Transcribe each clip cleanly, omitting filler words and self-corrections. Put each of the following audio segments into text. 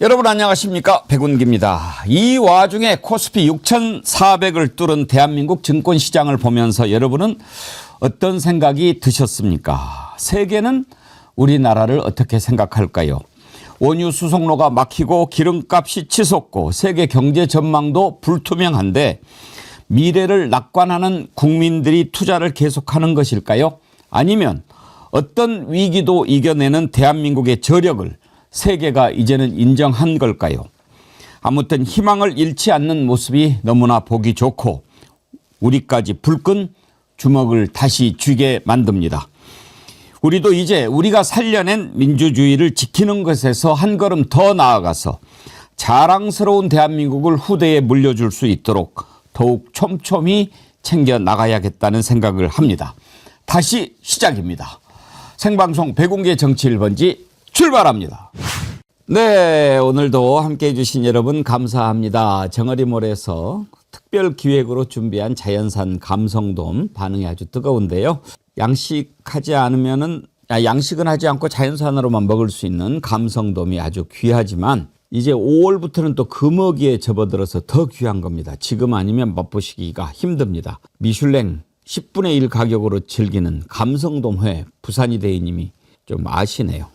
여러분 안녕하십니까, 백운기입니다. 이 와중에 코스피 6,400을 뚫은 대한민국 증권시장을 보면서 여러분은 어떤 생각이 드셨습니까? 세계는 우리나라를 어떻게 생각할까요? 원유 수송로가 막히고 기름값이 치솟고 세계 경제 전망도 불투명한데 미래를 낙관하는 국민들이 투자를 계속하는 것일까요? 아니면 어떤 위기도 이겨내는 대한민국의 저력을 세계가 이제는 인정한 걸까요? 아무튼 희망을 잃지 않는 모습이 너무나 보기 좋고 우리까지 불끈 주먹을 다시 쥐게 만듭니다. 우리도 이제 우리가 살려낸 민주주의를 지키는 것에서 한 걸음 더 나아가서 자랑스러운 대한민국을 후대에 물려줄 수 있도록 더욱 촘촘히 챙겨 나가야겠다는 생각을 합니다. 다시 시작입니다. 생방송 백운기의 정치 1번지 출발합니다. 네, 오늘도 함께해 주신 여러분 감사합니다. 정어리몰에서 특별 기획으로 준비한 자연산 감성돔 반응이 아주 뜨거운데요. 양식은 하지 않고 자연산으로만 먹을 수 있는 감성돔이 아주 귀하지만 이제 5월부터는 또 금어기에 접어들어서 더 귀한 겁니다. 지금 아니면 맛보시기가 힘듭니다. 미슐랭 10분의 1 가격으로 즐기는 감성돔회 부산이 대위님이 좀 아시네요.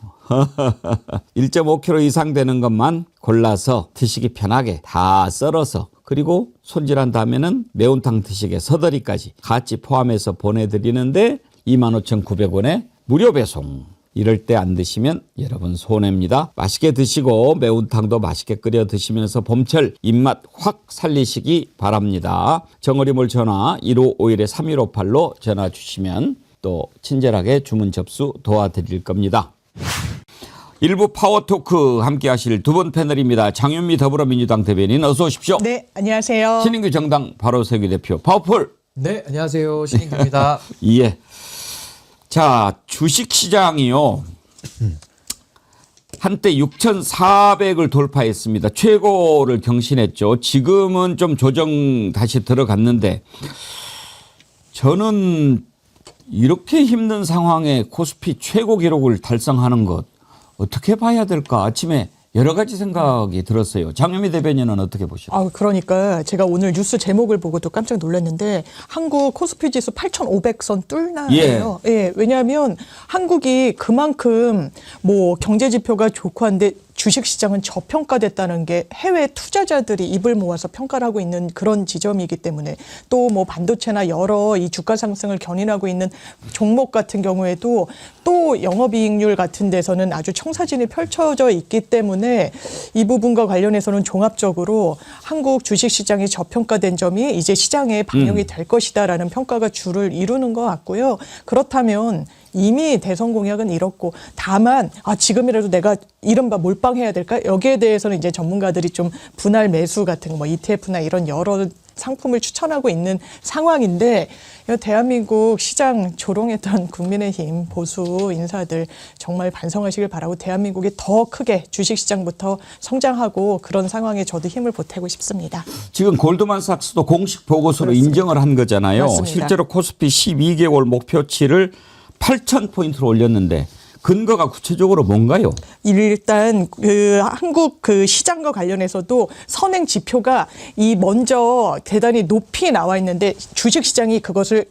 1.5kg 이상 되는 것만 골라서 드시기 편하게 다 썰어서 그리고 손질한 다음에는 매운탕 드시게 서더리까지 같이 포함해서 보내드리는데 25,900원에 무료 배송. 이럴 때 안 드시면 여러분 손해입니다. 맛있게 드시고 매운탕도 맛있게 끓여 드시면서 봄철 입맛 확 살리시기 바랍니다. 정어리몰 전화 1551-3158로 전화 주시면 또 친절하게 주문 접수 도와드릴 겁니다. 일부 파워토크 함께 하실 두 분 패널입니다. 장윤미 더불어민주당 대변인 어서 오십시오. 네, 안녕하세요. 신인규 정당 바로세기 대표 파워풀. 네, 안녕하세요. 신인규입니다. 예. 자, 주식시장이요. 한때 6,400을 돌파했습니다. 최고를 경신했죠. 지금은 좀 조정 다시 들어갔는데 저는 이렇게 힘든 상황에 코스피 최고 기록을 달성하는 것 어떻게 봐야 될까? 아침에 여러 가지 생각이 들었어요. 장윤미 대변인은 어떻게 보시나요? 그러니까 제가 오늘 뉴스 제목을 보고도 깜짝 놀랐는데 한국 코스피 지수 8,500선 뚫나요? 예, 왜냐하면 한국이 그만큼 뭐 경제 지표가 좋고 한데 주식시장은 저평가됐다는 게 해외 투자자들이 입을 모아서 평가를 하고 있는 그런 지점이기 때문에 또 뭐 반도체나 여러 이 주가 상승을 견인하고 있는 종목 같은 경우에도 또 영업이익률 같은 데서는 아주 청사진이 펼쳐져 있기 때문에 이 부분과 관련해서는 종합적으로 한국 주식시장이 저평가된 점이 이제 시장에 반영이 될 것이다라는 평가가 주를 이루는 것 같고요. 그렇다면 이미 대선 공약은 이렇고 다만 지금이라도 내가 이른바 몰빵해야 될까? 여기에 대해서는 이제 전문가들이 좀 분할 매수 같은 거 뭐 ETF나 이런 여러 상품을 추천하고 있는 상황인데 대한민국 시장 조롱했던 국민의힘 보수 인사들 정말 반성하시길 바라고 대한민국이 더 크게 주식시장부터 성장하고 그런 상황에 저도 힘을 보태고 싶습니다. 지금 골드만삭스도 공식 보고서로 그렇습니다. 인정을 한 거잖아요. 맞습니다. 실제로 코스피 12개월 목표치를 8,000포인트로 올렸는데 근거가 구체적으로 뭔가요? 일단 한국 시장과 관련해서도 선행 지표가 먼저 대단히 높이 나와 있는데 주식시장이 그것을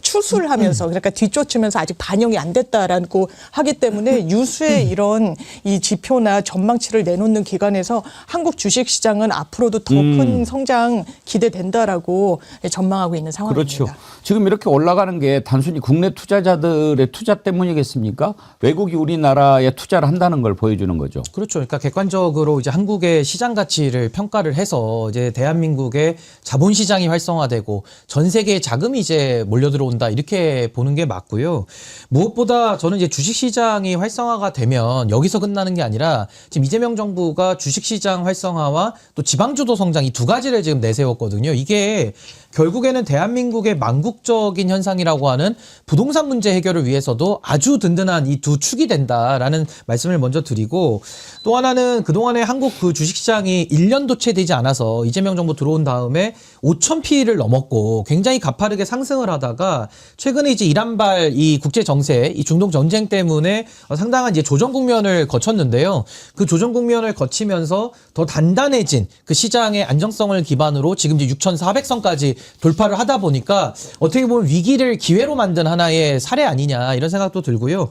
추수를 하면서 그러니까 뒤쫓으면서 아직 반영이 안 됐다라고 하기 때문에 유수의 이런 이 지표나 전망치를 내놓는 기관에서 한국 주식시장은 앞으로도 더 큰 성장 기대된다라고 전망하고 있는 상황입니다. 그렇죠. 지금 이렇게 올라가는 게 단순히 국내 투자자들의 투자 때문이겠습니까? 외국이 우리나라에 투자를 한다는 걸 보여주는 거죠. 그렇죠. 그러니까 객관적으로 이제 한국의 시장 가치를 평가를 해서 이제 대한민국의 자본 시장이 활성화되고 전 세계의 자금이 이제 몰려 들어온다 이렇게 보는 게 맞고요. 무엇보다 저는 이제 주식 시장이 활성화가 되면 여기서 끝나는 게 아니라 지금 이재명 정부가 주식 시장 활성화와 또 지방 주도 성장 이 두 가지를 지금 내세웠거든요. 이게 결국에는 대한민국의 망국적인 현상이라고 하는 부동산 문제 해결을 위해서도 아주 든든한 이 두 누축이 된다라는 말씀을 먼저 드리고 또 하나는 그동안에 한국 그 주식시장이 1년도 채 되지 않아서 이재명 정부 들어온 다음에 5,000피를 넘었고 굉장히 가파르게 상승을 하다가 최근에 이제 이란발 이 국제 정세, 이 중동 전쟁 때문에 상당한 이제 조정 국면을 거쳤는데요. 그 조정 국면을 거치면서 더 단단해진 그 시장의 안정성을 기반으로 지금 이제 6,400선까지 돌파를 하다 보니까 어떻게 보면 위기를 기회로 만든 하나의 사례 아니냐 이런 생각도 들고요.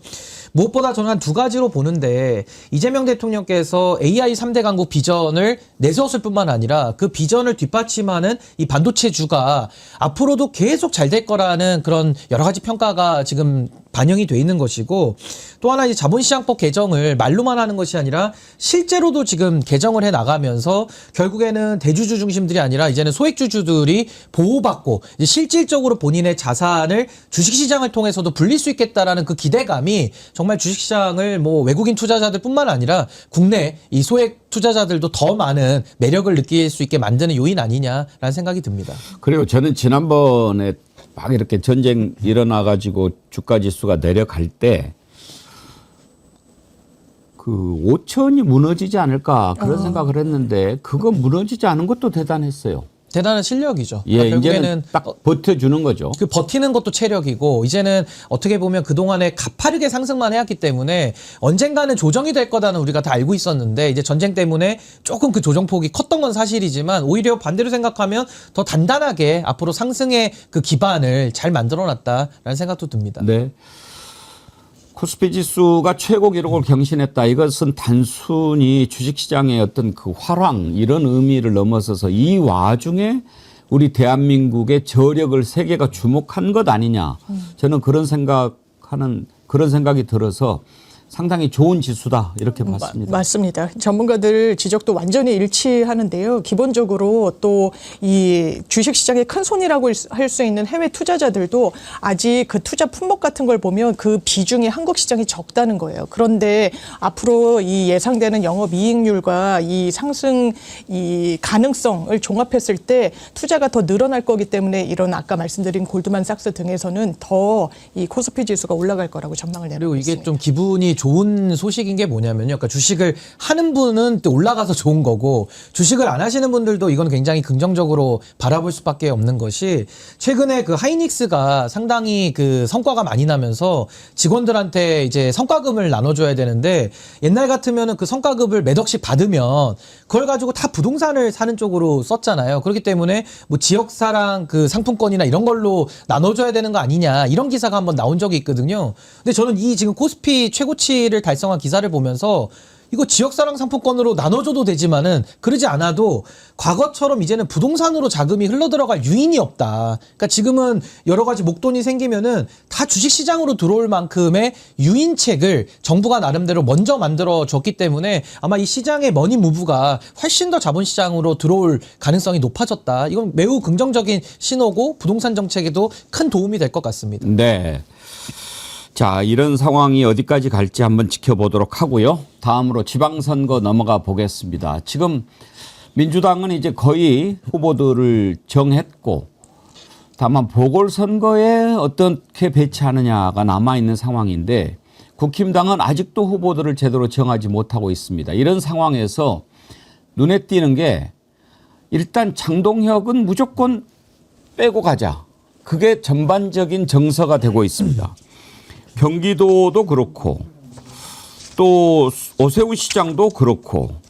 무엇보다 저는 한 두 가지로 보는데 이재명 대통령께서 AI 3대 강국 비전을 내세웠을 뿐만 아니라 그 비전을 뒷받침하는 이 반도체주가 앞으로도 계속 잘 될 거라는 그런 여러 가지 평가가 지금 반영이 돼 있는 것이고 또 하나 이제 자본시장법 개정을 말로만 하는 것이 아니라 실제로도 지금 개정을 해 나가면서 결국에는 대주주 중심들이 아니라 이제는 소액주주들이 보호받고 이제 실질적으로 본인의 자산을 주식시장을 통해서도 불릴 수 있겠다라는 그 기대감이 정말 주식시장을 뭐 외국인 투자자들뿐만 아니라 국내 이 소액 투자자들도 더 많은 매력을 느낄 수 있게 만드는 요인 아니냐라는 생각이 듭니다. 그리고 저는 지난번에 막 이렇게 전쟁 일어나가지고 주가 지수가 내려갈 때 그 5천이 무너지지 않을까 그런 생각을 했는데 그거 무너지지 않은 것도 대단했어요. 대단한 실력이죠. 예, 그러니까 이제는 결국에는 딱 버텨주는 거죠. 그 버티는 것도 체력이고 이제는 어떻게 보면 그동안에 가파르게 상승만 해왔기 때문에 언젠가는 조정이 될 거다는 우리가 다 알고 있었는데 이제 전쟁 때문에 조금 그 조정폭이 컸던 건 사실이지만 오히려 반대로 생각하면 더 단단하게 앞으로 상승의 그 기반을 잘 만들어놨다라는 생각도 듭니다. 네. 코스피 지수가 최고 기록을 경신했다. 이것은 단순히 주식시장의 어떤 그 활황 이런 의미를 넘어서서 이 와중에 우리 대한민국의 저력을 세계가 주목한 것 아니냐. 저는 그런 생각이 들어서 상당히 좋은 지수다 이렇게 봤습니다. 맞습니다. 전문가들 지적도 완전히 일치하는데요. 기본적으로 또 이 주식시장의 큰 손이라고 할 수 있는 해외 투자자들도 아직 그 투자 품목 같은 걸 보면 그 비중이 한국 시장이 적다는 거예요. 그런데 앞으로 이 예상되는 영업이익률과 이 상승 이 가능성을 종합했을 때 투자가 더 늘어날 거기 때문에 이런 아까 말씀드린 골드만삭스 등에서는 더 이 코스피 지수가 올라갈 거라고 전망을 내놓고 그리고 이게 있습니다. 좀 기분이 좋은 소식인 게 뭐냐면요. 그러니까 주식을 하는 분은 또 올라가서 좋은 거고 주식을 안 하시는 분들도 이건 굉장히 긍정적으로 바라볼 수밖에 없는 것이 최근에 그 하이닉스가 상당히 그 성과가 많이 나면서 직원들한테 이제 성과금을 나눠줘야 되는데 옛날 같으면은 그 성과급을 몇 억씩 받으면 그걸 가지고 다 부동산을 사는 쪽으로 썼잖아요. 그렇기 때문에 뭐 지역사랑 그 상품권이나 이런 걸로 나눠줘야 되는 거 아니냐 이런 기사가 한번 나온 적이 있거든요. 근데 저는 이 지금 코스피 최고치를 달성한 기사를 보면서 이거 지역사랑 상품권으로 나눠줘도 되지만은 그러지 않아도 과거처럼 이제는 부동산으로 자금이 흘러들어갈 유인이 없다. 그러니까 지금은 여러 가지 목돈이 생기면은 다 주식시장으로 들어올 만큼의 유인책을 정부가 나름대로 먼저 만들어줬기 때문에 아마 이 시장의 머니 무브가 훨씬 더 자본시장으로 들어올 가능성이 높아졌다. 이건 매우 긍정적인 신호고 부동산 정책에도 큰 도움이 될 것 같습니다. 네. 자, 이런 상황이 어디까지 갈지 한번 지켜보도록 하고요. 다음으로 지방선거 넘어가 보겠습니다. 지금 민주당은 이제 거의 후보들을 정했고 다만 보궐선거에 어떻게 배치하느냐가 남아있는 상황인데 국힘당은 아직도 후보들을 제대로 정하지 못하고 있습니다. 이런 상황에서 눈에 띄는 게 일단 장동혁은 무조건 빼고 가자. 그게 전반적인 정서가 되고 있습니다. 경기도도 그렇고 또 오세훈 시장도 그렇고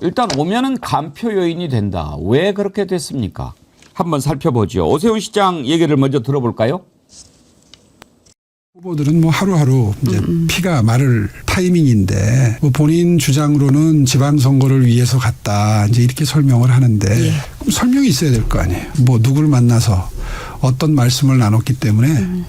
일단 오면은 간표 요인이 된다. 왜 그렇게 됐습니까? 한번 살펴보죠. 오세훈 시장 얘기를 먼저 들어볼까요? 후보들은 뭐 하루하루 이제 피가 마를 타이밍인데 뭐 본인 주장으로는 지방선거를 위해서 갔다 이제 이렇게 설명을 하는데 그럼 설명이 있어야 될 거 아니에요. 뭐 누구를 만나서 어떤 말씀을 나눴기 때문에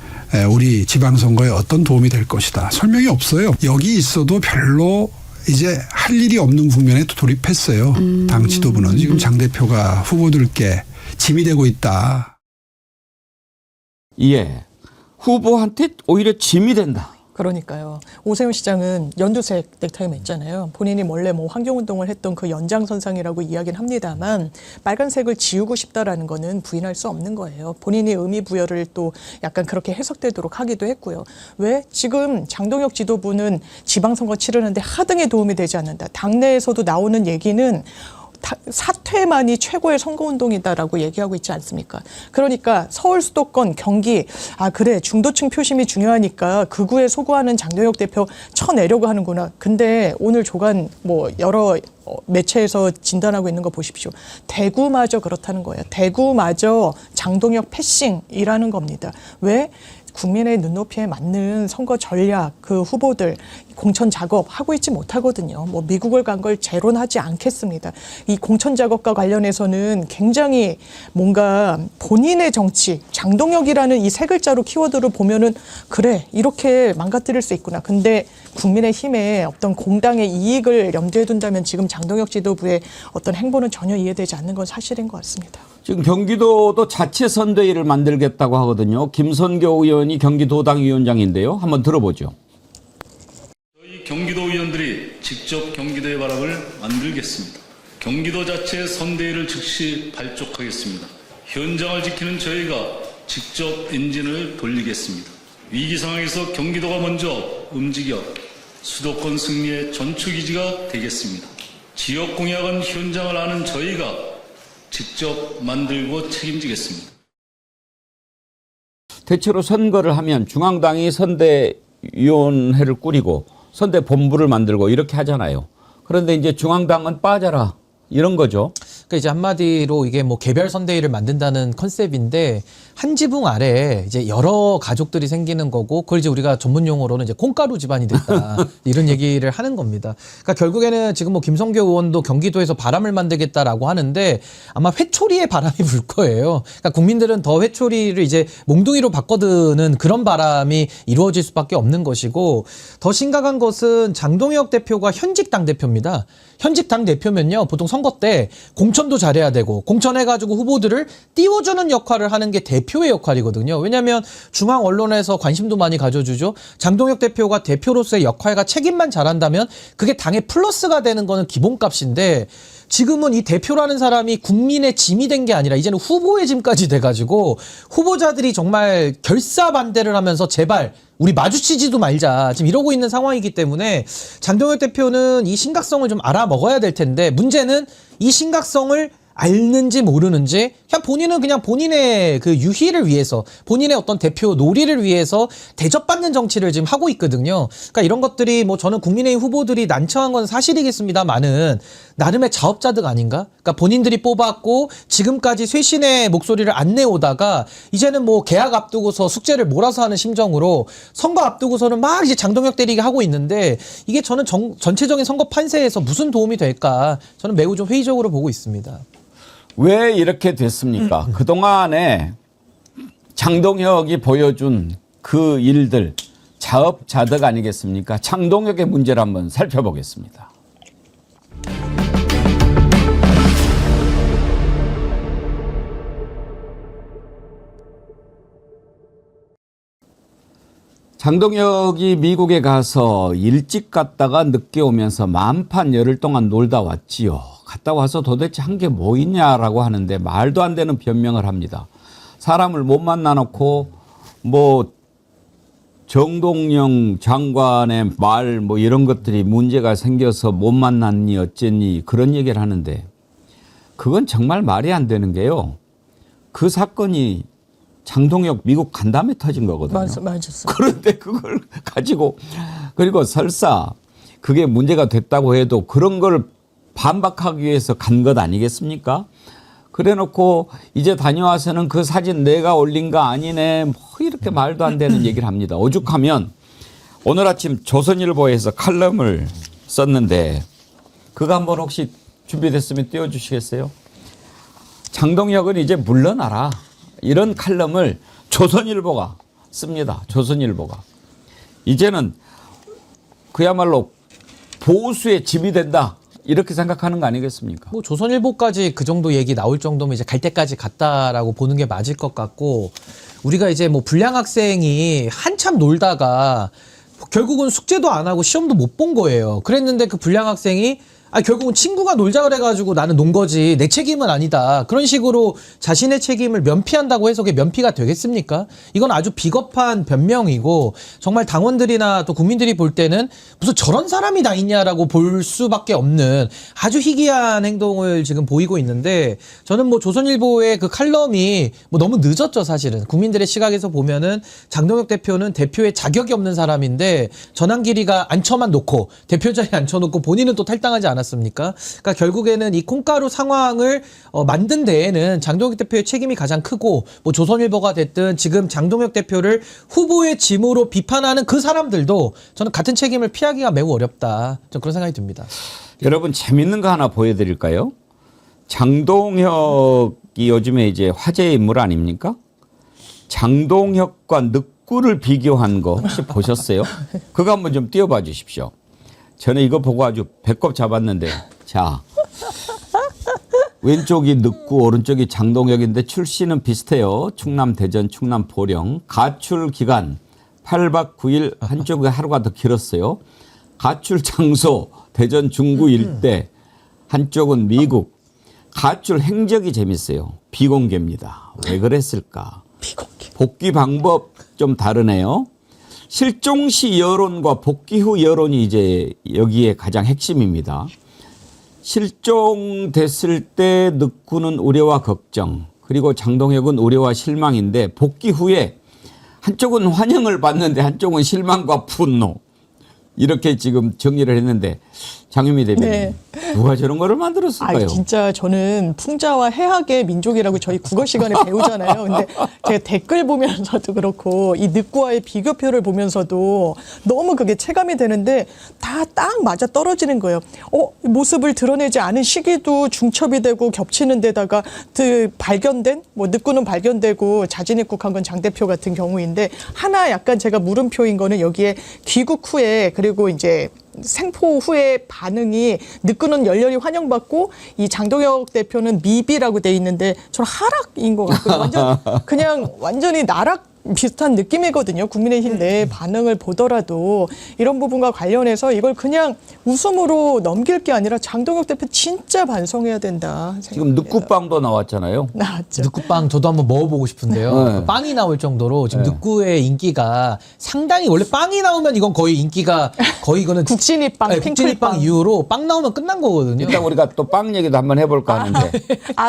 우리 지방선거에 어떤 도움이 될 것이다. 설명이 없어요. 여기 있어도 별로 이제 할 일이 없는 국면에 돌입했어요. 당 지도부는 지금 장 대표가 후보들께 짐이 되고 있다. 예. 후보한테 오히려 짐이 된다. 그러니까요. 오세훈 시장은 연두색 넥타이 맸잖아요. 본인이 원래 뭐 환경운동을 했던 그 연장선상이라고 이야기는 합니다만 빨간색을 지우고 싶다라는 거는 부인할 수 없는 거예요. 본인이 의미 부여를 또 약간 그렇게 해석되도록 하기도 했고요. 왜? 지금 장동혁 지도부는 지방선거 치르는데 하등에 도움이 되지 않는다. 당내에서도 나오는 얘기는 사퇴만이 최고의 선거운동이다라고 얘기하고 있지 않습니까? 그러니까 서울 수도권, 경기, 그래 중도층 표심이 중요하니까 극우에 소구하는 장동혁 대표 쳐내려고 하는구나. 근데 오늘 조간 뭐 여러 매체에서 진단하고 있는 거 보십시오. 대구마저 그렇다는 거예요. 대구마저 장동혁 패싱이라는 겁니다. 왜? 국민의 눈높이에 맞는 선거 전략, 그 후보들 공천 작업 하고 있지 못하거든요. 뭐 미국을 간 걸 재론하지 않겠습니다. 이 공천 작업과 관련해서는 굉장히 뭔가 본인의 정치, 장동혁이라는 이 세 글자로 키워드를 보면은 그래 이렇게 망가뜨릴 수 있구나. 근데 국민의힘의 어떤 공당의 이익을 염두에 둔다면 지금 장동혁 지도부의 어떤 행보는 전혀 이해되지 않는 건 사실인 것 같습니다. 지금 경기도도 자체 선대위를 만들겠다고 하거든요. 김선교 의원이 경기도당 위원장인데요. 한번 들어보죠. 저희 경기도 의원들이 직접 경기도의 바람을 만들겠습니다. 경기도 자체 선대위를 즉시 발족하겠습니다. 현장을 지키는 저희가 직접 엔진을 돌리겠습니다. 위기 상황에서 경기도가 먼저 움직여 수도권 승리의 전초기지가 되겠습니다. 지역 공약은 현장을 아는 저희가 직접 만들고 책임지겠습니다. 대체로 선거를 하면 중앙당이 선대위원회를 꾸리고 선대본부를 만들고 이렇게 하잖아요. 그런데 이제 중앙당은 빠져라 이런 거죠. 그러니까 이제 한마디로 이게 뭐 개별 선대위를 만든다는 컨셉인데 한 지붕 아래에 이제 여러 가족들이 생기는 거고 그걸 이제 우리가 전문 용어로는 이제 콩가루 집안이 됐다 이런 얘기를 하는 겁니다. 그러니까 결국에는 지금 뭐 김성교 의원도 경기도에서 바람을 만들겠다라고 하는데 아마 회초리에 바람이 불 거예요. 그러니까 국민들은 더 회초리를 이제 몽둥이로 바꿔드는 그런 바람이 이루어질 수밖에 없는 것이고 더 심각한 것은 장동혁 대표가 현직 당대표입니다. 현직 당대표면요 보통 선거 때 공천도 잘해야 되고 공천해가지고 후보들을 띄워주는 역할을 하는 게 대표의 역할이거든요. 왜냐하면 중앙 언론에서 관심도 많이 가져주죠. 장동혁 대표가 대표로서의 역할과 책임만 잘한다면 그게 당의 플러스가 되는 거는 기본값인데 지금은 이 대표라는 사람이 국민의 짐이 된 게 아니라 이제는 후보의 짐까지 돼가지고 후보자들이 정말 결사반대를 하면서 제발 우리 마주치지도 말자 지금 이러고 있는 상황이기 때문에 장동혁 대표는 이 심각성을 좀 알아먹어야 될 텐데 문제는 이 심각성을 알는지 모르는지 본인은 그냥 본인의 그 유희를 위해서 본인의 어떤 대표 놀이를 위해서 대접받는 정치를 지금 하고 있거든요. 그러니까 이런 것들이 뭐 저는 국민의힘 후보들이 난처한 건 사실이겠습니다만은 나름의 자업자득 아닌가? 그러니까 본인들이 뽑았고 지금까지 쇄신의 목소리를 안 내오다가 이제는 뭐 개학 앞두고서 숙제를 몰아서 하는 심정으로 선거 앞두고서는 막 이제 장동혁 때리게 하고 있는데 이게 저는 전체적인 선거 판세에서 무슨 도움이 될까? 저는 매우 좀 회의적으로 보고 있습니다. 왜 이렇게 됐습니까? 그동안에 장동혁이 보여준 그 일들 자업자득 아니겠습니까? 장동혁의 문제를 한번 살펴보겠습니다. 장동혁이 미국에 가서 일찍 갔다가 늦게 오면서 만판 열흘 동안 놀다 왔지요. 갔다 와서 도대체 한 게 뭐 있냐라고 하는데 말도 안 되는 변명을 합니다. 사람을 못 만나놓고 뭐 정동영 장관의 말 뭐 이런 것들이 문제가 생겨서 못 만났니 어쨌니 그런 얘기를 하는데 그건 정말 말이 안 되는 게요. 그 사건이 장동혁 미국 간 다음에 터진 거거든요. 맞았어요. 그런데 그걸 가지고 그리고 설사 그게 문제가 됐다고 해도 그런 걸 반박하기 위해서 간 것 아니겠습니까? 그래놓고 이제 다녀와서는 그 사진 내가 올린 거 아니네 뭐 이렇게 말도 안 되는 얘기를 합니다. 오죽하면 오늘 아침 조선일보에서 칼럼을 썼는데 그거 한번 혹시 준비됐으면 띄워주시겠어요? 장동혁은 이제 물러나라. 이런 칼럼을 조선일보가 씁니다. 조선일보가. 이제는 그야말로 보수의 짐이 된다. 이렇게 생각하는 거 아니겠습니까? 뭐 조선일보까지 그 정도 얘기 나올 정도면 이제 갈 때까지 갔다라고 보는 게 맞을 것 같고 우리가 이제 뭐 불량 학생이 한참 놀다가 결국은 숙제도 안 하고 시험도 못 본 거예요. 그랬는데 그 불량 학생이 결국은 친구가 놀자 그래가지고 나는 논 거지 내 책임은 아니다. 그런 식으로 자신의 책임을 면피한다고 해서 그게 면피가 되겠습니까? 이건 아주 비겁한 변명이고 정말 당원들이나 또 국민들이 볼 때는 무슨 저런 사람이 다 있냐라고 볼 수밖에 없는 아주 희귀한 행동을 지금 보이고 있는데 저는 뭐 조선일보의 그 칼럼이 뭐 너무 늦었죠 사실은. 국민들의 시각에서 보면은 장동혁 대표는 대표의 자격이 없는 사람인데 전환길이가 앉혀만 놓고 대표 자리에 앉혀놓고 본인은 또 탈당하지 않았습니까? 그러니까 결국에는 이 콩가루 상황을 만든 데에는 장동혁 대표의 책임이 가장 크고 뭐 조선일보가 됐든 지금 장동혁 대표를 후보의 짐으로 비판하는 그 사람들도 저는 같은 책임을 피하기가 매우 어렵다. 좀 그런 생각이 듭니다. 여러분 재밌는 거 하나 보여드릴까요? 장동혁이 요즘에 이제 화제의 인물 아닙니까? 장동혁과 늑구를 비교한 거 혹시 보셨어요? 그거 한번 좀 띄워봐 주십시오. 저는 이거 보고 아주 배꼽 잡았는데 자 왼쪽이 늑구 오른쪽이 장동혁인데 출신은 비슷해요. 충남 대전 충남 보령 가출 기간 8박 9일 한쪽이 하루가 더 길었어요. 가출 장소 대전 중구 일대 한쪽은 미국 가출 행적이 재밌어요. 비공개입니다. 왜 그랬을까? 비공개. 복귀 방법 좀 다르네요. 실종 시 여론과 복귀 후 여론이 이제 여기에 가장 핵심입니다. 실종됐을 때 늑구는 우려와 걱정, 그리고 장동혁은 우려와 실망인데 복귀 후에 한쪽은 환영을 받는데 한쪽은 실망과 분노. 이렇게 지금 정리를 했는데 장유미 대변인 네. 누가 저런 거를 만들었을까요? 진짜 저는 풍자와 해학의 민족이라고 저희 국어 시간에 배우잖아요. 근데 제가 댓글 보면서도 그렇고 이 늑구와의 비교표를 보면서도 너무 그게 체감이 되는데 다 딱 맞아 떨어지는 거예요. 모습을 드러내지 않은 시기도 중첩이 되고 겹치는 데다가 발견된 뭐 늑구는 발견되고 자진 입국한 건 장 대표 같은 경우인데 하나 약간 제가 물음표인 거는 여기에 귀국 후에 그리고 이제 생포 후의 반응이 늑구는 열렬히 환영받고 이 장동혁 대표는 미비라고 돼 있는데 저는 하락인 것 같고요. 그냥 완전히 나락 비슷한 느낌이거든요. 국민의힘 내 반응을 보더라도 이런 부분과 관련해서 이걸 그냥 웃음으로 넘길 게 아니라 장동혁 대표 진짜 반성해야 된다. 지금 늑구빵도 나왔잖아요. 나왔죠. 늑구빵 저도 한번 먹어보고 싶은데요. 네. 빵이 나올 정도로 지금 네. 늑구의 인기가 상당히 원래 빵이 나오면 이건 거의 인기가 거의 이거는 국진이빵, 네, 국진이빵 핑클빵 이후로 빵 나오면 끝난 거거든요. 일단 우리가 또 빵 얘기도 한번 해볼까 하는데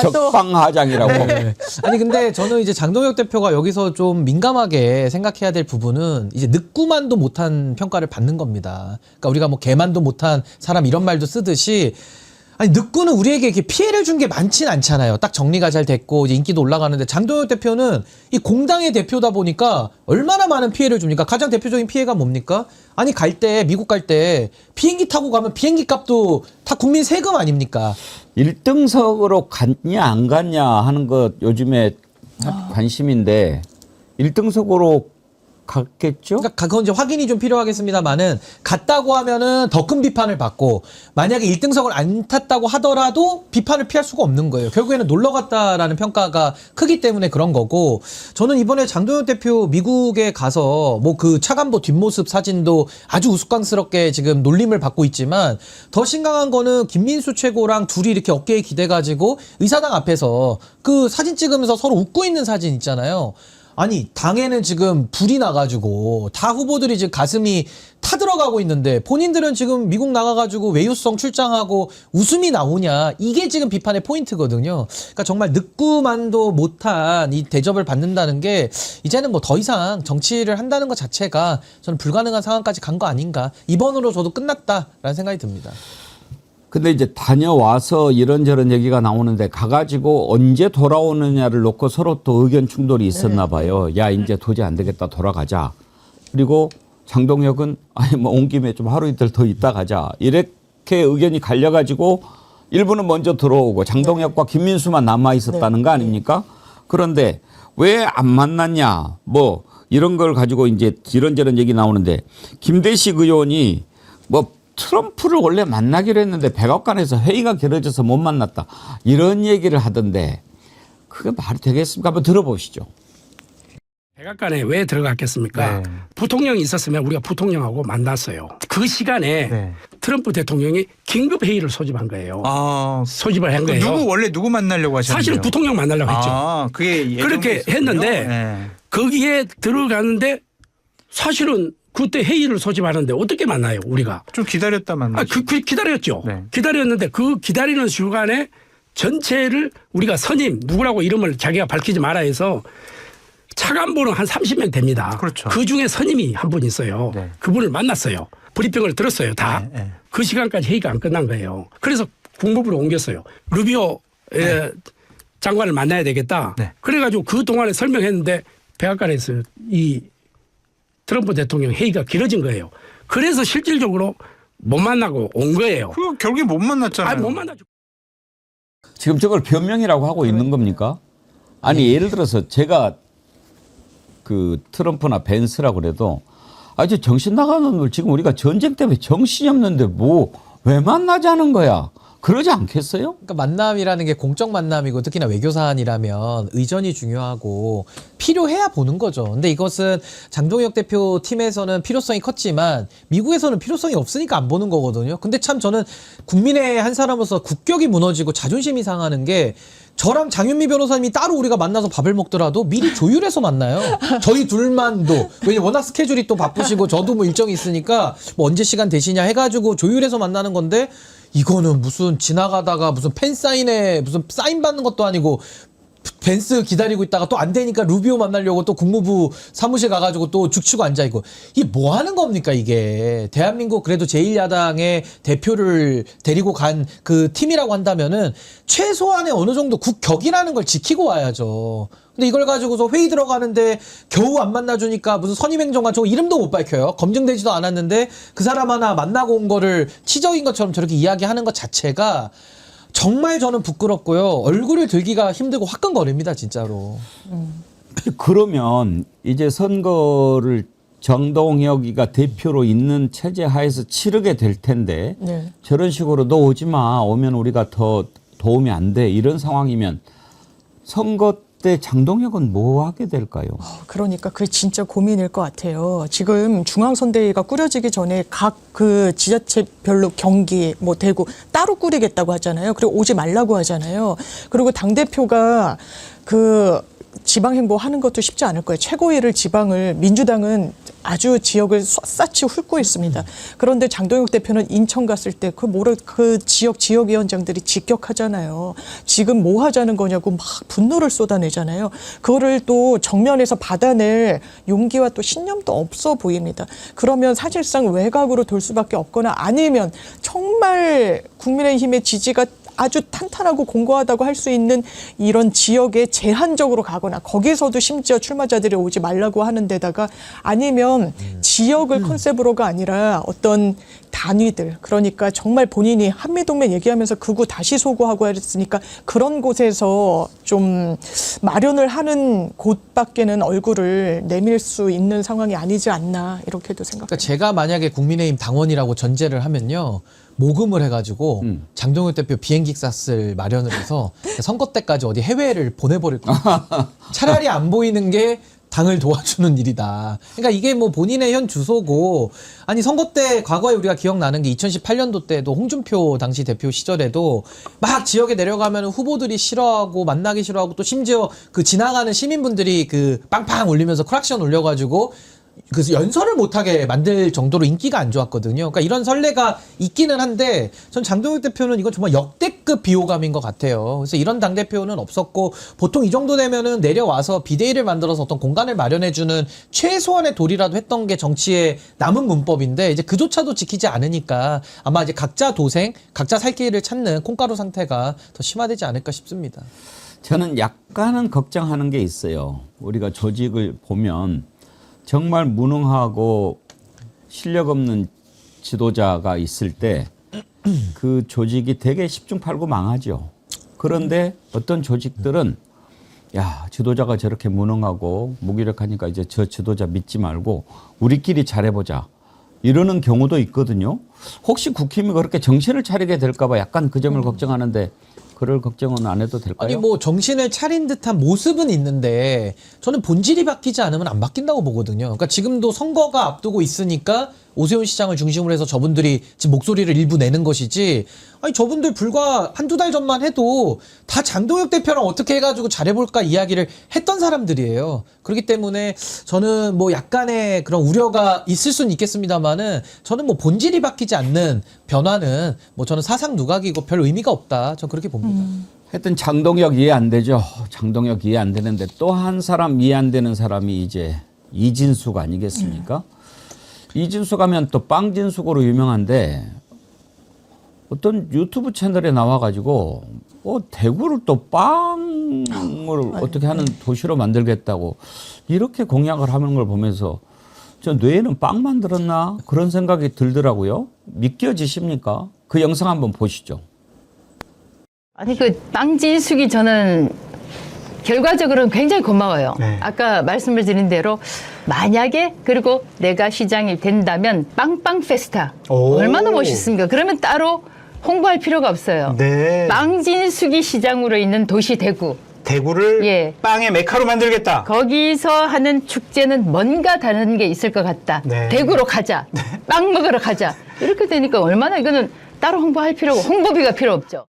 또. 적빵하장이라고. 네. 아니 근데 저는 이제 장동혁 대표가 여기서 좀 민감하게 생각해야 될 부분은 이제 늑구만도 못한 평가를 받는 겁니다. 그러니까 우리가 뭐 개만도 못한 사람 이런 말도 쓰듯이 아니 늑구는 우리에게 이렇게 피해를 준 게 많진 않잖아요. 딱 정리가 잘 됐고 이제 인기도 올라가는데 장동혁 대표는 이 공당의 대표다 보니까 얼마나 많은 피해를 줍니까? 가장 대표적인 피해가 뭡니까? 아니 갈 때 미국 갈 때 비행기 타고 가면 비행기 값도 다 국민 세금 아닙니까? 1등석으로 갔냐 안 갔냐 하는 것 요즘에 관심인데 1등석으로 갔겠죠? 그러니까 그건 이제 확인이 좀 필요하겠습니다만은 갔다고 하면은 더 큰 비판을 받고 만약에 1등석을 안 탔다고 하더라도 비판을 피할 수가 없는 거예요. 결국에는 놀러 갔다라는 평가가 크기 때문에 그런 거고 저는 이번에 장동혁 대표 미국에 가서 뭐 그 차관보 뒷모습 사진도 아주 우스꽝스럽게 지금 놀림을 받고 있지만 더 심각한 거는 김민수 최고랑 둘이 이렇게 어깨에 기대가지고 의사당 앞에서 그 사진 찍으면서 서로 웃고 있는 사진 있잖아요. 아니 당에는 지금 불이 나가지고 다 후보들이 지금 가슴이 타들어가고 있는데 본인들은 지금 미국 나가가지고 외유성 출장하고 웃음이 나오냐 이게 지금 비판의 포인트거든요. 그러니까 정말 늑구만도 못한 이 대접을 받는다는 게 이제는 뭐 더 이상 정치를 한다는 것 자체가 저는 불가능한 상황까지 간 거 아닌가. 이번으로 저도 끝났다라는 생각이 듭니다. 근데 이제 다녀와서 이런저런 얘기가 나오는데 가가지고 언제 돌아오느냐를 놓고 서로 또 의견 충돌이 있었나 봐요. 야, 이제 도저히 안 되겠다. 돌아가자. 그리고 장동혁은 아니 뭐 온 김에 좀 하루 이틀 더 있다 가자. 이렇게 의견이 갈려가지고 일부는 먼저 들어오고 장동혁과 김민수만 남아 있었다는 거 아닙니까? 그런데 왜 안 만났냐? 뭐 이런 걸 가지고 이제 이런저런 얘기 나오는데 김대식 의원이 뭐 트럼프를 원래 만나기로 했는데 백악관에서 회의가 길어져서 못 만났다. 이런 얘기를 하던데 그게 말이 되겠습니까? 한번 들어보시죠. 백악관에 왜 들어갔겠습니까? 네. 부통령이 있었으면 우리가 부통령하고 만났어요. 그 시간에 네. 트럼프 대통령이 긴급 회의를 소집한 거예요. 아, 소집을 한 거예요. 원래 누구 만나려고 하셨는데요? 사실은 부통령 만나려고 했죠. 아, 그게 그렇게 예정돼 했는데 있었군요. 네. 거기에 들어가는데 사실은 그때 회의를 소집하는데 어떻게 만나요 우리가? 좀 기다렸다 만나죠. 기다렸죠. 네. 기다렸는데 그 기다리는 시간에 전체를 우리가 선임 누구라고 이름을 자기가 밝히지 말아 해서 차관보는 한 30명 됩니다. 그렇죠. 그 중에 선임이 한 분 있어요. 네. 그분을 만났어요. 브리핑을 들었어요. 다. 네, 네. 그 시간까지 회의가 안 끝난 거예요. 그래서 국무부로 옮겼어요. 루비오 장관을 만나야 되겠다. 네. 그래가지고 그 동안에 설명했는데 백악관에서 이 트럼프 대통령 회의가 길어진 거예요. 그래서 실질적으로 못 만나고 온 거예요. 그거 결국에 못 만났잖아요. 아니 못 만나죠. 지금 저걸 변명이라고 하고 있는 겁니까? 아니 예를 들어서 제가 그 트럼프나 벤스라고 그래도 아주 정신 나가는 놈들 지금 우리가 전쟁 때문에 정신이 없는데 뭐 왜 만나자는 거야? 그러지 않겠어요? 그러니까 만남이라는 게 공적 만남이고 특히나 외교 사안이라면 의전이 중요하고 필요해야 보는 거죠. 근데 이것은 장동혁 대표 팀에서는 필요성이 컸지만 미국에서는 필요성이 없으니까 안 보는 거거든요. 근데 참 저는 국민의 한 사람으로서 국격이 무너지고 자존심이 상하는 게 저랑 장윤미 변호사님이 따로 우리가 만나서 밥을 먹더라도 미리 조율해서 만나요. 저희 둘만도. 왜냐면 워낙 스케줄이 또 바쁘시고 저도 뭐 일정이 있으니까 뭐 언제 시간 되시냐 해가지고 조율해서 만나는 건데 이거는 무슨 지나가다가 무슨 팬 사인회 무슨 사인 받는 것도 아니고 벤스 기다리고 있다가 또 안 되니까 루비오 만나려고 또 국무부 사무실 가가지고 또 죽치고 앉아있고 이게 뭐 하는 겁니까 이게. 대한민국 그래도 제1야당의 대표를 데리고 간 그 팀이라고 한다면은 최소한의 어느 정도 국격이라는 걸 지키고 와야죠. 근데 이걸 가지고서 회의 들어가는데 겨우 안 만나주니까 무슨 선임행정관 저거 이름도 못 밝혀요. 검증되지도 않았는데 그 사람 하나 만나고 온 거를 치적인 것처럼 저렇게 이야기하는 것 자체가 정말 저는 부끄럽고요. 얼굴을 들기가 힘들고 화끈거립니다, 진짜로. 그러면 이제 선거를 정동혁이가 대표로 있는 체제 하에서 치르게 될 텐데 네. 저런 식으로 너 오지 마. 오면 우리가 더 도움이 안 돼. 이런 상황이면 선거 때 장동혁은 뭐 하게 될까요? 그러니까 그게 진짜 고민일 것 같아요. 지금 중앙선대위가 꾸려지기 전에 각 그 지자체별로 경기, 뭐 대구 따로 꾸리겠다고 하잖아요. 그리고 오지 말라고 하잖아요. 그리고 당대표가 그 지방행보 하는 것도 쉽지 않을 거예요. 최고위를 지방을 민주당은 아주 지역을 샅샅이 훑고 있습니다. 그런데 장동혁 대표는 인천 갔을 때 그 지역위원장들이 직격하잖아요. 지금 뭐 하자는 거냐고 막 분노를 쏟아내잖아요. 그거를 또 정면에서 받아낼 용기와 또 신념도 없어 보입니다. 그러면 사실상 외곽으로 돌 수밖에 없거나 아니면 정말 국민의힘의 지지가 아주 탄탄하고 공고하다고 할 수 있는 이런 지역에 제한적으로 가거나 거기서도 심지어 출마자들이 오지 말라고 하는 데다가 아니면 지역을 컨셉으로가 아니라 어떤 단위들 그러니까 정말 본인이 한미동맹 얘기하면서 극우 다시 소구하고 했으니까 그런 곳에서 좀 마련을 하는 곳밖에는 얼굴을 내밀 수 있는 상황이 아니지 않나 이렇게도 생각합니다. 그러니까 제가 만약에 국민의힘 당원이라고 전제를 하면요. 모금을 해가지고 장동혁 대표 비행기 값을 마련을 해서 선거 때까지 어디 해외를 보내버릴 겁니다. 차라리 안 보이는 게 당을 도와주는 일이다. 그러니까 이게 뭐 본인의 현 주소고 아니 선거 때 과거에 우리가 기억나는 게 2018년도 때도 홍준표 당시 대표 시절에도 막 지역에 내려가면 후보들이 싫어하고 만나기 싫어하고 또 심지어 그 지나가는 시민분들이 그 빵빵 울리면서 크락션 울려가지고 그 연설을 못하게 만들 정도로 인기가 안 좋았거든요. 그러니까 이런 선례가 있기는 한데 전 장동혁 대표는 이건 정말 역대급 비호감인 것 같아요. 그래서 이런 당대표는 없었고 보통 이 정도 되면은 내려와서 비대위를 만들어서 어떤 공간을 마련해주는 최소한의 도리라도 했던 게 정치의 남은 문법인데 이제 그조차도 지키지 않으니까 아마 이제 각자 도생, 각자 살 길을 찾는 콩가루 상태가 더 심화되지 않을까 싶습니다. 저는 약간은 걱정하는 게 있어요. 우리가 조직을 보면 정말 무능하고 실력 없는 지도자가 있을 때 그 조직이 되게 10중 8구 망하죠. 그런데 어떤 조직들은 야 지도자가 저렇게 무능하고 무기력하니까 이제 저 지도자 믿지 말고 우리끼리 잘해보자 이러는 경우도 있거든요. 혹시 국힘이 그렇게 정신을 차리게 될까 봐 약간 그 점을 걱정하는데 그럴 걱정은 안 해도 될까요? 아니 뭐 정신을 차린 듯한 모습은 있는데 저는 본질이 바뀌지 않으면 안 바뀐다고 보거든요. 그러니까 지금도 선거가 앞두고 있으니까 오세훈 시장을 중심으로 해서 저분들이 지금 목소리를 일부 내는 것이지, 아니 저분들 불과 한두 달 전만 해도 다 장동혁 대표랑 어떻게 해가지고 잘해볼까 이야기를 했던 사람들이에요. 그렇기 때문에 저는 뭐 약간의 그런 우려가 있을 수는 있겠습니다만은 저는 뭐 본질이 바뀌지 않는 변화는 뭐 저는 사상 누각이고 별 의미가 없다. 저는 그렇게 봅니다. 하여튼 장동혁 이해 안 되죠. 장동혁 이해 안 되는데 또 한 사람 이해 안 되는 사람이 이제 이진숙 아니겠습니까? 이진숙 하면 또 빵진숙으로 유명한데 어떤 유튜브 채널에 나와가지고 대구를 또 빵을 어떻게 하는 도시로 만들겠다고 이렇게 공약을 하는 걸 보면서 저 뇌에는 빵 만들었나 그런 생각이 들더라고요. 믿겨지십니까? 그 영상 한번 보시죠. 아니 그 빵진숙이 저는 결과적으로는 굉장히 고마워요. 네. 아까 말씀을 드린 대로 만약에 그리고 내가 시장이 된다면 빵빵 페스타 오. 얼마나 멋있습니까? 그러면 따로 홍보할 필요가 없어요. 네. 빵진숙이 시장으로 있는 도시 대구. 대구를 예. 빵의 메카로 만들겠다. 거기서 하는 축제는 뭔가 다른 게 있을 것 같다. 네. 대구로 가자. 빵 먹으러 가자. 이렇게 되니까 얼마나 이거는 따로 홍보할 필요가 홍보비가 필요 없죠.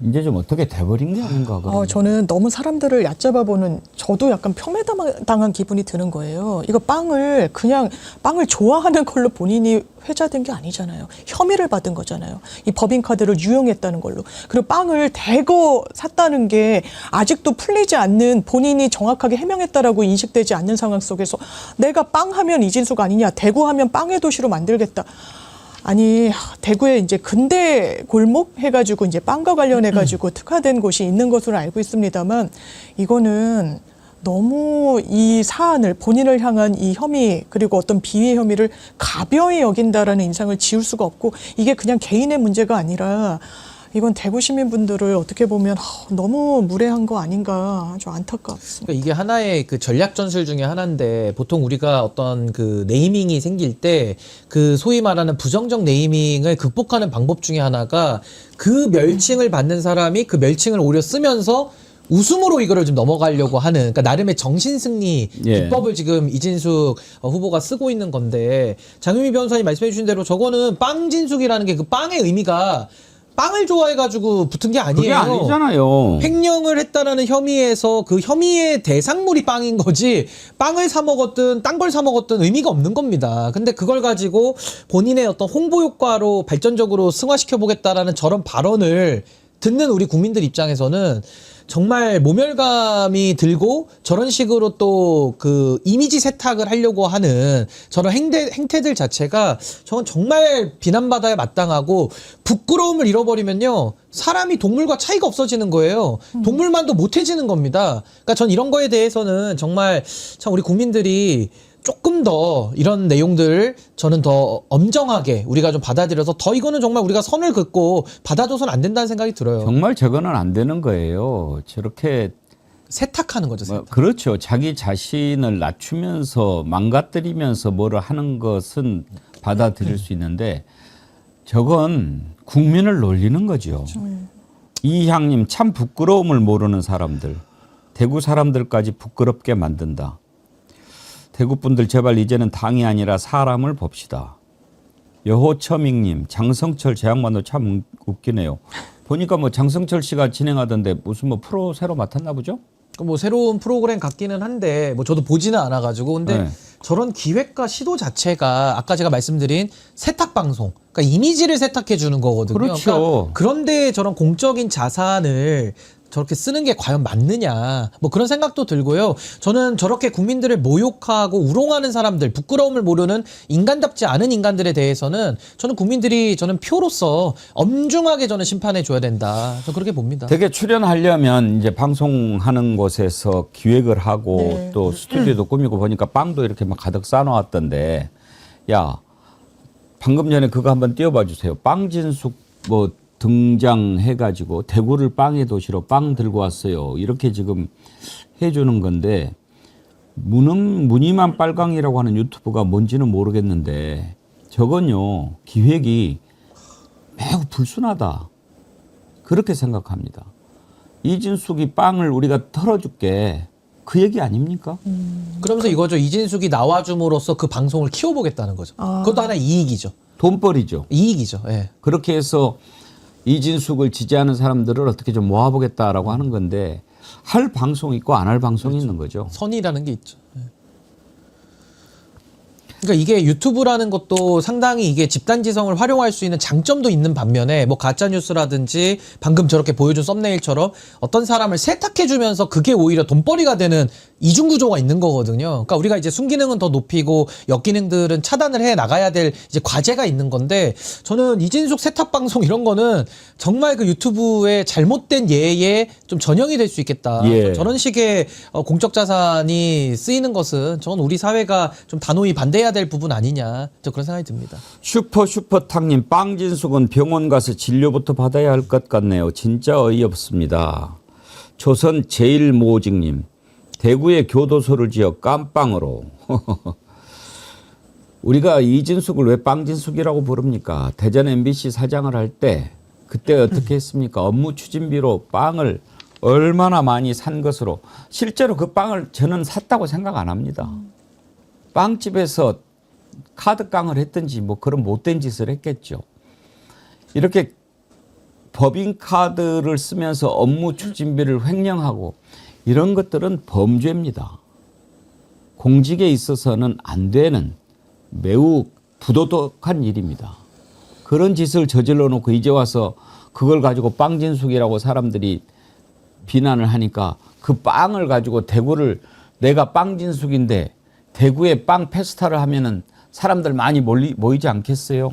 이제 좀 어떻게 돼버린 게 아닌가. 저는 너무 사람들을 얕잡아보는, 저도 약간 폄훼당한 기분이 드는 거예요. 이거 빵을 좋아하는 걸로 본인이 회자된 게 아니잖아요. 혐의를 받은 거잖아요. 이 법인카드를 유용했다는 걸로. 그리고 빵을 대거 샀다는 게 아직도 풀리지 않는, 본인이 정확하게 해명했다라고 인식되지 않는 상황 속에서 내가 빵 하면 이진숙 아니냐, 대구 하면 빵의 도시로 만들겠다. 아니, 대구에 이제 근대 골목 해가지고 이제 빵과 관련해가지고 특화된 곳이 있는 것으로 알고 있습니다만, 이거는 너무 이 사안을, 본인을 향한 이 혐의 그리고 어떤 비위 혐의를 가벼이 여긴다라는 인상을 지울 수가 없고, 이게 그냥 개인의 문제가 아니라 이건 대구 시민분들을 어떻게 보면 너무 무례한 거 아닌가, 아주 안타깝습니다. 그러니까 이게 하나의 그 전략 전술 중에 하나인데, 보통 우리가 어떤 그 네이밍이 생길 때 그 소위 말하는 부정적 네이밍을 극복하는 방법 중에 하나가 그 멸칭을 받는 사람이 그 멸칭을 오히려 쓰면서 웃음으로 이거를 좀 넘어가려고 하는, 그러니까 나름의 정신승리 기법을 지금 이진숙 후보가 쓰고 있는 건데, 장유미 변호사님 말씀해 주신 대로 저거는 빵진숙이라는 게 그 빵의 의미가 빵을 좋아해가지고 붙은 게 아니에요. 그게 아니잖아요. 횡령을 했다라는 혐의에서 그 혐의의 대상물이 빵인 거지, 빵을 사 먹었든 딴 걸 사 먹었든 의미가 없는 겁니다. 근데 그걸 가지고 본인의 어떤 홍보 효과로 발전적으로 승화시켜 보겠다라는 저런 발언을 듣는 우리 국민들 입장에서는 정말 모멸감이 들고, 저런 식으로 또 그 이미지 세탁을 하려고 하는 저런 행태들 자체가 저건 정말 비난받아야 마땅하고, 부끄러움을 잃어버리면요 사람이 동물과 차이가 없어지는 거예요. 동물만도 못해지는 겁니다. 그러니까 전 이런 거에 대해서는 정말 참 우리 국민들이 조금 더 이런 내용들을 저는 더 엄정하게 우리가 좀 받아들여서, 더 이거는 정말 우리가 선을 긋고 받아줘서는 안 된다는 생각이 들어요. 정말 저거는 안 되는 거예요. 저렇게 세탁하는 거죠. 세탁. 그렇죠. 자기 자신을 낮추면서 망가뜨리면서 뭐를 하는 것은 받아들일 수 있는데, 저건 국민을 놀리는 거죠. 이향님, 참 부끄러움을 모르는 사람들, 대구 사람들까지 부끄럽게 만든다. 대구 분들 제발 이제는 당이 아니라 사람을 봅시다. 여호처밍님, 장성철 제 양반도 참 웃기네요. 보니까 뭐 장성철 씨가 진행하던데 무슨 뭐 프로 새로 맡았나 보죠? 뭐 새로운 프로그램 같기는 한데 뭐 저도 보지는 않아가지고, 근데 네. 저런 기획과 시도 자체가 아까 제가 말씀드린 세탁 방송, 그러니까 이미지를 세탁해 주는 거거든요. 그렇죠. 그러니까 그런데 저런 공적인 자산을 저렇게 쓰는 게 과연 맞느냐, 뭐 그런 생각도 들고요. 저는 저렇게 국민들을 모욕하고 우롱하는 사람들, 부끄러움을 모르는 인간답지 않은 인간들에 대해서는 저는 국민들이, 저는 표로서 엄중하게 저는 심판해 줘야 된다, 저 그렇게 봅니다. 되게 출연하려면 이제 방송하는 곳에서 기획을 하고 또 스튜디오도 꾸미고 보니까 빵도 이렇게 막 가득 싸놓았던데, 야 방금 전에 그거 한번 띄워봐 주세요. 빵진숙 뭐 등장해가지고 대구를 빵의 도시로 빵 들고 왔어요. 이렇게 지금 해주는 건데, 무늬만 빨강이라고 하는 유튜브가 뭔지는 모르겠는데, 저건요 기획이 매우 불순하다. 그렇게 생각합니다. 이진숙이 빵을 우리가 털어줄게. 그 얘기 아닙니까? 그러면서 이거죠. 이진숙이 나와줌으로써 그 방송을 키워보겠다는 거죠. 그것도 하나의 이익이죠. 돈벌이죠. 이익이죠. 예. 그렇게 해서 이진숙을 지지하는 사람들을 어떻게 좀 모아보겠다라고 하는 건데 할 방송이 있고 안 할 방송이 있는 거죠. 선이라는 게 있죠. 예. 그러니까 이게 유튜브라는 것도 상당히 이게 집단지성을 활용할 수 있는 장점도 있는 반면에 뭐 가짜 뉴스라든지 방금 저렇게 보여준 썸네일처럼 어떤 사람을 세탁해주면서 그게 오히려 돈벌이가 되는 이중 구조가 있는 거거든요. 그러니까 우리가 이제 순기능은 더 높이고 역기능들은 차단을 해 나가야 될 이제 과제가 있는 건데 저는 이진숙 세탁 방송 이런 거는 정말 그 유튜브의 잘못된 예에 좀 전형이 될 수 있겠다. 예. 저런 식의 공적 자산이 쓰이는 것은 저는 우리 사회가 좀 단호히 반대해야 될 부분 아니냐. 저 그런 생각이 듭니다. 슈퍼탕님 빵진숙은 병원 가서 진료부터 받아야 할 것 같네요. 진짜 어이없습니다. 조선 제일모직님 대구에 교도소를 지어 깜빵으로. 우리가 이진숙을 왜 빵진숙이라고 부릅니까? 대전 MBC 사장을 할 때 그때 어떻게 했습니까? 업무 추진비로 빵을 얼마나 많이 산 것으로. 실제로 그 빵을 저는 샀다고 생각 안 합니다. 빵집에서 카드깡을 했든지 뭐 그런 못된 짓을 했겠죠. 이렇게 법인카드를 쓰면서 업무 추진비를 횡령하고 이런 것들은 범죄입니다. 공직에 있어서는 안 되는 매우 부도덕한 일입니다. 그런 짓을 저질러 놓고 이제 와서 그걸 가지고 빵진숙이라고 사람들이 비난을 하니까 그 빵을 가지고 대구를 내가 빵진숙인데 대구에 빵 페스타를 하면은 사람들 많이 모이지 않겠어요?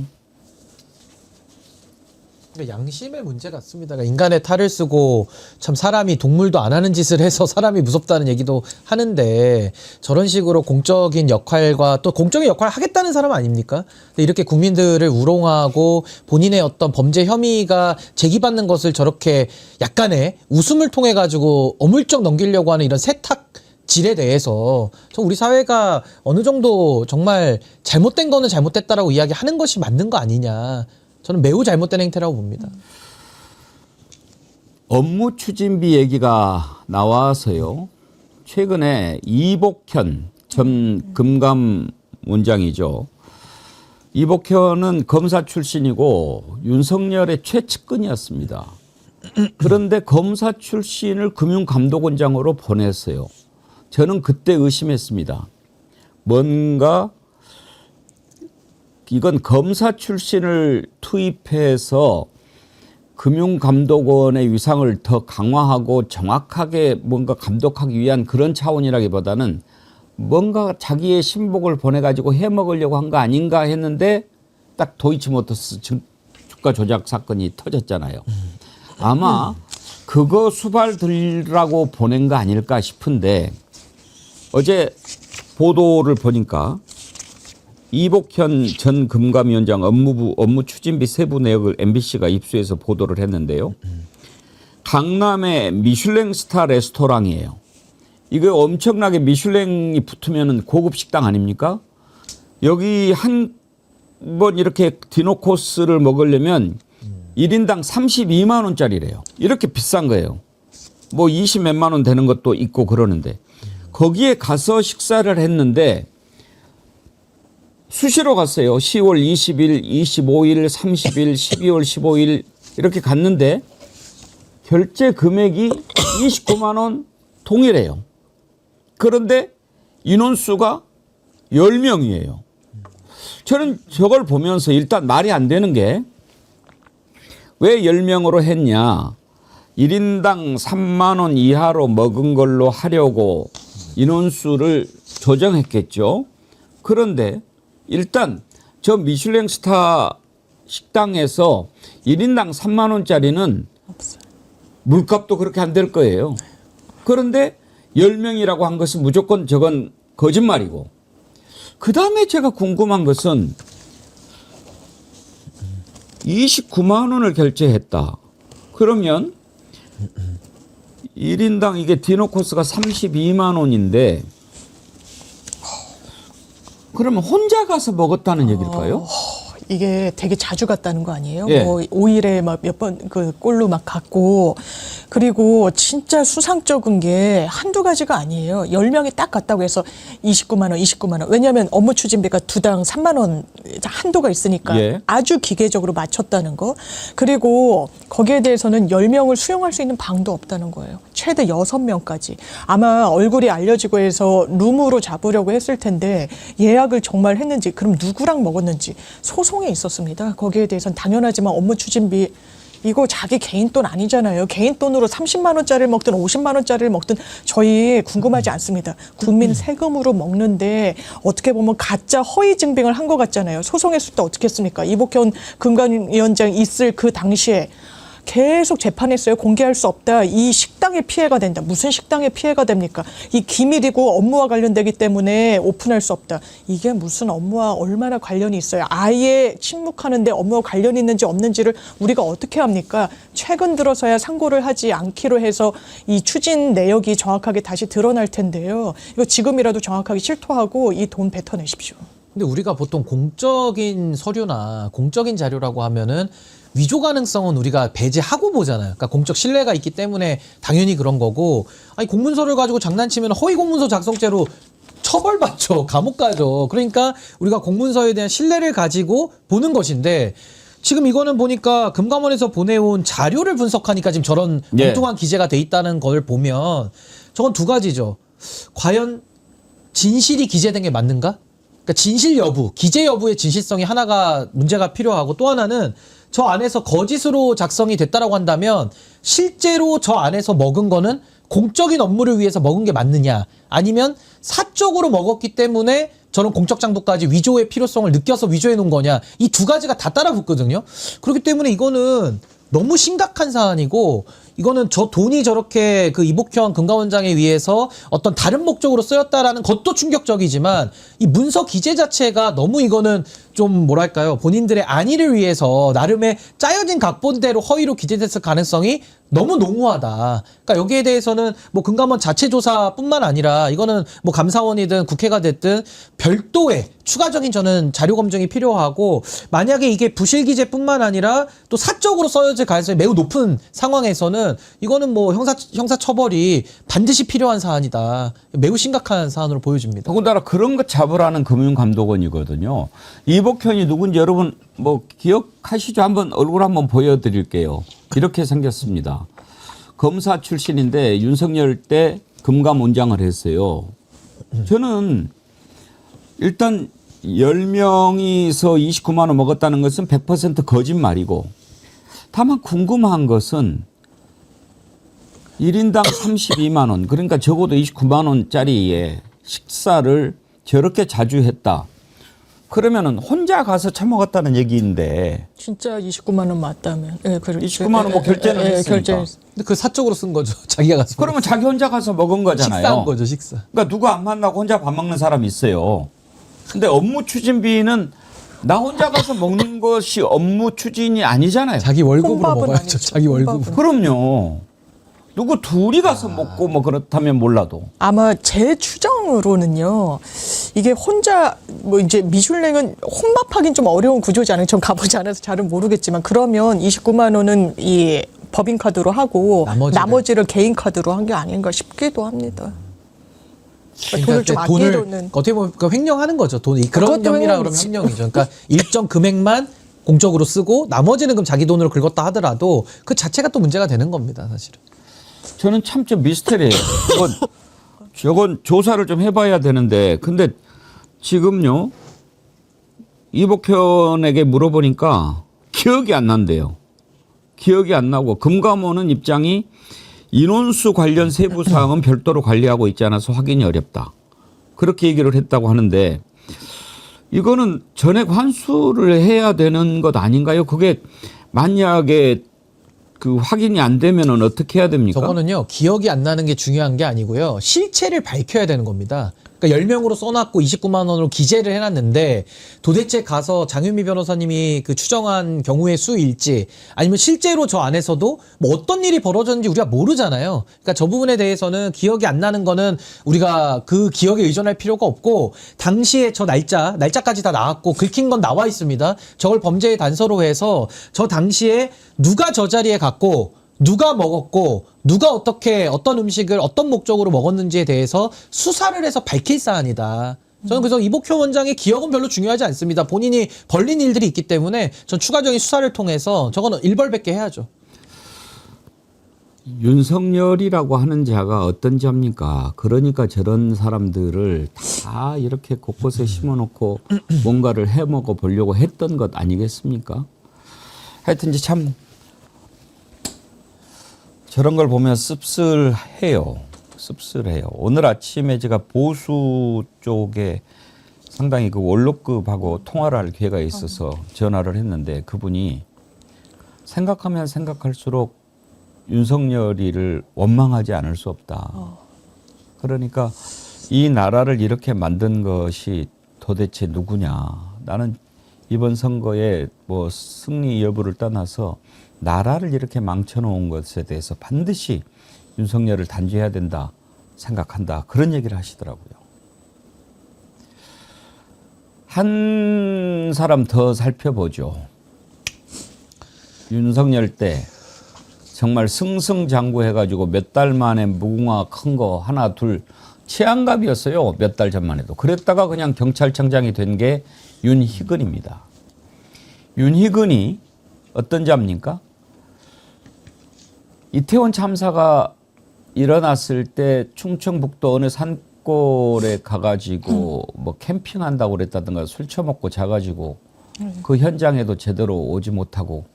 양심의 문제 같습니다. 그러니까 인간의 탈을 쓰고 참 사람이 동물도 안 하는 짓을 해서 사람이 무섭다는 얘기도 하는데 저런 식으로 공적인 역할과 또 공적인 역할을 하겠다는 사람 아닙니까? 근데 이렇게 국민들을 우롱하고 본인의 어떤 범죄 혐의가 제기받는 것을 저렇게 약간의 웃음을 통해 가지고 어물쩍 넘기려고 하는 이런 세탁 질에 대해서 저 우리 사회가 어느 정도 정말 잘못된 거는 잘못됐다라고 이야기하는 것이 맞는 거 아니냐. 저는 매우 잘못된 행태라고 봅니다. 업무 추진비 얘기가 나와서요. 최근에 이복현 전 금감원장이죠. 이복현은 검사 출신이고 윤석열의 최측근이었습니다. 그런데 검사 출신을 금융감독원장으로 보냈어요. 저는 그때 의심했습니다. 뭔가 이건 검사 출신을 투입해서 금융감독원의 위상을 더 강화하고 정확하게 뭔가 감독하기 위한 그런 차원이라기보다는 뭔가 자기의 신복을 보내가지고 해먹으려고 한 거 아닌가 했는데 딱 도이치모터스 주가 조작 사건이 터졌잖아요. 아마 그거 수발 들라고 보낸 거 아닐까 싶은데 어제 보도를 보니까 이복현 전 금감위원장 업무 추진비 세부 내역을 MBC가 입수해서 보도를 했는데요. 강남의 미슐랭 스타 레스토랑이에요. 이거 엄청나게 미슐랭이 붙으면 고급 식당 아닙니까? 여기 한 번 이렇게 디노코스를 먹으려면 1인당 32만 원짜리래요. 이렇게 비싼 거예요. 뭐 20몇만 원 되는 것도 있고 그러는데 거기에 가서 식사를 했는데 수시로 갔어요. 10월 20일, 25일, 30일, 12월 15일 이렇게 갔는데 결제 금액이 29만 원 동일해요. 그런데 인원수가 10명이에요. 저는 저걸 보면서 일단 말이 안 되는 게 왜 10명으로 했냐. 1인당 3만 원 이하로 먹은 걸로 하려고 인원수를 조정했겠죠. 그런데 일단 저 미슐랭 스타 식당에서 1인당 3만 원짜리는 물값도 그렇게 안 될 거예요. 그런데 10명이라고 한 것은 무조건 저건 거짓말이고. 그다음에 제가 궁금한 것은 29만 원을 결제했다. 그러면 1인당 이게 디노코스가 32만 원인데 그러면 혼자 가서 먹었다는 얘기일까요? 이게 되게 자주 갔다는 거 아니에요? 예. 뭐 5일에 막 몇 번 그 꼴로 막 갔고, 그리고 진짜 수상쩍은 게 한두 가지가 아니에요. 10명이 딱 갔다고 해서 29만 원, 29만 원. 왜냐하면 업무 추진비가 2당 3만 원 한도가 있으니까 예. 아주 기계적으로 맞췄다는 거. 그리고 거기에 대해서는 10명을 수용할 수 있는 방도 없다는 거예요. 최대 6명까지. 아마 얼굴이 알려지고 해서 룸으로 잡으려고 했을 텐데 예약을 정말 했는지, 그럼 누구랑 먹었는지 소송에 있었습니다. 거기에 대해서는 당연하지만 업무 추진비 이거 자기 개인 돈 아니잖아요. 개인 돈으로 30만 원짜리를 먹든 50만 원짜리를 먹든 저희 궁금하지 않습니다. 국민 세금으로 먹는데 어떻게 보면 가짜 허위 증빙을 한 것 같잖아요. 소송했을 때 어떻게 했습니까? 이복현 금감위원장 있을 그 당시에 계속 재판했어요. 공개할 수 없다. 이 식당에 피해가 된다. 무슨 식당에 피해가 됩니까? 이 기밀이고 업무와 관련되기 때문에 오픈할 수 없다. 이게 무슨 업무와 얼마나 관련이 있어요? 아예 침묵하는데 업무와 관련이 있는지 없는지를 우리가 어떻게 합니까? 최근 들어서야 상고를 하지 않기로 해서 이 추진 내역이 정확하게 다시 드러날 텐데요. 이거 지금이라도 정확하게 실토하고 이 돈 뱉어내십시오. 근데 우리가 보통 공적인 서류나 공적인 자료라고 하면은 위조 가능성은 우리가 배제하고 보잖아요. 그러니까 공적 신뢰가 있기 때문에 당연히 그런 거고, 아니 공문서를 가지고 장난치면 허위 공문서 작성죄로 처벌받죠. 감옥 가죠. 그러니까 우리가 공문서에 대한 신뢰를 가지고 보는 것인데, 지금 이거는 보니까 금감원에서 보내온 자료를 분석하니까 지금 저런 예. 엉뚱한 기재가 돼 있다는 걸 보면 저건 두 가지죠. 과연 진실이 기재된 게 맞는가? 그러니까 진실 여부, 기재 여부의 진실성이 하나가 문제가 필요하고, 또 하나는 저 안에서 거짓으로 작성이 됐다라고 한다면 실제로 저 안에서 먹은 거는 공적인 업무를 위해서 먹은 게 맞느냐, 아니면 사적으로 먹었기 때문에 저는 공적 장부까지 위조의 필요성을 느껴서 위조해 놓은 거냐, 이 두 가지가 다 따라 붙거든요. 그렇기 때문에 이거는 너무 심각한 사안이고, 이거는 저 돈이 저렇게 그 이복현 금감원장에 의해서 어떤 다른 목적으로 쓰였다라는 것도 충격적이지만, 이 문서 기재 자체가 너무 이거는 좀 뭐랄까요, 본인들의 안위를 위해서 나름의 짜여진 각본대로 허위로 기재됐을 가능성이 너무 농후하다. 그러니까 여기에 대해서는 뭐 금감원 자체 조사뿐만 아니라 이거는 뭐 감사원이든 국회가 됐든 별도의 추가적인 저는 자료 검증이 필요하고, 만약에 이게 부실 기재뿐만 아니라 또 사적으로 써여질 가능성이 매우 높은 상황에서는 이거는 뭐 형사 처벌이 반드시 필요한 사안이다. 매우 심각한 사안으로 보여집니다. 더군다나 그런 것 잡으라는 금융감독원이거든요. 이복현이 누군지 여러분 뭐 기억하시죠? 한번 얼굴 한번 보여드릴게요. 이렇게 생겼습니다. 검사 출신인데 윤석열 때 금감원장을 했어요. 저는 일단 10명이서 29만 원 먹었다는 것은 100% 거짓말이고, 다만 궁금한 것은 1인당 32만 원, 그러니까 적어도 29만 원짜리의 식사를 저렇게 자주 했다. 그러면은 혼자 가서 처먹었다는 얘기인데, 진짜 29만 원 맞다면. 예, 29만 원 뭐 결제는 했으니까. 근데 그 사적으로 쓴 거죠. 자기가 가서. 그러면 자기 혼자 가서 먹은 거잖아요. 식사한 거죠, 식사. 그러니까 누구 안 만나고 혼자 밥 먹는 사람이 있어요. 근데 업무 추진비는 나 혼자 가서 먹는 것이 업무 추진이 아니잖아요. 자기 월급으로 혼밥은 먹어야죠. 아니죠. 자기 월급으로. 혼밥은. 그럼요. 누구 둘이 가서 먹고 뭐 그렇다면 몰라도. 아마 제 추정으로는요, 이게 혼자 뭐 이제 미슐랭은 혼밥하긴 좀 어려운 구조지 않아요. 전 가보지 않아서 잘은 모르겠지만, 그러면 29만 원은 이 법인카드로 하고 나머지를 개인 카드로 한 게 아닌가 싶기도 합니다. 돈을 좀 아끼려는. 어떻게 보면 그 횡령하는 거죠. 돈이 그런 그것도 혐의라 그러면 횡령이지. 횡령이죠. 그러니까 일정 금액만 공적으로 쓰고 나머지는 그럼 자기 돈으로 긁었다 하더라도 그 자체가 또 문제가 되는 겁니다, 사실은. 저는 참 좀 미스테리예요. 저건 조사를 좀 해봐야 되는데, 근데 지금요 이복현에게 물어보니까 기억이 안 난대요. 기억이 안 나고, 금감원은 입장이 인원수 관련 세부 사항은 별도로 관리하고 있지 않아서 확인이 어렵다. 그렇게 얘기를 했다고 하는데, 이거는 전액 환수를 해야 되는 것 아닌가요? 그게 만약에 그 확인이 안 되면은 어떻게 해야 됩니까? 저거는요, 기억이 안 나는 게 중요한 게 아니고요, 실체를 밝혀야 되는 겁니다. 그러니까 10명으로 써놨고 29만 원으로 기재를 해놨는데 도대체 가서 장윤미 변호사님이 그 추정한 경우의 수일지 아니면 실제로 저 안에서도 뭐 어떤 일이 벌어졌는지 우리가 모르잖아요. 그러니까 저 부분에 대해서는 기억이 안 나는 거는 우리가 그 기억에 의존할 필요가 없고 당시에 저 날짜까지 다 나왔고 긁힌 건 나와 있습니다. 저걸 범죄의 단서로 해서 저 당시에 누가 저 자리에 갔고 누가 먹었고 누가 어떻게 어떤 음식을 어떤 목적으로 먹었는지에 대해서 수사를 해서 밝힐 사안이다. 저는 그래서 이복효 원장의 기억은 별로 중요하지 않습니다. 본인이 벌린 일들이 있기 때문에 전 추가적인 수사를 통해서 저거는 일벌백계 해야죠. 윤석열이라고 하는 자가 어떤 자입니까? 그러니까 저런 사람들을 다 이렇게 곳곳에 심어놓고 뭔가를 해먹어 보려고 했던 것 아니겠습니까? 하여튼 이제 참 저런 걸 보면 씁쓸해요. 오늘 아침에 제가 보수 쪽에 상당히 그 원로급하고 통화를 할 기회가 있어서 전화를 했는데 그분이 생각하면 생각할수록 윤석열이를 원망하지 않을 수 없다. 그러니까 이 나라를 이렇게 만든 것이 도대체 누구냐. 나는 이번 선거에 뭐 승리 여부를 떠나서 나라를 이렇게 망쳐놓은 것에 대해서 반드시 윤석열을 단죄해야 된다 생각한다. 그런 얘기를 하시더라고요. 한 사람 더 살펴보죠. 윤석열 때 정말 승승장구해가지고 몇 달 만에 무궁화 큰 거 하나 둘 최양갑이었어요. 몇 달 전만 해도. 그랬다가 그냥 경찰청장이 된 게 윤희근입니다. 윤희근이 어떤 자입니까? 이태원 참사가 일어났을 때 충청북도 어느 산골에 가가지고 뭐 캠핑한다고 그랬다든가 술 처먹고 자가지고 그 현장에도 제대로 오지 못하고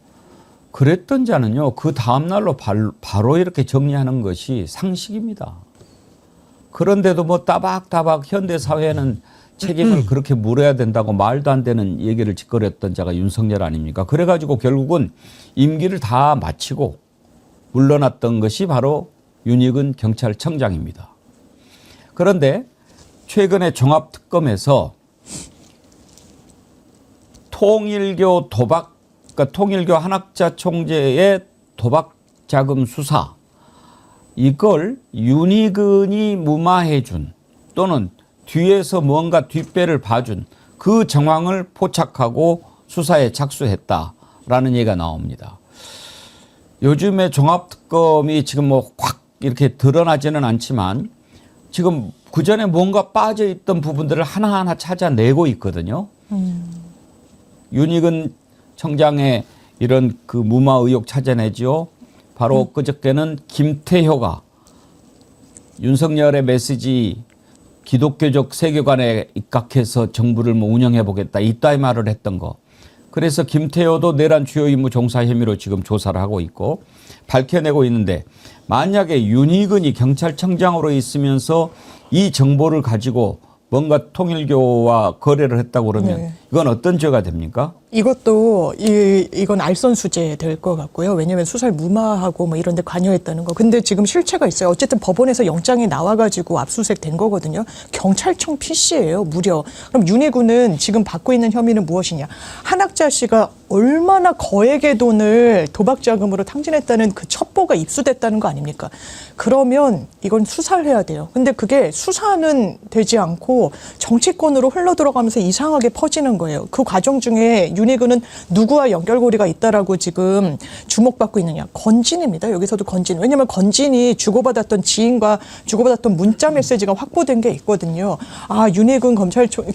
그랬던 자는요, 그 다음날로 바로 이렇게 정리하는 것이 상식입니다. 그런데도 뭐 따박따박 현대사회는 책임을 그렇게 물어야 된다고 말도 안 되는 얘기를 짓거렸던 자가 윤석열 아닙니까? 그래가지고 결국은 임기를 다 마치고 물러났던 것이 바로 윤희근 경찰청장입니다. 그런데 최근에 종합특검에서 통일교 도박, 그러니까 통일교 한학자 총재의 도박 자금 수사, 이걸 윤희근이 무마해준 또는 뒤에서 뭔가 뒷배를 봐준 그 정황을 포착하고 수사에 착수했다라는 얘기가 나옵니다. 요즘에 종합특검이 지금 뭐 확 이렇게 드러나지는 않지만 지금 그 전에 뭔가 빠져있던 부분들을 하나하나 찾아내고 있거든요. 윤희근 청장의 이런 그 무마 의혹 찾아내죠. 바로 그저께는 김태효가 윤석열의 메시지 기독교적 세계관에 입각해서 정부를 뭐 운영해 보겠다 이따위 말을 했던 거. 그래서 김태효도 내란 주요 임무 종사 혐의로 지금 조사를 하고 있고 밝혀내고 있는데 만약에 윤희근이 경찰청장으로 있으면서 이 정보를 가지고 뭔가 통일교와 거래를 했다고 그러면 이건 어떤 죄가 됩니까? 이것도 이건 알선수재 될 것 같고요. 왜냐하면 수사를 무마하고 뭐 이런 데 관여했다는 거. 근데 지금 실체가 있어요. 어쨌든 법원에서 영장이 나와가지고 압수수색 된 거거든요. 경찰청 PC예요. 무려. 그럼 윤희군은 지금 받고 있는 혐의는 무엇이냐. 한학자 씨가 얼마나 거액의 돈을 도박자금으로 탕진했다는 그 첩보가 입수됐다는 거 아닙니까? 그러면 이건 수사를 해야 돼요. 근데 그게 수사는 되지 않고 정치권으로 흘러들어가면서 이상하게 퍼지는 거예요. 그 과정 중에 윤희근은 누구와 연결고리가 있다라고 지금 주목받고 있느냐. 건진입니다. 여기서도 건진. 왜냐하면 건진이 주고받았던 지인과 주고받았던 문자 메시지가 확보된 게 있거든요. 아, 윤희근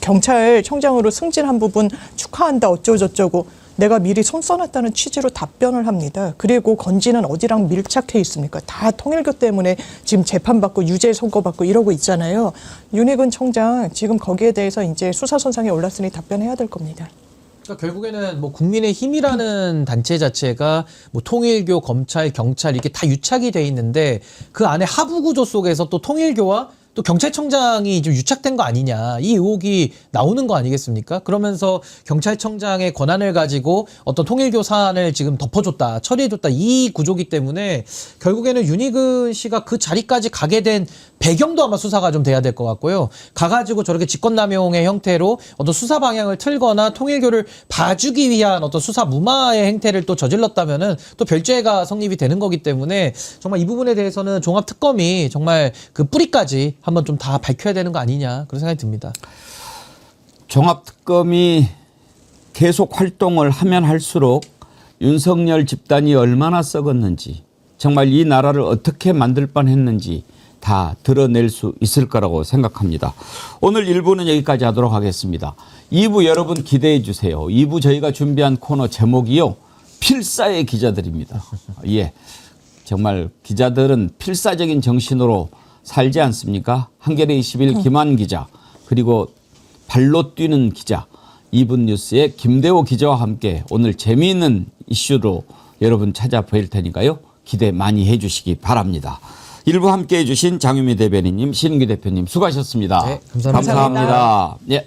경찰청장으로 승진한 부분 축하한다 어쩌고저쩌고. 내가 미리 손 써놨다는 취지로 답변을 합니다. 그리고 건진은 어디랑 밀착해 있습니까? 다 통일교 때문에 지금 재판받고 유죄 선고받고 이러고 있잖아요. 윤희근 청장 지금 거기에 대해서 이제 수사선상에 올랐으니 답변해야 될 겁니다. 그러니까 결국에는 뭐 국민의힘이라는 단체 자체가 뭐 통일교, 검찰, 경찰 이렇게 다 유착이 돼 있는데 그 안에 하부 구조 속에서 또 통일교와 또 경찰청장이 좀 유착된 거 아니냐 이 의혹이 나오는 거 아니겠습니까? 그러면서 경찰청장의 권한을 가지고 어떤 통일교 사안을 지금 덮어줬다, 처리해줬다 이 구조기 때문에 결국에는 윤희근 씨가 그 자리까지 가게 된 배경도 아마 수사가 좀 돼야 될 것 같고요. 가가지고 저렇게 직권남용의 형태로 어떤 수사 방향을 틀거나 통일교를 봐주기 위한 어떤 수사 무마의 행태를 또 저질렀다면은 또 별죄가 성립이 되는 거기 때문에 정말 이 부분에 대해서는 종합특검이 정말 그 뿌리까지 한번 좀 다 밝혀야 되는 거 아니냐 그런 생각이 듭니다. 종합특검이 계속 활동을 하면 할수록 윤석열 집단이 얼마나 썩었는지 정말 이 나라를 어떻게 만들 뻔했는지 다 드러낼 수 있을 거라고 생각합니다. 오늘 1부는 여기까지 하도록 하겠습니다. 2부 여러분 기대해 주세요. 2부 저희가 준비한 코너 제목이요. 필사의 기자들입니다. 예, 정말 기자들은 필사적인 정신으로 살지 않습니까? 한겨레 21 김한 기자 그리고 발로 뛰는 기자 2분 뉴스의 김대호 기자와 함께 오늘 재미있는 이슈로 여러분 찾아뵐 테니까요. 기대 많이 해 주시기 바랍니다. 일부 함께해 주신 장유미 대변인님, 신은규 대표님 수고하셨습니다. 네, 감사합니다. 감사합니다. 예.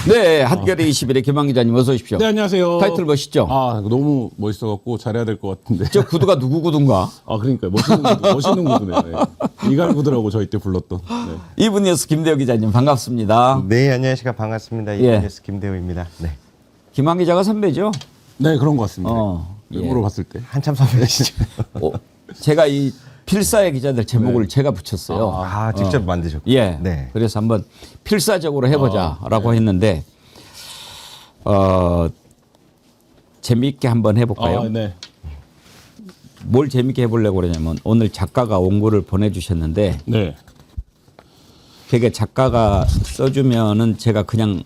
네, 한겨레 21의 김한 기자님 어서 오십시오. 네, 안녕하세요. 타이틀 멋있죠? 아, 너무 멋있어갖고 잘해야 될 것 같은데. 저 구두가 누구 구두인가? 아, 그러니까요. 멋있는 구두네요. 네. 이갈 구두라고 저희 때 불렀던. 네. 이분 뉴스 김대호 기자님 반갑습니다. 네, 안녕하십니까. 반갑습니다. 예. 이번뉴스 김대호입니다. 네. 김한 기자가 선배죠? 네, 그런 것 같습니다. 예. 외모로 봤을 때. 한참 선배시죠. 제가 이 필사의 기자들 제목을 네. 제가 붙였어요. 아, 직접 만드셨고. 예. 네. 그래서 한번 필사적으로 해보자라고 했는데, 재미있게 한번 해볼까요? 아, 네. 뭘 재미있게 해보려고 그러냐면 오늘 작가가 원고를 보내주셨는데, 네. 그게 작가가 써주면은 제가 그냥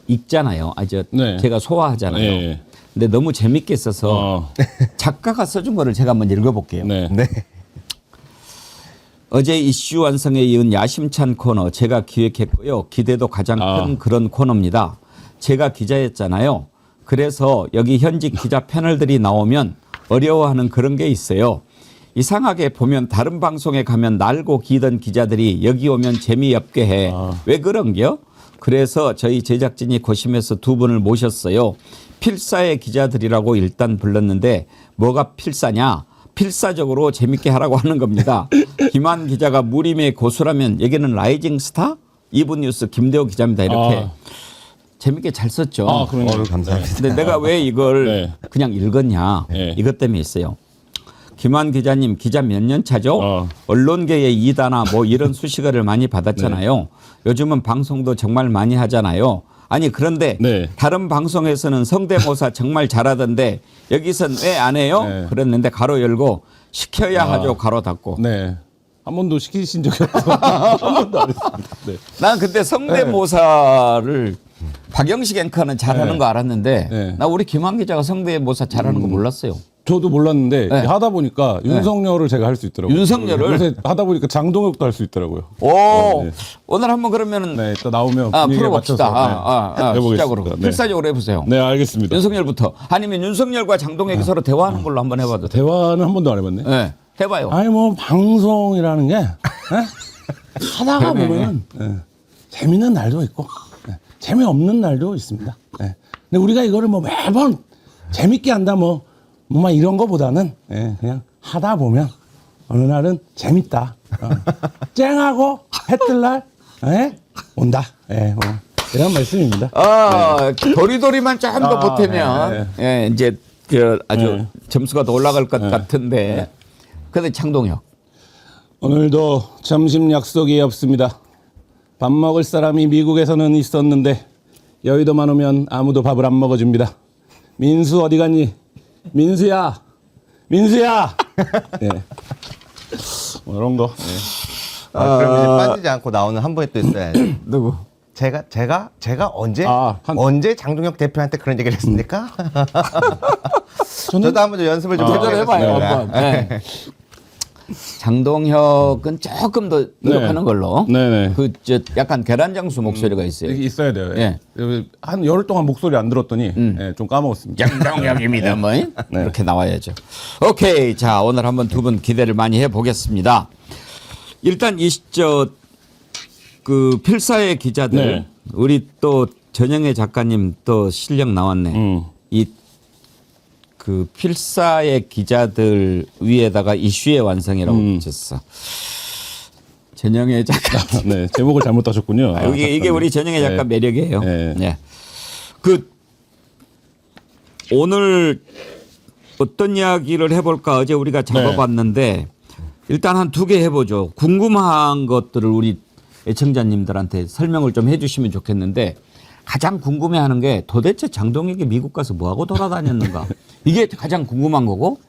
읽잖아요. 네. 제가 소화하잖아요. 네. 근데 너무 재밌게 써서 작가가 써준 거를 제가 한번 읽어볼게요. 네. 네. 어제 이슈 완성에 이은 야심찬 코너 제가 기획했고요. 기대도 가장 큰 그런 코너입니다. 제가 기자였잖아요. 그래서 여기 현직 기자 패널들이 나오면 어려워하는 그런 게 있어요. 이상하게 보면 다른 방송에 가면 날고 기던 기자들이 여기 오면 재미없게 해. 왜 그런겨? 그래서 저희 제작진이 고심해서 두 분을 모셨어요. 필사의 기자들이라고 일단 불렀는데 뭐가 필사냐? 필사적으로 재밌게 하라고 하는 겁니다. 김한 기자가 무림의 고수라면 여기는 라이징 스타? 2분 뉴스 김대호 기자입니다. 이렇게 재밌게 잘 썼죠. 아, 그러네요. 감사합니다. 근데 내가 왜 이걸 네. 그냥 읽었냐? 네. 이것 때문에 있어요. 김한 기자님 기자 몇 년 차죠? 언론계의 이다나 뭐 이런 수식어를 많이 받았잖아요. 네. 요즘은 방송도 정말 많이 하잖아요. 아니 그런데 네. 다른 방송에서는 성대모사 정말 잘하던데 여기선 왜 안 해요? 네. 그랬는데 가로 열고 시켜야 하죠. 가로 닫고. 네. 한 번도 시키신 적이 없어서 한 번도 안 했습니다. 네. 난 그때 성대모사를 박영식 앵커는 잘하는 네. 거 알았는데 네. 나 우리 김한 기자가 성대모사 잘하는 거 몰랐어요. 저도 몰랐는데 네. 하다 보니까 윤석열을 제가 할 수 있더라고요. 윤석열을? 요새 하다 보니까 장동혁도 할 수 있더라고요. 오, 네. 오늘 한번 그러면은 네, 또 나오면 분위기에 풀어봅시다. 맞춰서 해보겠습니다. 시작으로 네. 필사적으로 해보세요. 네, 알겠습니다. 윤석열부터 아니면 윤석열과 장동혁이 서로 대화하는 걸로 한번 해봐도 돼요. 대화는 한 번도 안 해봤네. 네, 해봐요. 아니 뭐 방송이라는 게 하다가 보면 재밌는 날도 있고 재미없는 날도 있습니다. 근데 우리가 이거를 뭐 매번 재밌게 한다 뭐 이런 거보다는 그냥 하다 보면 어느 날은 재밌다. 쨍하고 해 뜰 날 온다. 뭐 이런 말씀입니다. 도리도리만 좀 더 보태면 예, 이제 아주 점수가 더 올라갈 것 같은데. 근데 장동혁. 오늘도 점심 약속이 없습니다. 밥 먹을 사람이 미국에서는 있었는데 여의도만 오면 아무도 밥을 안 먹어줍니다. 민수 어디 갔니? 민수야. 네. 뭐 이런 거. 그럼 이제 빠지지 않고 나오는 한 분이 또 있어야죠. 누구? 제가 언제 언제 장동혁 대표한테 그런 얘기를 했습니까? 저도 한번 좀 연습을 좀 해봐요. 해보겠습니다. 한번. 네. 장동혁은 조금 더 노력하는 걸로. 네네. 약간 계란장수 목소리가 있어요. 있어야 돼요. 예. 한 열흘 동안 목소리 안 들었더니 좀 까먹었습니다. 장동혁입니다. 뭐 이렇게 나와야죠. 오케이. 자, 오늘 한번 두 분 기대를 많이 해보겠습니다. 일단 그 필사의 기자들 네. 우리 또 전영애 작가님 또 실력 나왔네. 이 그 필사의 기자들 위에다가 이슈의 완성이라고 붙였어. 전영애 작가. 네, 제목을 잘못 따셨군요. 이게 우리 전영애 작가 매력이에요. 네. 네. 그 오늘 어떤 이야기를 해볼까 어제 우리가 잡아봤는데 일단 한 2개 해보죠. 궁금한 것들을 우리 애청자님들한테 설명을 좀 해주시면 좋겠는데 가장 궁금해하는 게 도대체 장동혁이 미국 가서 뭐하고 돌아다녔는가 이게 가장 궁금한 거고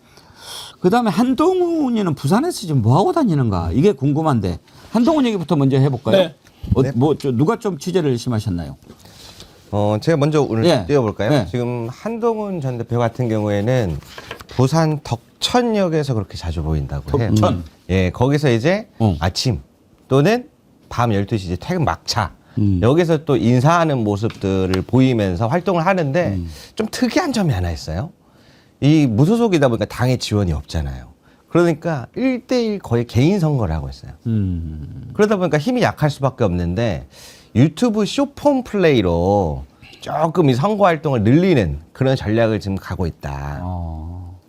그다음에 한동훈이는 부산에서 지금 뭐하고 다니는가 이게 궁금한데 한동훈 얘기부터 먼저 해볼까요? 네. 누가 좀 취재를 열심히 하셨나요? 제가 먼저 오늘 예. 띄워볼까요? 예. 지금 한동훈 전 대표 같은 경우에는 부산 덕천역에서 그렇게 자주 보인다고 해요. 덕천. 예, 거기서 이제 아침 또는 밤 12시 이제 퇴근 막차 여기서 또 인사하는 모습들을 보이면서 활동을 하는데 좀 특이한 점이 하나 있어요. 이 무소속이다 보니까 당의 지원이 없잖아요. 그러니까 1대1 거의 개인 선거를 하고 있어요. 그러다 보니까 힘이 약할 수밖에 없는데 유튜브 쇼폼 플레이로 조금 이 선거 활동을 늘리는 그런 전략을 지금 가고 있다.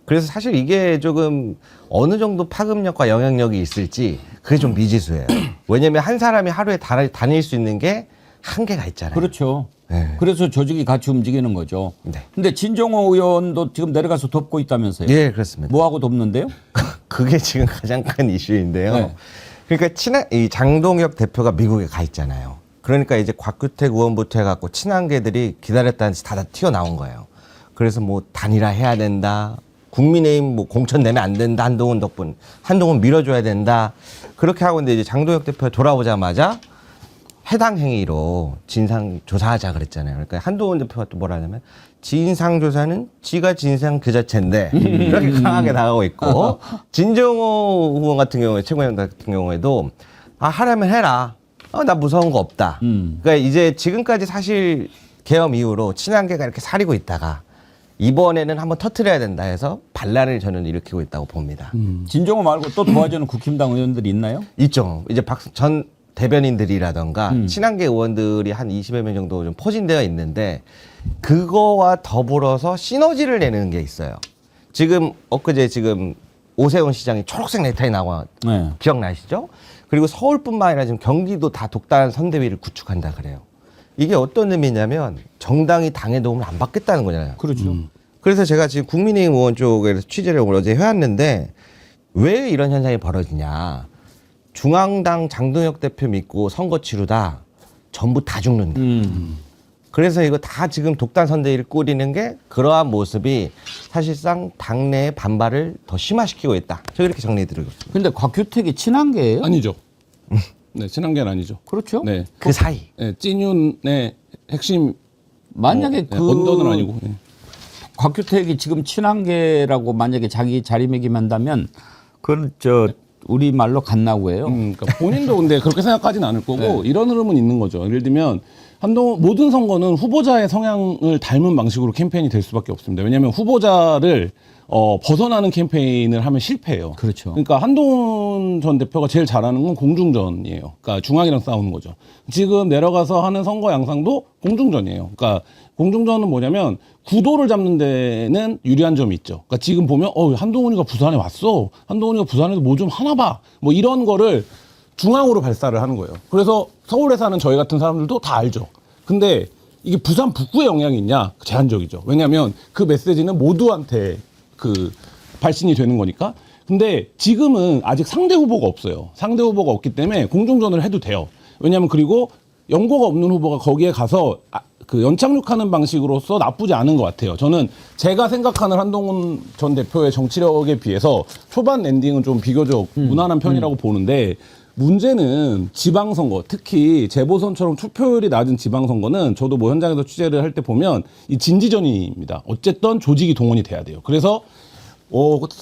그래서 사실 이게 조금 어느 정도 파급력과 영향력이 있을지 그게 좀 미지수예요. 왜냐하면 한 사람이 하루에 다닐 수 있는 게 한계가 있잖아요. 그렇죠. 네. 그래서 조직이 같이 움직이는 거죠. 네. 근데 진정호 의원도 지금 내려가서 돕고 있다면서요? 예, 그렇습니다. 뭐하고 돕는데요? 그게 지금 가장 큰 이슈인데요. 네. 그러니까 이 장동혁 대표가 미국에 가 있잖아요. 그러니까 이제 곽규택 의원부터 해갖고 친한계들이 기다렸다는 듯이 다 튀어나온 거예요. 그래서 뭐 단일화 해야 된다. 국민의힘 뭐 공천 내면 안 된다. 한동훈 덕분. 한동훈 밀어줘야 된다. 그렇게 하고 있는데 이제 장동혁 대표가 돌아오자마자 해당 행위로 진상 조사하자 그랬잖아요. 그러니까 한동훈 대표가 또 뭐라 하냐면 진상 조사는 지가 진상 그 자체인데 이렇게 강하게 나가고 있고 진정호 후보 같은 경우에 최고위원 같은 경우에도 하려면 해라. 나 무서운 거 없다. 그러니까 이제 지금까지 사실 계엄 이후로 친한계가 이렇게 사리고 있다가 이번에는 한번 터트려야 된다 해서 반란을 저는 일으키고 있다고 봅니다. 진정호 말고 또 도와주는 국힘당 의원들이 있나요? 있죠. 이제 전 대변인들이라던가 친한계 의원들이 한 20여 명 정도 좀 포진되어 있는데 그거와 더불어서 시너지를 내는 게 있어요. 지금 엊그제 지금 오세훈 시장이 초록색 넥타이 나와 네. 기억나시죠? 그리고 서울뿐만 아니라 지금 경기도 다 독단 선대위를 구축한다 그래요. 이게 어떤 의미냐면 정당이 당의 도움을 안 받겠다는 거잖아요. 그렇죠. 그래서 제가 지금 국민의힘 의원 쪽에서 취재를 어제 해왔는데 왜 이런 현상이 벌어지냐. 중앙당 장동혁 대표 믿고 선거 치르다 전부 다 죽는다. 그래서 이거 다 지금 독단 선대위를 꾸리는 게 그러한 모습이 사실상 당내의 반발을 더 심화시키고 있다. 저 이렇게 정리해드리고 있습니다. 근데 곽규택이 친한계예요? 아니죠. 네, 친한계는 아니죠. 그렇죠. 네, 그 사이. 네, 찐윤의 핵심 만약에 네, 언더는 아니고. 네. 곽규택이 지금 친한계라고 만약에 자기 자리매김한다면 그건 우리 말로 갓나고예요. 그러니까 본인도 근데 그렇게 생각하지는 않을 거고 이런 흐름은 있는 거죠. 예를 들면 모든 선거는 후보자의 성향을 닮은 방식으로 캠페인이 될 수밖에 없습니다. 왜냐하면 후보자를 벗어나는 캠페인을 하면 실패해요. 그렇죠. 그러니까 한동훈 전 대표가 제일 잘하는 건 공중전이에요. 그러니까 중앙이랑 싸우는 거죠. 지금 내려가서 하는 선거 양상도 공중전이에요. 그러니까 공중전은 뭐냐면 구도를 잡는 데는 유리한 점이 있죠. 그러니까 지금 보면 한동훈이가 부산에 왔어. 한동훈이가 부산에서 뭐 좀 하나 봐. 뭐 이런 거를 중앙으로 발사를 하는 거예요. 그래서 서울에 사는 저희 같은 사람들도 다 알죠. 근데 이게 부산 북구에 영향이 있냐? 제한적이죠. 왜냐하면 그 메시지는 모두한테 발신이 되는 거니까. 근데 지금은 아직 상대 후보가 없어요. 상대 후보가 없기 때문에 공중전을 해도 돼요. 왜냐하면 그리고 연고가 없는 후보가 거기에 가서 연착륙하는 방식으로서 나쁘지 않은 것 같아요. 저는 제가 생각하는 한동훈 전 대표의 정치력에 비해서 초반 엔딩은 좀 비교적 무난한 편이라고 보는데 문제는 지방선거, 특히 재보선처럼 투표율이 낮은 지방선거는 저도 뭐 현장에서 취재를 할 때 보면 이 진지전입니다. 어쨌든 조직이 동원이 돼야 돼요. 그래서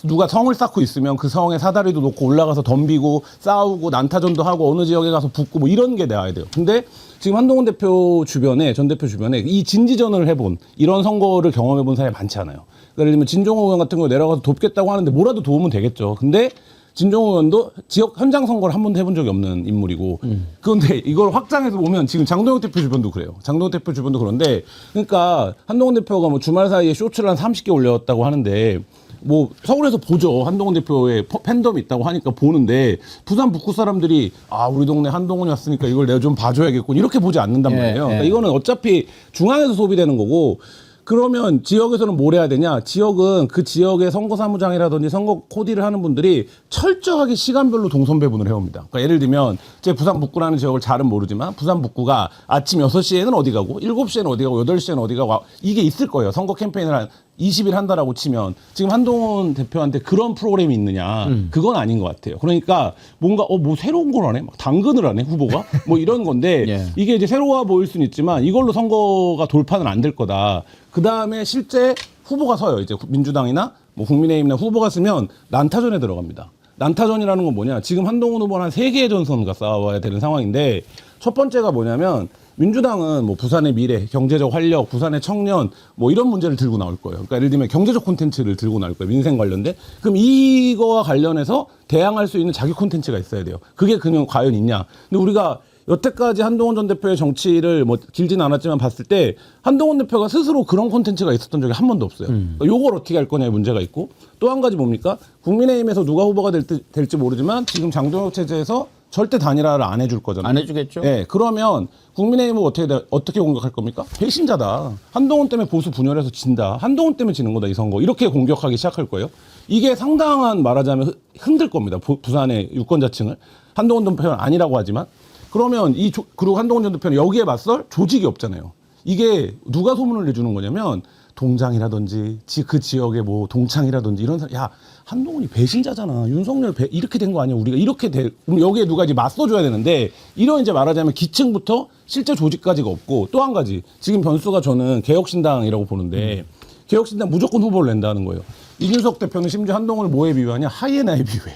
누가 성을 쌓고 있으면 그 성에 사다리도 놓고 올라가서 덤비고 싸우고 난타전도 하고 어느 지역에 가서 붙고 뭐 이런 게 나와야 돼요. 근데 지금 한동훈 대표 주변에, 전 대표 주변에 이 진지전을 해본 이런 선거를 경험해본 사람이 많지 않아요. 그러니까 예를 들면 진정호 의원 같은 경우 내려가서 돕겠다고 하는데 뭐라도 도움은 되겠죠. 근데 진종호 의원도 지역 현장 선거를 한 번도 해본 적이 없는 인물이고 그런데 이걸 확장해서 보면 지금 장동혁 대표 주변도 그래요. 장동혁 대표 주변도 그런데 그러니까 한동훈 대표가 뭐 주말 사이에 쇼츠를 한 30개 올렸다고 하는데 뭐 서울에서 보죠. 한동훈 대표의 팬덤이 있다고 하니까 보는데 부산 북구 사람들이 아 우리 동네 한동훈이 왔으니까 이걸 내가 좀 봐줘야겠군 이렇게 보지 않는단 말이에요. 그러니까 이거는 어차피 중앙에서 소비되는 거고 그러면 지역에서는 뭘 해야 되냐? 지역은 그 지역의 선거사무장이라든지 선거 코디를 하는 분들이 철저하게 시간별로 동선 배분을 해옵니다. 그러니까 예를 들면 제 부산 북구라는 지역을 잘은 모르지만 부산 북구가 아침 6시에는 어디 가고 7시에는 어디 가고 8시에는 어디 가고 이게 있을 거예요. 선거 캠페인을 한 20일 한다라고 치면 지금 한동훈 대표한테 그런 프로그램이 있느냐 그건 아닌 것 같아요. 그러니까 뭔가 뭐 새로운 걸 하네, 막 당근을 하네 후보가 뭐 이런 건데 예. 이게 이제 새로워 보일 수는 있지만 이걸로 선거가 돌파는 안 될 거다. 그 다음에 실제 후보가 서요. 이제 민주당이나 뭐 국민의힘이나 후보가 쓰면 난타전에 들어갑니다. 난타전이라는 건 뭐냐? 지금 한동훈 후보는 한 3개의 전선과 싸워야 되는 상황인데 첫 번째가 뭐냐면 민주당은 뭐 부산의 미래, 경제적 활력, 부산의 청년 뭐 이런 문제를 들고 나올 거예요. 그러니까 예를 들면 경제적 콘텐츠를 들고 나올 거예요. 민생 관련된. 그럼 이거와 관련해서 대항할 수 있는 자기 콘텐츠가 있어야 돼요. 그게 그냥 과연 있냐? 근데 우리가 여태까지 한동훈 전 대표의 정치를 뭐 길지는 않았지만 봤을 때 한동훈 대표가 스스로 그런 콘텐츠가 있었던 적이 한 번도 없어요. 그러니까 요걸 어떻게 할 거냐의 문제가 있고 또 한 가지 뭡니까? 국민의힘에서 누가 후보가 될지 모르지만 지금 장동혁 체제에서 절대 단일화를 안 해줄 거잖아요. 안 해주겠죠. 네, 그러면 국민의힘은 어떻게 공격할 겁니까? 배신자다. 한동훈 때문에 보수 분열해서 진다. 한동훈 때문에 지는 거다 이 선거. 이렇게 공격하기 시작할 거예요. 이게 상당한 말하자면 흔들 겁니다. 부산의 유권자층을. 한동훈 전 대표는 아니라고 하지만 그러면 그리고 한동훈 전 대표는 여기에 맞설 조직이 없잖아요. 이게 누가 소문을 내주는 거냐면 동장이라든지 그 지역의 뭐 동창이라든지 이런 사람 야 한동훈이 배신자잖아. 윤석열 이렇게 된 거 아니야. 우리가 이렇게 그럼 여기에 누가 이제 맞서줘야 되는데 이런 이제 말하자면 기층부터 실제 조직까지가 없고 또 한 가지 지금 변수가 저는 개혁신당이라고 보는데 개혁신당 무조건 후보를 낸다는 거예요. 이준석 대표는 심지어 한동훈을 뭐에 비유하냐? 하이에나에 비유해.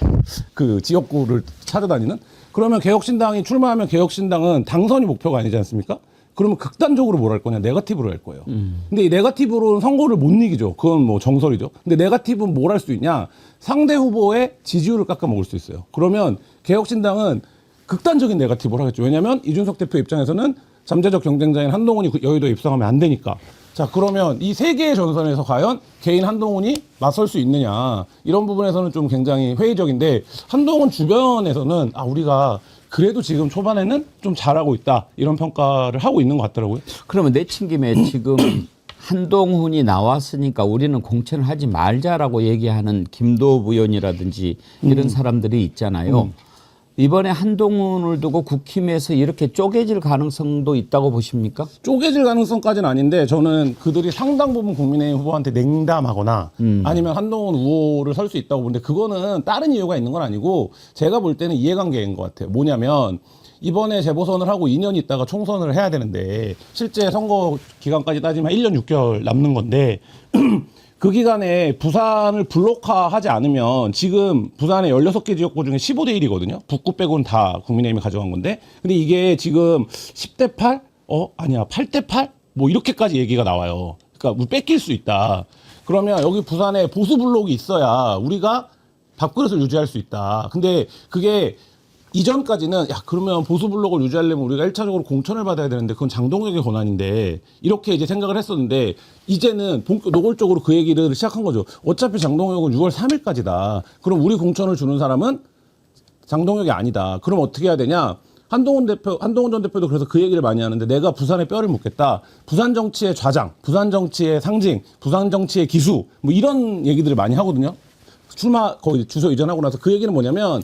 그 지역구를 찾아다니는. 그러면 개혁신당이 출마하면 개혁신당은 당선이 목표가 아니지 않습니까? 그러면 극단적으로 뭘 할 거냐? 네거티브로 할 거예요. 근데 이 네거티브로는 선거를 못 이기죠. 그건 뭐 정설이죠. 근데 네거티브는 뭘 할 수 있냐? 상대 후보의 지지율을 깎아먹을 수 있어요. 그러면 개혁신당은 극단적인 네거티브를 하겠죠. 왜냐하면 이준석 대표 입장에서는 잠재적 경쟁자인 한동훈이 여의도에 입성하면 안 되니까. 자, 그러면 이 세 개의 전선에서 과연 개인 한동훈이 맞설 수 있느냐. 이런 부분에서는 좀 굉장히 회의적인데 한동훈 주변에서는 우리가 그래도 지금 초반에는 좀 잘하고 있다. 이런 평가를 하고 있는 것 같더라고요. 그러면 내친 김에 지금 한동훈이 나왔으니까 우리는 공천을 하지 말자라고 얘기하는 김도읍 의원이라든지 이런 사람들이 있잖아요. 이번에 한동훈을 두고 국힘에서 이렇게 쪼개질 가능성도 있다고 보십니까? 쪼개질 가능성까지는 아닌데 저는 그들이 상당 부분 국민의힘 후보한테 냉담하거나 아니면 한동훈 우호를 설 수 있다고 보는데 그거는 다른 이유가 있는 건 아니고 제가 볼 때는 이해관계인 것 같아요. 뭐냐면 이번에 재보선을 하고 2년 있다가 총선을 해야 되는데 실제 선거 기간까지 따지면 1년 6개월 남는 건데 그 기간에 부산을 블록화하지 않으면 지금 부산의 16개 지역구 중에 15대 1이거든요. 북구 빼고는 다 국민의힘이 가져간 건데. 근데 이게 지금 10대 8? 아니야. 8대 8? 뭐 이렇게까지 얘기가 나와요. 그러니까 뺏길 수 있다. 그러면 여기 부산에 보수 블록이 있어야 우리가 밥그릇을 유지할 수 있다. 근데 그게 이전까지는 그러면 보수 블록을 유지하려면 우리가 1차적으로 공천을 받아야 되는데 그건 장동혁의 권한인데 이렇게 이제 생각을 했었는데 이제는 노골적으로 그 얘기를 시작한 거죠. 어차피 장동혁은 6월 3일까지다. 그럼 우리 공천을 주는 사람은 장동혁이 아니다. 그럼 어떻게 해야 되냐? 한동훈 전 대표도 그래서 그 얘기를 많이 하는데 내가 부산에 뼈를 묻겠다. 부산 정치의 좌장, 부산 정치의 상징, 부산 정치의 기수 뭐 이런 얘기들을 많이 하거든요. 거의 주소 이전하고 나서 그 얘기는 뭐냐면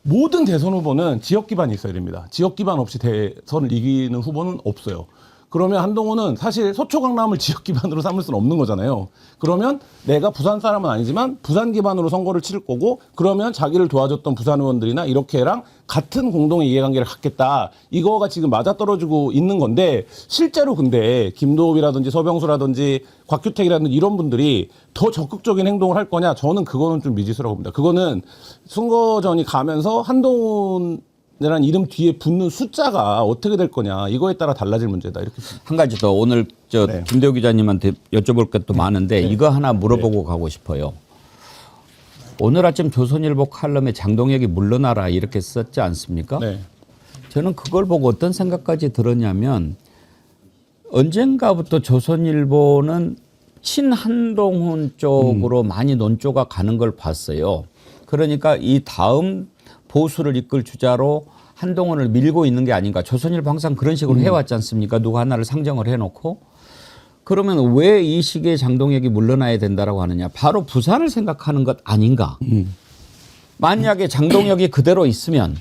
모든 대선 후보는 지역 기반이 있어야 됩니다. 지역 기반 없이 대선을 이기는 후보는 없어요. 그러면 한동훈은 사실 서초 강남을 지역 기반으로 삼을 수는 없는 거잖아요. 그러면 내가 부산 사람은 아니지만 부산 기반으로 선거를 치를 거고 그러면 자기를 도와줬던 부산 의원들이나 이렇게랑 같은 공동의 이해관계를 갖겠다. 이거가 지금 맞아떨어지고 있는 건데 실제로 근데 김도읍이라든지 서병수라든지 곽규택이라든지 이런 분들이 더 적극적인 행동을 할 거냐? 저는 그거는 좀 미지수라고 봅니다. 그거는 선거전이 가면서 한동훈 이라는 이름 뒤에 붙는 숫자가 어떻게 될 거냐 이거에 따라 달라질 문제다 이렇게 한 가지 더 오늘 네. 김대호 기자님한테 여쭤볼 것도 많은데 이거 하나 물어보고 가고 싶어요. 오늘 아침 조선일보 칼럼에 장동혁이 물러나라 이렇게 썼지 않습니까? 네. 저는 그걸 보고 어떤 생각까지 들었냐면 언젠가부터 조선일보는 친한동훈 쪽으로 많이 논조가 가는 걸 봤어요. 그러니까 이 다음 보수를 이끌 주자로 한동훈을 밀고 있는 게 아닌가. 조선일보 항상 그런 식으로 해왔지 않습니까? 누가 하나를 상정을 해놓고. 그러면 왜 이 시기에 장동혁이 물러나야 된다라고 하느냐. 바로 부산을 생각하는 것 아닌가. 만약에 장동혁이 그대로 있으면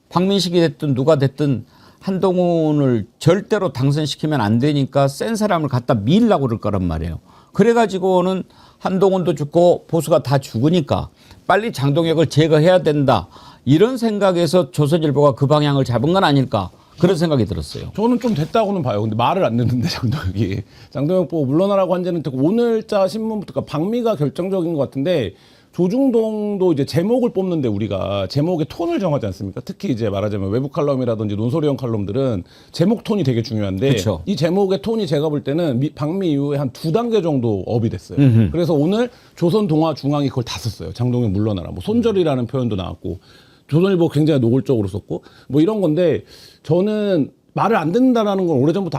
박민식이 됐든 누가 됐든 한동훈을 절대로 당선시키면 안 되니까 센 사람을 갖다 밀려고 그럴 거란 말이에요. 그래가지고는 한동훈도 죽고 보수가 다 죽으니까 빨리 장동혁을 제거해야 된다. 이런 생각에서 조선일보가 그 방향을 잡은 건 아닐까. 그런 생각이 들었어요. 저는 좀 됐다고는 봐요. 근데 말을 안 듣는데 장동혁이. 장동혁 보고 물러나라고 한 지는 듣고 오늘자 신문부터 그러니까 박미가 결정적인 것 같은데 조중동도 이제 제목을 뽑는데 우리가 제목의 톤을 정하지 않습니까? 특히 이제 말하자면 외부 칼럼이라든지 논소리형 칼럼들은 제목 톤이 되게 중요한데 그쵸. 이 제목의 톤이 제가 볼 때는 박미 이후에 한 2단계 정도 업이 됐어요. 그래서 오늘 조선동아중앙이 그걸 다 썼어요. 장동혁 물러나라. 뭐 손절이라는 표현도 나왔고 조선일보 굉장히 노골적으로 썼고 뭐 이런 건데 저는 말을 안 듣는다라는 건 오래전부터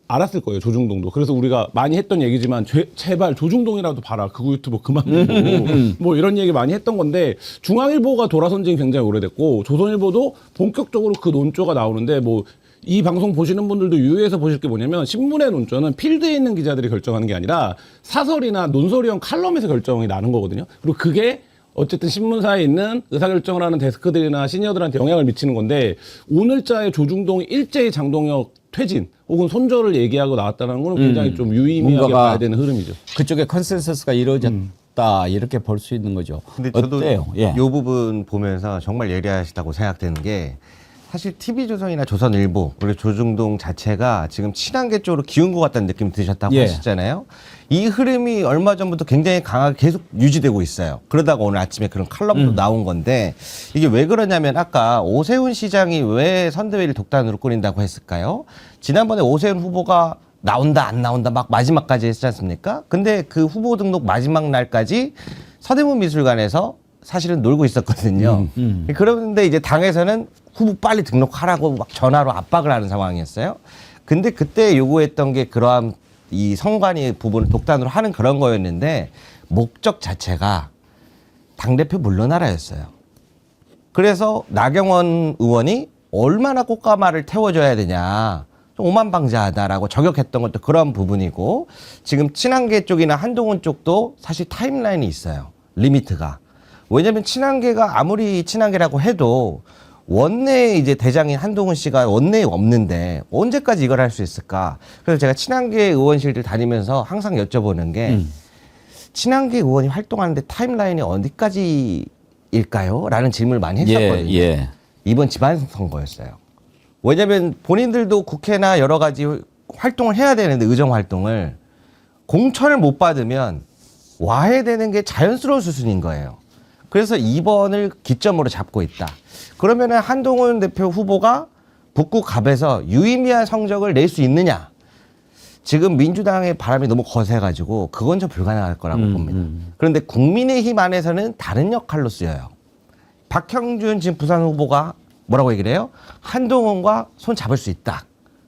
알았을 거예요. 조중동도. 그래서 우리가 많이 했던 얘기지만 제발 조중동이라도 봐라. 그거 유튜브 그만 보고 뭐 이런 얘기 많이 했던 건데 중앙일보가 돌아선 지 굉장히 오래됐고 조선일보도 본격적으로 그 논조가 나오는데 뭐 이 방송 보시는 분들도 유의해서 보실 게 뭐냐면 신문의 논조는 필드에 있는 기자들이 결정하는 게 아니라 사설이나 논소리형 칼럼에서 결정이 나는 거거든요. 그리고 그게 어쨌든 신문사에 있는 의사결정을 하는 데스크들이나 시니어들한테 영향을 미치는 건데 오늘자의 조중동이 일제히 장동혁 퇴진 혹은 손절을 얘기하고 나왔다는 건 굉장히 좀 유의미하게 봐야 되는 흐름이죠. 그쪽에 컨센서스가 이루어졌다 이렇게 볼 수 있는 거죠. 근데 저도 어때요? 예. 이 부분 보면서 정말 예리하시다고 생각되는 게 사실 TV조선이나 조선일보 그리고 조중동 자체가 지금 친한계 쪽으로 기운 것 같다는 느낌이 드셨다고 예. 하셨잖아요. 이 흐름이 얼마 전부터 굉장히 강하게 계속 유지되고 있어요. 그러다가 오늘 아침에 그런 칼럼도 나온 건데 이게 왜 그러냐면 아까 오세훈 시장이 왜 선대위를 독단으로 꾸린다고 했을까요? 지난번에 오세훈 후보가 나온다 안 나온다 막 마지막까지 했지 않습니까? 근데 그 후보 등록 마지막 날까지 서대문 미술관에서 사실은 놀고 있었거든요. 그런데 이제 당에서는 후보 빨리 등록하라고 막 전화로 압박을 하는 상황이었어요. 근데 그때 요구했던 게 그러한 이 선관위 부분을 독단으로 하는 그런 거였는데 목적 자체가 당대표 물러나라였어요. 그래서 나경원 의원이 얼마나 꽃가마를 태워줘야 되냐. 좀 오만방자하다라고 저격했던 것도 그런 부분이고 지금 친한계 쪽이나 한동훈 쪽도 사실 타임라인이 있어요. 리미트가. 왜냐하면 친한계가 아무리 친한계라고 해도 원내에 이제 대장인 한동훈 씨가 원내에 없는데 언제까지 이걸 할 수 있을까? 그래서 제가 친한계 의원실들 다니면서 항상 여쭤보는 게 친한계 의원이 활동하는데 타임라인이 어디까지일까요? 라는 질문을 많이 했었거든요. 예. 이번 지방선거였어요. 왜냐하면 본인들도 국회나 여러 가지 활동을 해야 되는데 의정 활동을 공천을 못 받으면 와해되는 게 자연스러운 수순인 거예요. 그래서 이번을 기점으로 잡고 있다. 그러면은 한동훈 대표 후보가 북구 갑에서 유의미한 성적을 낼 수 있느냐? 지금 민주당의 바람이 너무 거세가지고 그건 좀 불가능할 거라고 봅니다. 그런데 국민의힘 안에서는 다른 역할로 쓰여요. 박형준 지금 부산 후보가 뭐라고 얘기를 해요? 한동훈과 손 잡을 수 있다.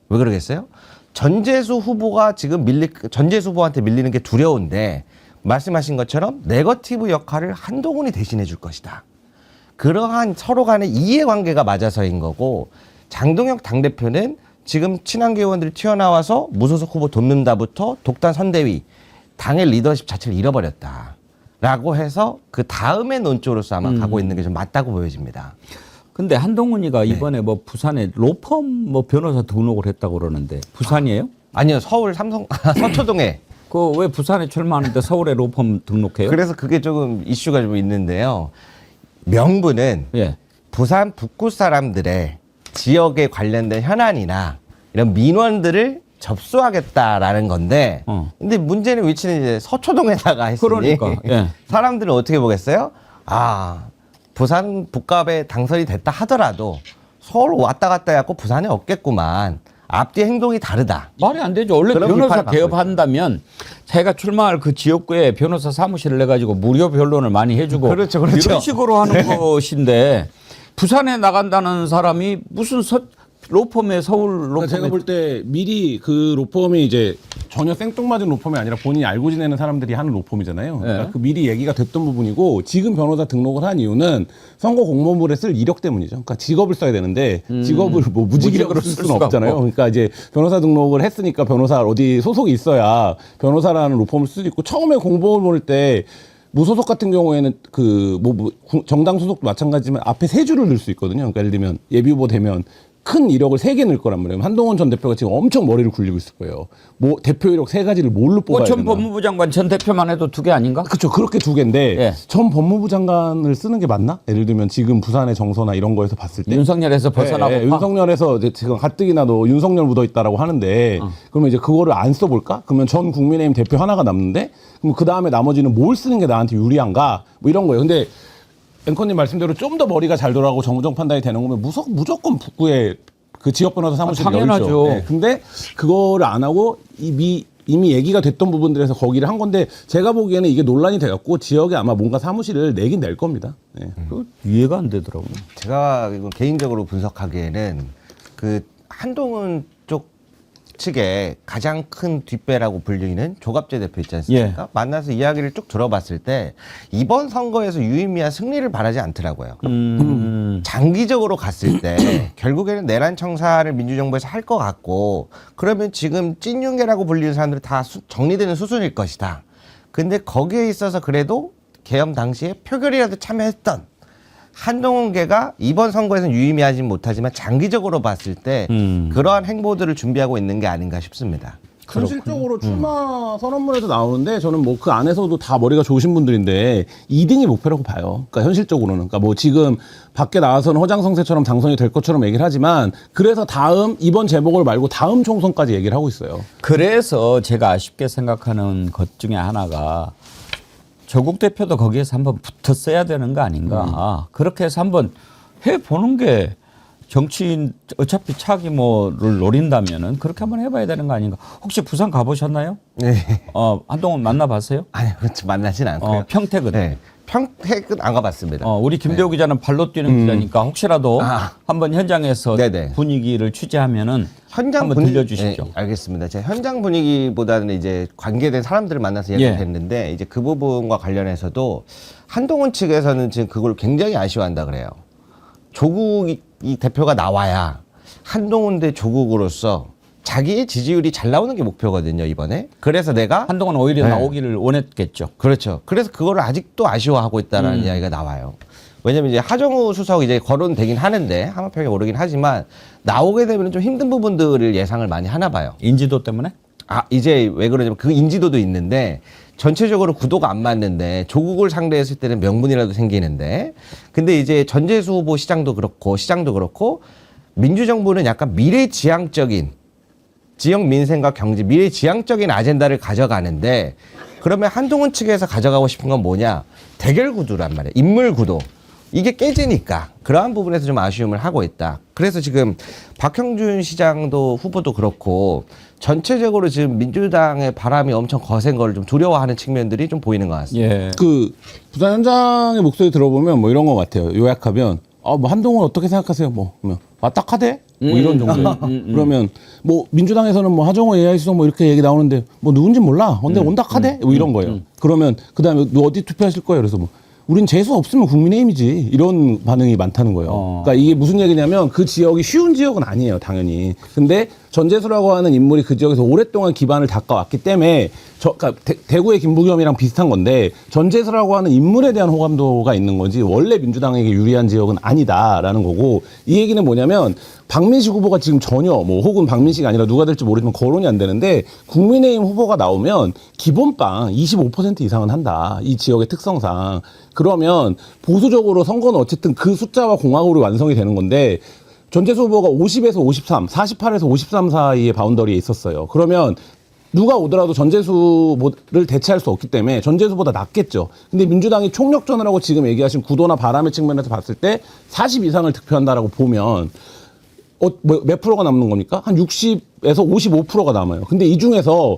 왜 그러겠어요? 전재수 후보가 지금 전재수 후보한테 밀리는 게 두려운데 말씀하신 것처럼 네거티브 역할을 한동훈이 대신해 줄 것이다. 그러한 서로 간의 이해관계가 맞아서인 거고 장동혁 당대표는 지금 친한계 의원들이 튀어나와서 무소속 후보 돕는다부터 독단 선대위 당의 리더십 자체를 잃어버렸다. 라고 해서 그 다음의 논조로서 아마 가고 있는 게 좀 맞다고 보여집니다. 근데 한동훈이가 이번에 뭐 부산에 로펌 뭐 변호사 등록을 했다고 그러는데 부산이에요? 아니요. 서울 서초동에. 그 왜 부산에 출마하는데 서울에 로펌 등록해요? 그래서 그게 조금 이슈가 좀 있는데요. 명분은 예. 부산 북구 사람들의 지역에 관련된 현안이나 이런 민원들을 접수하겠다라는 건데 근데 문제는 위치는 이제 서초동에다가 했으니 그러니까, 예. 사람들은 어떻게 보겠어요? 아, 부산 북갑에 당선이 됐다 하더라도 서울 왔다 갔다 해갖고 부산에 없겠구만. 앞뒤 행동이 다르다. 말이 안 되죠. 원래 그런 변호사 비판을 받고 개업한다면 자기가 출마할 그 지역구에 변호사 사무실을 내가지고 무료 변론을 많이 해주고 그렇죠, 그렇죠. 이런 식으로 하는 것인데 부산에 나간다는 사람이 무슨 로펌에 서울 로펌에 그러니까 제가 볼 때 미리 그 로펌이 이제 전혀 생뚱맞은 로펌이 아니라 본인이 알고 지내는 사람들이 하는 로펌이잖아요. 그러니까 네. 그 미리 얘기가 됐던 부분이고 지금 변호사 등록을 한 이유는 선거 공모물에 쓸 이력 때문이죠. 그러니까 직업을 써야 되는데 직업을 뭐 무직이력으로 쓸 수는 수가 없잖아요. 없고. 그러니까 이제 변호사 등록을 했으니까 변호사 어디 소속이 있어야 변호사라는 로펌을 쓸 수 있고 처음에 공모물 때 무소속 같은 경우에는 그 정당 소속도 마찬가지지만 앞에 세 줄을 넣을 수 있거든요. 그러니까 예를 들면 예비 후보 되면 큰 이력을 3개 넣을 거란 말이에요. 한동훈 전 대표가 지금 엄청 머리를 굴리고 있을 거예요. 뭐 대표 이력 3가지를 뭘로 뽑아야 전 되나? 법무부 장관 전 대표만 해도 2개 아닌가? 그렇죠. 그렇게 2개인데 예. 전 법무부 장관을 쓰는 게 맞나? 예를 들면 지금 부산의 정서나 이런 거에서 봤을 때 윤석열에서 벗어나고 윤석열에서 이제 지금 가뜩이나도 윤석열 묻어 있다라고 하는데 그러면 이제 그거를 안 써볼까? 그러면 전 국민의힘 대표 하나가 남는데 그럼 그 다음에 나머지는 뭘 쓰는 게 나한테 유리한가? 뭐 이런 거예요. 근데 앵커님 말씀대로 좀 더 머리가 잘 돌아가고 정무적 판단이 되는 거면 무조건 북구에 그 지역 변호사 사무실이 당연하죠. 열죠. 네. 근데 그거를 안 하고 이미 얘기가 됐던 부분들에서 거기를 한 건데 제가 보기에는 이게 논란이 돼갖고 지역에 아마 뭔가 사무실을 내긴 낼 겁니다. 네. 이해가 안 되더라고요. 제가 이건 개인적으로 분석하기에는 그 한동훈 쪽 측에 가장 큰 뒷배라고 불리는 조갑재 대표 있지 않습니까? 만나서 이야기를 쭉 들어봤을 때 이번 선거에서 유의미한 승리를 바라지 않더라고요. 장기적으로 갔을 때 결국에는 내란 청산을 민주정부에서 할 것 같고 그러면 지금 찐윤계라고 불리는 사람들이 다 정리되는 수순일 것이다. 근데 거기에 있어서 그래도 계엄 당시에 표결이라도 참여했던 한동훈계가 이번 선거에서는 유의미하지 못하지만 장기적으로 봤을 때 그러한 행보들을 준비하고 있는 게 아닌가 싶습니다. 현실적으로 출마 선언문에도 나오는데 저는 뭐 그 안에서도 다 머리가 좋으신 분들인데 2등이 목표라고 봐요. 그러니까 현실적으로는. 그러니까 뭐 지금 밖에 나와서는 허장성세처럼 당선이 될 것처럼 얘기를 하지만 그래서 이번 재보궐 말고 다음 총선까지 얘기를 하고 있어요. 그래서 제가 아쉽게 생각하는 것 중에 하나가 조국 대표도 거기에서 한번 붙었어야 되는 거 아닌가. 그렇게 해서 한번 해보는 게 정치인 어차피 차기 뭐를 노린다면은 그렇게 한번 해봐야 되는 거 아닌가. 혹시 부산 가보셨나요? 네. 한동훈 만나봤어요? 아니, 그렇지 만나진 않고요. 평택은? 네. 평택은 안 가봤습니다. 우리 김대호 기자는 발로 뛰는 기자니까 혹시라도 한번 현장에서 네네. 분위기를 취재하면은 현장 한번 들려주십시오. 네, 알겠습니다. 제가 현장 분위기보다는 이제 관계된 사람들을 만나서 이야기를 했는데 이제 그 부분과 관련해서도 한동훈 측에서는 지금 그걸 굉장히 아쉬워한다 그래요. 조국 이 대표가 나와야 한동훈 대 조국으로서 자기의 지지율이 잘 나오는 게 목표거든요, 이번에. 그래서 내가 한동훈 오히려 네. 나오기를 원했겠죠. 그렇죠. 그래서 그거를 아직도 아쉬워하고 있다라는 이야기가 나와요. 왜냐면 이제 하정우 수석 이제 거론되긴 하는데 하마평에 오르긴 하지만 나오게 되면 좀 힘든 부분들을 예상을 많이 하나 봐요. 인지도 때문에? 이제 왜 그러냐면 그 인지도도 있는데 전체적으로 구도가 안 맞는데 조국을 상대했을 때는 명분이라도 생기는데 근데 이제 전재수 후보 시장도 그렇고 민주정부는 약간 미래지향적인 지역 민생과 경제 미래지향적인 아젠다를 가져가는데 그러면 한동훈 측에서 가져가고 싶은 건 뭐냐? 대결 구도란 말이에요. 인물 구도. 이게 깨지니까 그러한 부분에서 좀 아쉬움을 하고 있다. 그래서 지금 박형준 시장도 후보도 그렇고 전체적으로 지금 민주당의 바람이 엄청 거센 걸 좀 두려워하는 측면들이 좀 보이는 것 같습니다. 예. 그 부산 현장의 목소리 들어보면 뭐 이런 것 같아요. 요약하면 뭐 한동훈 어떻게 생각하세요? 뭐 그러면 딱하대? 뭐 이런 정도예요. 그러면 뭐 민주당에서는 뭐 하정우 AI 수석 뭐 이렇게 얘기 나오는데 뭐 누군지 몰라. 근데 온다카대? 뭐 이런 거예요. 그러면 그다음에 너 어디 투표하실 거예요? 그래서 뭐 우린 재수 없으면 국민의힘이지 이런 반응이 많다는 거예요. 그러니까 이게 무슨 얘기냐면 그 지역이 쉬운 지역은 아니에요, 당연히. 근데 전재수라고 하는 인물이 그 지역에서 오랫동안 기반을 닦아왔기 때문에 그러니까 대구의 김부겸이랑 비슷한 건데 전재수라고 하는 인물에 대한 호감도가 있는 거지 원래 민주당에게 유리한 지역은 아니다라는 거고 이 얘기는 뭐냐면 박민식 후보가 지금 전혀 뭐 혹은 박민식이 아니라 누가 될지 모르지만 거론이 안 되는데 국민의힘 후보가 나오면 기본빵 25% 이상은 한다. 이 지역의 특성상. 그러면 보수적으로 선거는 어쨌든 그 숫자와 공학으로 완성이 되는 건데 전재수 후보가 50에서 53, 48에서 53 사이의 바운더리에 있었어요. 그러면 누가 오더라도 전재수를 대체할 수 없기 때문에 전재수보다 낫겠죠. 근데 민주당이 총력전을 하고 지금 얘기하신 구도나 바람의 측면에서 봤을 때 40 이상을 득표한다라고 보면 몇 프로가 남는 겁니까? 한 60에서 55%가 남아요. 근데 이 중에서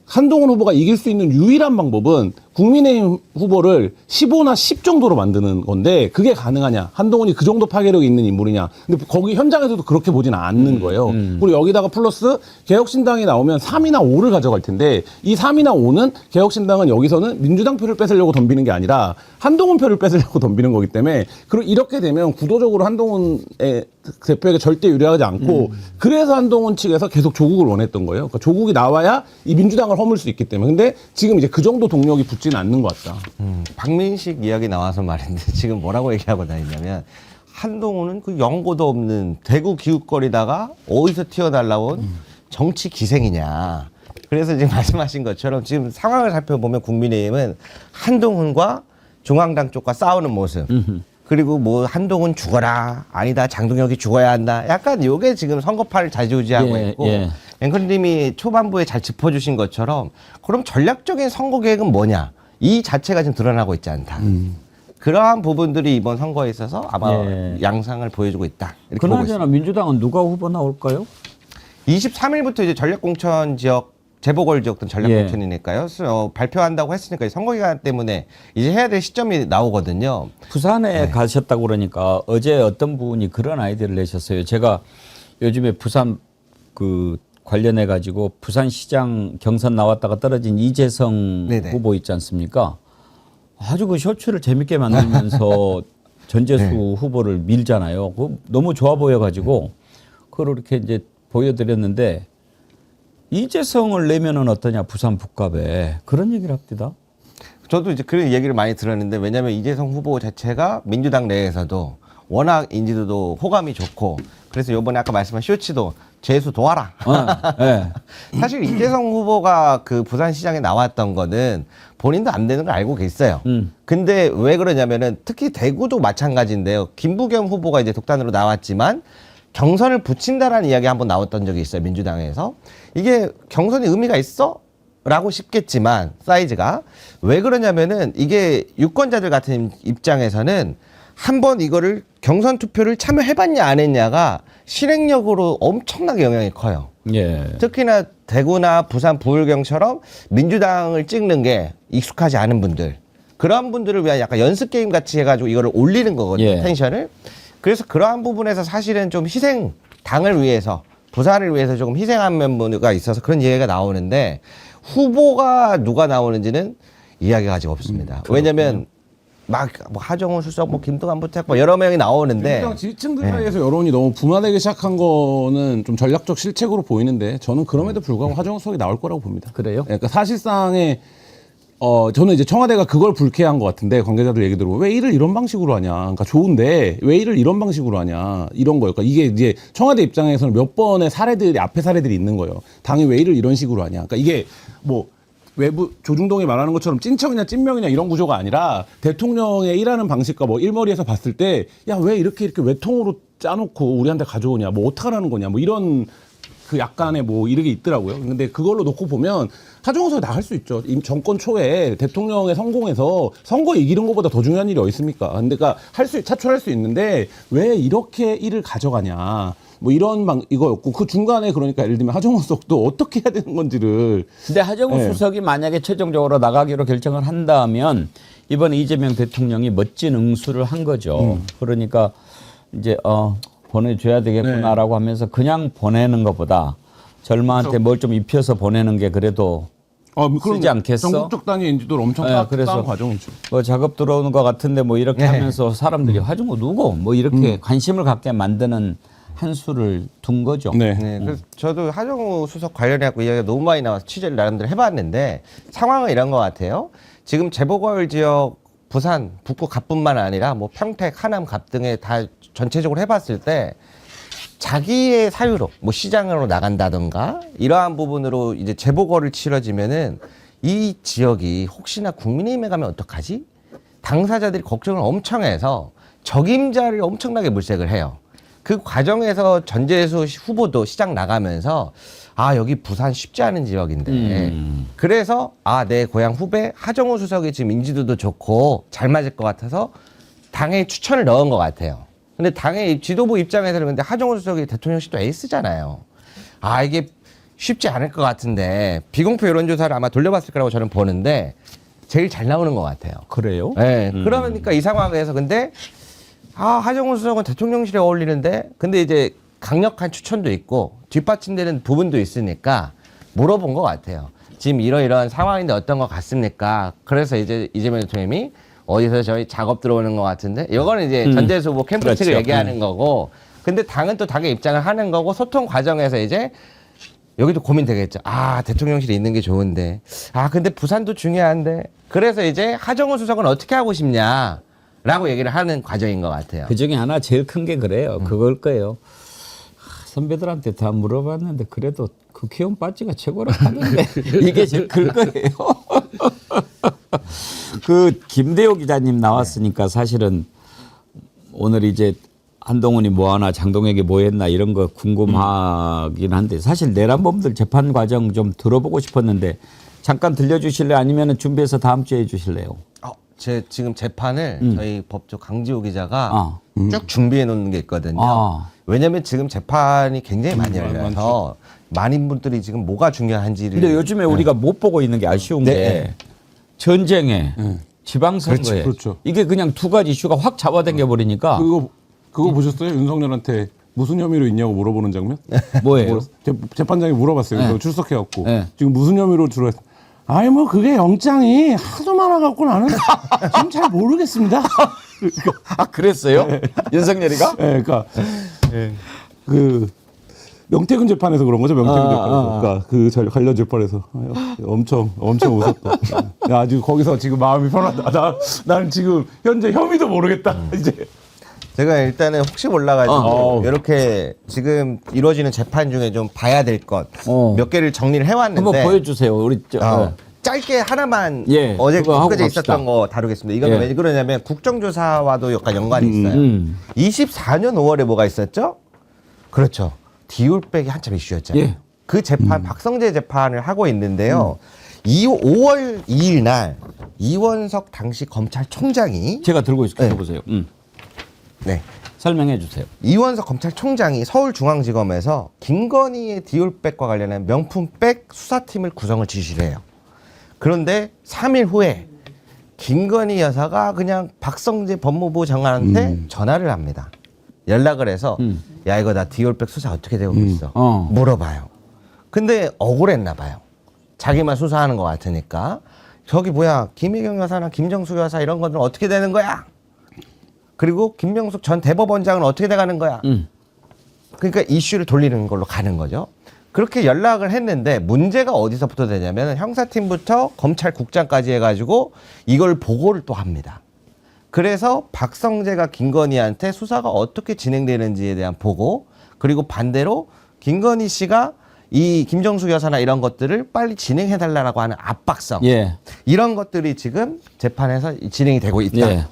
한동훈 후보가 이길 수 있는 유일한 방법은 국민의힘 후보를 15나 10 정도로 만드는 건데 그게 가능하냐? 한동훈이 그 정도 파괴력이 있는 인물이냐? 근데 거기 현장에서도 그렇게 보지는 않는 거예요. 그리고 여기다가 플러스 개혁신당이 나오면 3이나 5를 가져갈 텐데 이 3이나 5는 개혁신당은 여기서는 민주당 표를 뺏으려고 덤비는 게 아니라 한동훈 표를 뺏으려고 덤비는 거기 때문에 그리고 이렇게 되면 구도적으로 한동훈의 대표에게 절대 유리하지 않고 그래서 한동훈 측에서 계속 조국을 원했던 거예요. 그러니까 조국이 나와야 이 민주당을 허물 수 있기 때문에. 근데 지금 이제 그 정도 동력이 붙지는 않는 것 같다. 박민식 이야기 나와서 말인데 지금 뭐라고 얘기하고 다니냐면 한동훈은 그 연고도 없는 대구 기웃거리다가 어디서 튀어날라온 정치 기생이냐. 그래서 지금 말씀하신 것처럼 지금 상황을 살펴보면 국민의힘은 한동훈과 중앙당 쪽과 싸우는 모습. 그리고 뭐 한동훈 죽어라 아니다 장동혁이 죽어야 한다 약간 요게 지금 선거판을 좌지우지하고 있고 앵커님이 초반부에 잘 짚어주신 것처럼 그럼 전략적인 선거 계획은 뭐냐 이 자체가 지금 드러나고 있지 않다. 그러한 부분들이 이번 선거에 있어서 아마 양상을 보여주고 있다. 이렇게 보고 있습니다. 그나저나 민주당은 누가 후보 나올까요? 23일부터 이제 전략공천 지역 재보궐 지역 등 전략공천이니까요. 발표한다고 했으니까 선거 기간 때문에 이제 해야 될 시점이 나오거든요. 부산에 가셨다고 그러니까 어제 어떤 분이 그런 아이디어를 내셨어요. 제가 요즘에 부산 그 관련해 가지고 부산시장 경선 나왔다가 떨어진 이재성 후보 있지 않습니까? 아주 그 쇼츠를 재밌게 만들면서 전재수 후보를 밀잖아요. 그 너무 좋아 보여 가지고 그걸 이렇게 이제 보여드렸는데 이재성을 내면은 어떠냐 부산 북갑에 그런 얘기를 합니다. 저도 이제 그런 얘기를 많이 들었는데 왜냐하면 이재성 후보 자체가 민주당 내에서도 워낙 인지도도 호감이 좋고 그래서 이번에 아까 말씀한 쇼츠도 재수 도와라. 사실 이재성 후보가 그 부산시장에 나왔던 거는 본인도 안 되는 걸 알고 계세요. 근데 왜 그러냐면은 특히 대구도 마찬가지인데요. 김부겸 후보가 이제 독단으로 나왔지만 경선을 붙인다라는 이야기 한번 나왔던 적이 있어요. 민주당에서. 이게 경선이 의미가 있어? 라고 싶겠지만 사이즈가 왜 그러냐면은 이게 유권자들 같은 입장에서는 한번 이거를 경선 투표를 참여해봤냐 안 했냐가 실행력으로 엄청나게 영향이 커요. 특히나 대구나 부산 부울경처럼 민주당을 찍는 게 익숙하지 않은 분들 그런 분들을 위한 약간 연습 게임 같이 해가지고 이거를 올리는 거거든요. 텐션을. 그래서 그러한 부분에서 사실은 좀 희생 당을 위해서 부산을 위해서 조금 희생한 면모가 있어서 그런 얘기가 나오는데 후보가 누가 나오는지는 이야기가 아직 없습니다. 왜냐하면 막 뭐 하정우 수석, 뭐 김동완 부탁 뭐 여러 명이 나오는데 민주당 지지층들 사이에서 여론이 너무 분화되기 시작한 거는 좀 전략적 실책으로 보이는데 저는 그럼에도 불구하고 하정우 수석이 나올 거라고 봅니다. 그래요? 그러니까 사실상의 저는 이제 청와대가 그걸 불쾌한 것 같은데 관계자들 얘기 들어보면 왜 일을 이런 방식으로 하냐. 그러니까 좋은데 왜 일을 이런 방식으로 하냐. 이런 거예요. 그러니까 이게 이제 청와대 입장에서는 몇 번의 사례들이 앞에 사례들이 있는 거예요. 당이 왜 일을 이런 식으로 하냐. 그러니까 이게 뭐 외부 조중동이 말하는 것처럼 찐청이냐 찐명이냐 이런 구조가 아니라 대통령의 일하는 방식과 뭐 일머리에서 봤을 때 야 왜 이렇게 외통으로 짜놓고 우리한테 가져오냐. 뭐 어떡하라는 거냐. 뭐 이런 그 약간의 뭐 이런 게 있더라고요. 근데 그걸로 놓고 보면 하정우 수석이 나갈 수 있죠. 정권 초에 대통령의 성공에서 선거 이기는 것보다 더 중요한 일이 어디 있습니까? 근데 그러니까 차출할 수 있는데 왜 이렇게 일을 가져가냐. 뭐 이런 이거였고 그 중간에 그러니까 예를 들면 하정우 수석도 어떻게 해야 되는 건지를. 근데 하정우 수석이 만약에 최종적으로 나가기로 결정을 한다면 이번 이재명 대통령이 멋진 응수를 한 거죠. 그러니까 이제 보내줘야 되겠구나라고 하면서 그냥 보내는 것보다 절마한테 뭘 좀 입혀서 보내는 게 그래도 쓰지 않겠어? 전국적 단위 인지도를 엄청 쌓은 과정이죠. 뭐 작업 들어오는 것 같은데 뭐 이렇게 하면서 사람들이 하정우 누구? 뭐 이렇게 관심을 갖게 만드는 한 수를 둔 거죠. 그래서 저도 하정우 수석 관련해갖고 이야기가 너무 많이 나와서 취재를 나름대로 해봤는데 상황은 이런 것 같아요. 지금 재보궐 지역 부산, 북구 갑뿐만 아니라 뭐 평택, 하남, 갑 등에 다 전체적으로 해봤을 때 자기의 사유로 뭐 시장으로 나간다던가 이러한 부분으로 이제 재보궐을 치러지면은 이 지역이 혹시나 국민의힘에 가면 어떡하지? 당사자들이 걱정을 엄청 해서 적임자를 엄청나게 물색을 해요. 그 과정에서 전재수 후보도 시장 나가면서 아 여기 부산 쉽지 않은 지역인데 그래서 아 내 고향 후배 하정우 수석이 지금 인지도도 좋고 잘 맞을 것 같아서 당에 추천을 넣은 것 같아요. 근데 당의 지도부 입장에서는 근데 하정우 수석이 대통령실도 에이스잖아요. 아, 이게 쉽지 않을 것 같은데 비공표 여론조사를 아마 돌려봤을 거라고 저는 보는데 제일 잘 나오는 것 같아요. 그래요? 네, 그러니까 이 상황에서 근데 하정우 수석은 대통령실에 어울리는데 근데 이제 강력한 추천도 있고 뒷받침되는 부분도 있으니까 물어본 것 같아요. 지금 이러이러한 상황인데 어떤 것 같습니까? 그래서 이제 이재명 대통령이 어디서 저희 작업 들어오는 것 같은데 이거는 이제 전재수 후보 캠프 그렇죠. 측을 얘기하는 거고 근데 당은 또 당의 입장을 하는 거고 소통 과정에서 이제 여기도 고민되겠죠. 대통령실에 있는 게 좋은데 근데 부산도 중요한데 그래서 이제 하정우 수석은 어떻게 하고 싶냐라고 얘기를 하는 과정인 것 같아요. 그 중에 하나 제일 큰 게 그래요. 그걸 거예요. 선배들한테 다 물어봤는데 그래도 국회의원 빠지가 최고로 하는데 이게 제일 클 거예요. 그 김대호 기자님 나왔으니까 사실은 오늘 이제 한동훈이 뭐 하나 장동혁이 뭐 했나 이런 거 궁금하긴 한데 사실 내란범들 재판 과정 좀 들어보고 싶었는데 잠깐 들려주실래요? 아니면 준비해서 다음 주에 해주실래요? 제 지금 재판을 저희 법조 강지호 기자가 쭉 준비해 놓는 게 있거든요. 왜냐하면 지금 재판이 굉장히 많이 열려서 많은 분들이 지금 뭐가 중요한지를. 근데 요즘에 우리가 못 보고 있는 게 아쉬운 게 전쟁에 지방선거에 그렇죠. 이게 그냥 두 가지 이슈가 확 잡아당겨 버리니까 그거 보셨어요? 윤석열한테 무슨 혐의로 있냐고 물어보는 장면? 뭐예요? 재판장이 물어봤어요. 네. 그래서 출석해갖고 네. 지금 무슨 혐의로 주로 했... 아니 뭐 그게 영장이 하도 많아갖고 나는 지금 잘 모르겠습니다. 그랬어요? 윤석열이가? 네, 그러니까 그 명태균 재판에서 그런 거죠. 명태균 재판에서. 그러니까 그 관련 재판에서 엄청 웃었다. 야, 아주 거기서 지금 마음이 편하다. 나는 지금 현재 혐의도 모르겠다. 이제. 제가 일단은 혹시 몰라가지고 이렇게 지금 이루어지는 재판 중에 좀 봐야 될 것 몇 개를 정리를 해왔는데 한번 보여주세요. 우리 짧게 하나만 예, 어제 그거 하고 그제 갑시다. 있었던 거 다루겠습니다. 이건 예. 왜 그러냐면 국정조사와도 약간 연관이 있어요. 24년 5월에 뭐가 있었죠? 그렇죠. 디올백이 한참 이슈였잖아요. 예. 그 재판 박성재 재판을 하고 있는데요. 5월 2일 날 이원석 당시 검찰총장이 제가 들고 있을게요. 해보세요. 네. 설명해 주세요. 이원석 검찰총장이 서울중앙지검에서 김건희의 디올백과 관련한 명품백 수사팀을 구성을 지시를 해요. 그런데 3일 후에 김건희 여사가 그냥 박성재 법무부 장관한테 전화를 합니다. 연락을 해서 야 이거 나 디올백 수사 어떻게 되고 있어? 물어봐요. 근데 억울했나 봐요. 자기만 수사하는 것 같으니까. 저기 뭐야 김혜경 여사나 김정숙 여사 이런 것들은 어떻게 되는 거야? 그리고 김명숙 전 대법원장은 어떻게 돼가는 거야? 그러니까 이슈를 돌리는 걸로 가는 거죠. 그렇게 연락을 했는데 문제가 어디서부터 되냐면 형사팀부터 검찰국장까지 해가지고 이걸 보고를 또 합니다. 그래서 박성재가 김건희한테 수사가 어떻게 진행되는지에 대한 보고 그리고 반대로 김건희 씨가 이 김정숙 여사나 이런 것들을 빨리 진행해달라고 하는 압박성 이런 것들이 지금 재판에서 진행이 되고 있다.